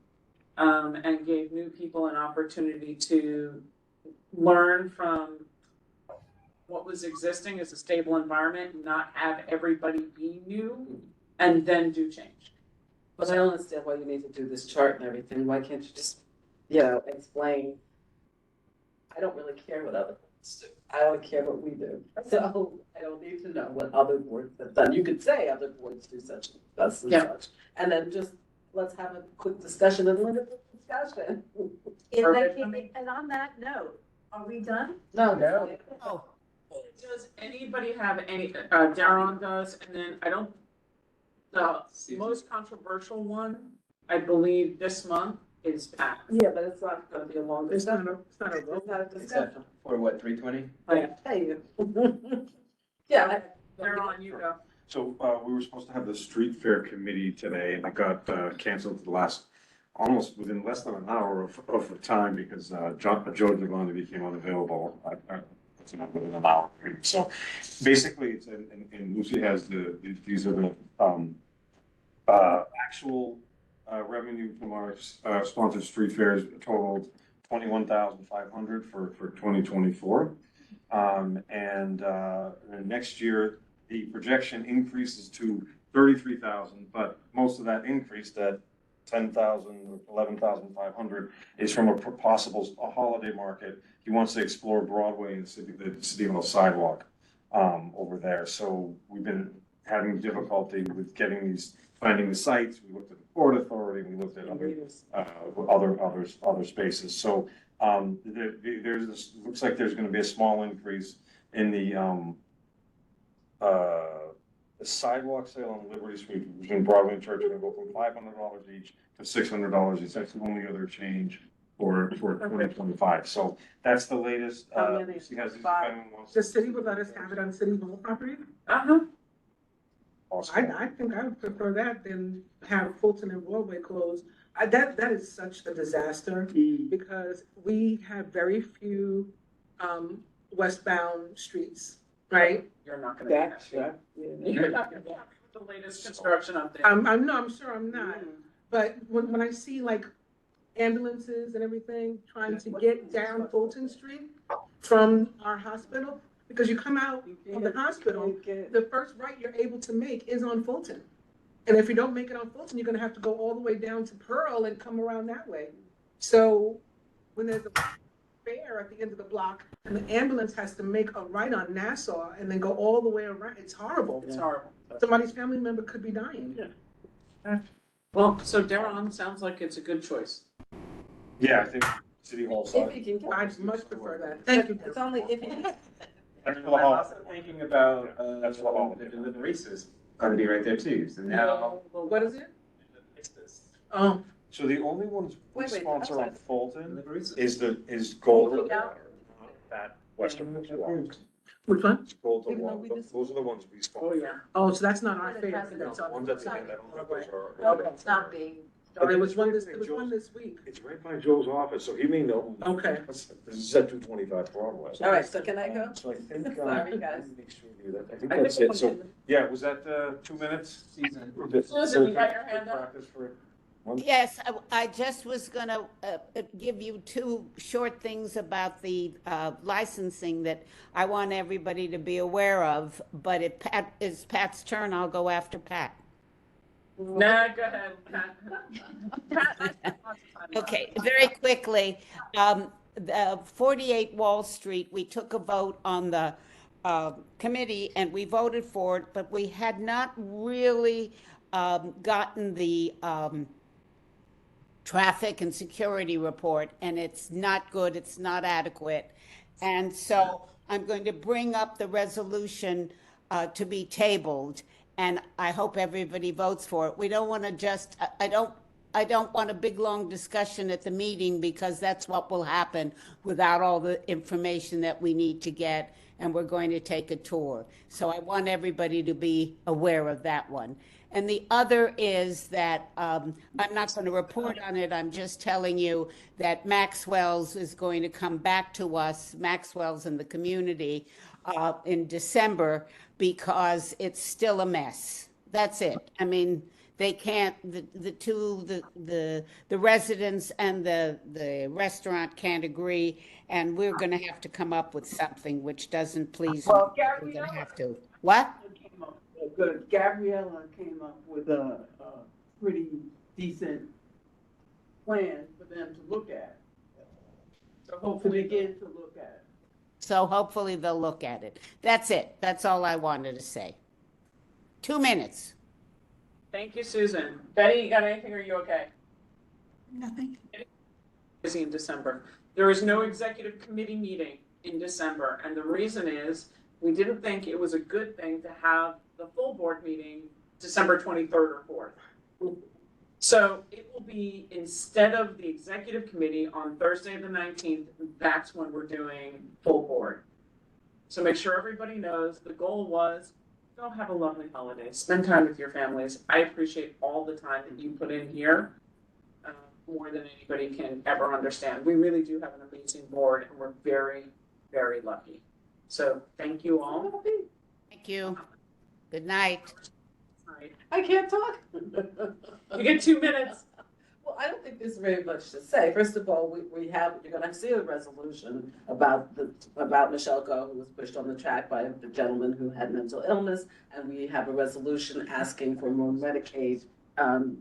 and gave new people an opportunity to learn from what was existing as a stable environment, and not have everybody be new and then do change. But I don't understand why you need to do this chart and everything. Why can't you just, explain? I don't really care what other boards do. I only care what we do. So I don't need to know what other boards have done. You could say other boards do such and such. And then just, let's have a quick discussion and limit the discussion. And on that note, are we done? No. Oh. Does anybody have any, Daron does, and then the most controversial one, I believe this month is PAC. Yeah, but it's not gonna be a long discussion. It's not a discussion. For what, 320? Hey. Yeah. Daron, you go. So, we were supposed to have the street fair committee today, and it got canceled almost within less than an hour of the time, because Joe Devon became unavailable. It's not within an hour. So basically, it's, and Lucy has these are the actual revenue from our sponsored street fairs totaled 21,500 for 2024. And next year, the projection increases to 33,000, but most of that increase, that 10,000 or 11,500, is from a possible holiday market. He wants to explore Broadway and the City Hall sidewalk over there. So we've been having difficulty with finding the sites. We looked at the Port Authority, we looked at other spaces. So looks like there's going to be a small increase in the sidewalk sale on Liberty Street between Broadway and Church. Going to go from $500 each to $600 each. That's the only other change for 2025. So that's the latest. The city would let us have it on City Hall property? Awesome. I think I would prefer that than have Fulton and Broadway closed. That is such a disaster because we have very few westbound streets, right? You're not gonna. You're not gonna have the latest construction update. I'm sure I'm not. But when I see like ambulances and everything trying to get down Fulton Street from our hospital, because you come out of the hospital, the first right you're able to make is on Fulton. And if you don't make it on Fulton, you're gonna have to go all the way down to Pearl and come around that way. So when there's a fair at the end of the block and the ambulance has to make a right on Nassau and then go all the way around, it's horrible. It's horrible. Somebody's family member could be dying. Well, so Daron sounds like it's a good choice. Yeah, I think City Hall side. I'd much prefer that. Thank you. It's only if you. I'm also thinking about, the deliveries gonna be right there too, so now. What is it? Oh. So the only ones we Wait, sponsor on outside. Fulton is Gold. That Western. Which one? Gold to Wall. Those are the ones we sponsor. Oh, so that's not our fair. That's Ones at the end, I don't think those are. No, it's not being. There was one this week. It's right by Joe's office, so he may know. Okay. This is at 225 Broadway. All right, so can I go? So I think, Sorry, guys. let me make sure we do that. I think that's it. So, yeah, was that 2 minutes? Susan, you got your hand up? Practice for Yes, I just was gonna give you two short things about the licensing that I want everybody to be aware of, but if Pat, it's Pat's turn, I'll go after Pat. Nah, go ahead, Pat. Okay, very quickly, the 48 Wall Street, we took a vote on the committee and we voted for it, but we had not really gotten the traffic and security report, and it's not good, it's not adequate. And so I'm going to bring up the resolution to be tabled, and I hope everybody votes for it. We don't want to just, I don't want a big, long discussion at the meeting, because that's what will happen without all the information that we need to get, and we're going to take a tour. So I want everybody to be aware of that one. And the other is that I'm not going to report on it. I'm just telling you that Maxwell's is going to come back to us, Maxwell's and the community, in December, because it's still a mess. That's it. I mean, they can't, the residents and the restaurant can't agree, and we're going to have to come up with something which doesn't please them. Well, We're going to have to. What? Good. Gabriella came up with a pretty decent plan for them to look at. So hopefully begin to look at it. So hopefully they'll look at it. That's it. That's all I wanted to say. 2 minutes. Thank you, Susan. Betty, you got anything, or are you okay? Nothing. Busy in December. There is no executive committee meeting in December, and the reason is we didn't think it was a good thing to have the full board meeting December 23rd or 4th. So it will be, instead of the executive committee on Thursday the 19th, that's when we're doing full board. So make sure everybody knows the goal was, go have a lovely holiday, spend time with your families. I appreciate all the time that you put in here, more than anybody can ever understand. We really do have an amazing board, and we're very, very lucky. So thank you all. Thank you. Good night. I can't talk. You get 2 minutes. Well, I don't think there's very much to say. First of all, you're gonna see a resolution about Michelle Go, who was pushed on the track by the gentleman who had mental illness, and we have a resolution asking for more Medicaid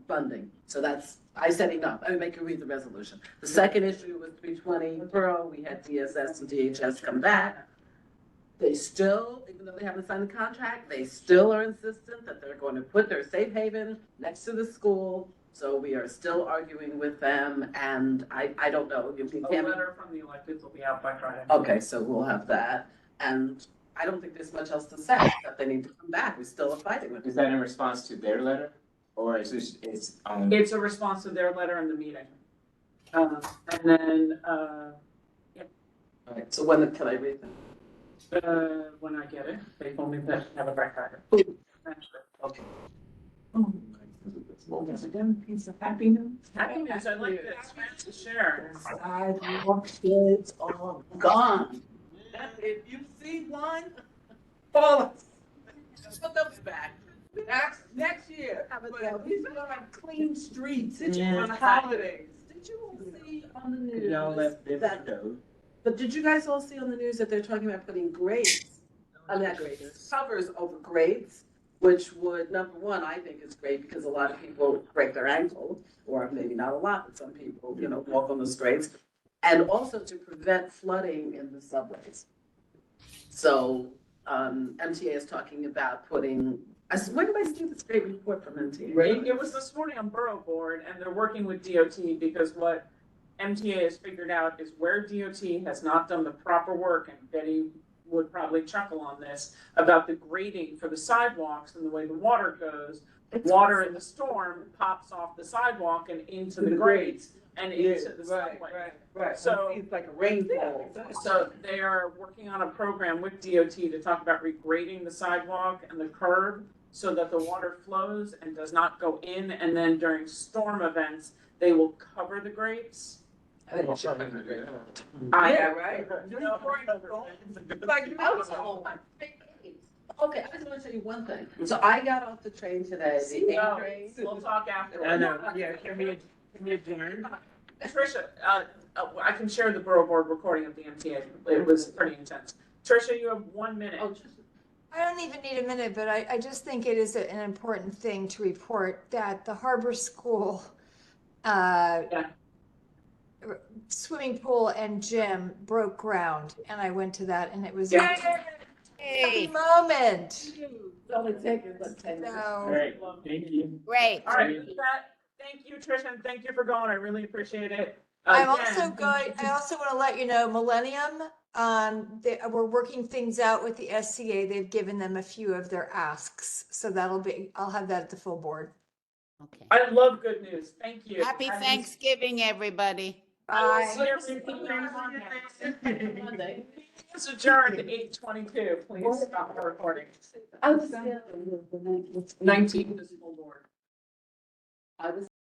funding. So that's, I said enough. I make you read the resolution. The second issue was 320 Borough. We had DSS and DHS come back. They still, even though they haven't signed the contract, they still are insistent that they're going to put their safe haven next to the school. So we are still arguing with them, and I don't know. A letter from the electeds will be out by Friday. Okay, so we'll have that. And I don't think there's much else to say, that they need to come back. We still are fighting with them. Is that in response to their letter? Or is this, It's a response to their letter in the meeting. And then, yeah. All right, so when can I read them? When I get it, they told me that I have a record. Okay. Again, piece of happy news. Happy news, I like this, to share. Sidewalk kids are gone. If you see one, follow us. Put them back. Next year. But these are like clean streets on the holidays. Did you all see on the news but did you guys all see on the news that they're talking about putting grates? Not grates, covers over grates, which would, number one, I think is great, because a lot of people break their ankle, or maybe not a lot, but some people, walk on those grates. And also to prevent flooding in the subways. So, MTA is talking about putting, when did I see this great report from MTA? It was this morning on Borough Board, and they're working with DOT, because what MTA has figured out is where DOT has not done the proper work, and Betty would probably chuckle on this, about the grading for the sidewalks and the way the water goes. Water in the storm pops off the sidewalk and into the grates and into the subway. Right. So it's like a rainfall. So they are working on a program with DOT to talk about regrading the sidewalk and the curb so that the water flows and does not go in, and then during storm events, they will cover the grates. Yeah, right. Like, Okay, I just want to tell you one thing. So I got off the train today, the A train. We'll talk after. I know, yeah, can we adjourn? Tricia, I can share the Borough Board recording of the MTA. It was pretty intense. Tricia, you have 1 minute. I don't even need a minute, but I just think it is an important thing to report that the Harbor School swimming pool and gym broke ground, and I went to that, and it was a happy moment. Only take it, but 10 minutes. So, Great, thank you. Great. All right, with that, thank you, Tricia, and thank you for going. I really appreciate it. I'm Again, also going, I also want to let you know, Millennium, we're working things out with the SCA. They've given them a few of their asks. So I'll have that at the full board. Okay. I love good news. Thank you. Happy Thanksgiving, everybody. I will see everybody on Monday. It's adjourned at 8:22. Please stop the recording. I was 19 is the full board. I was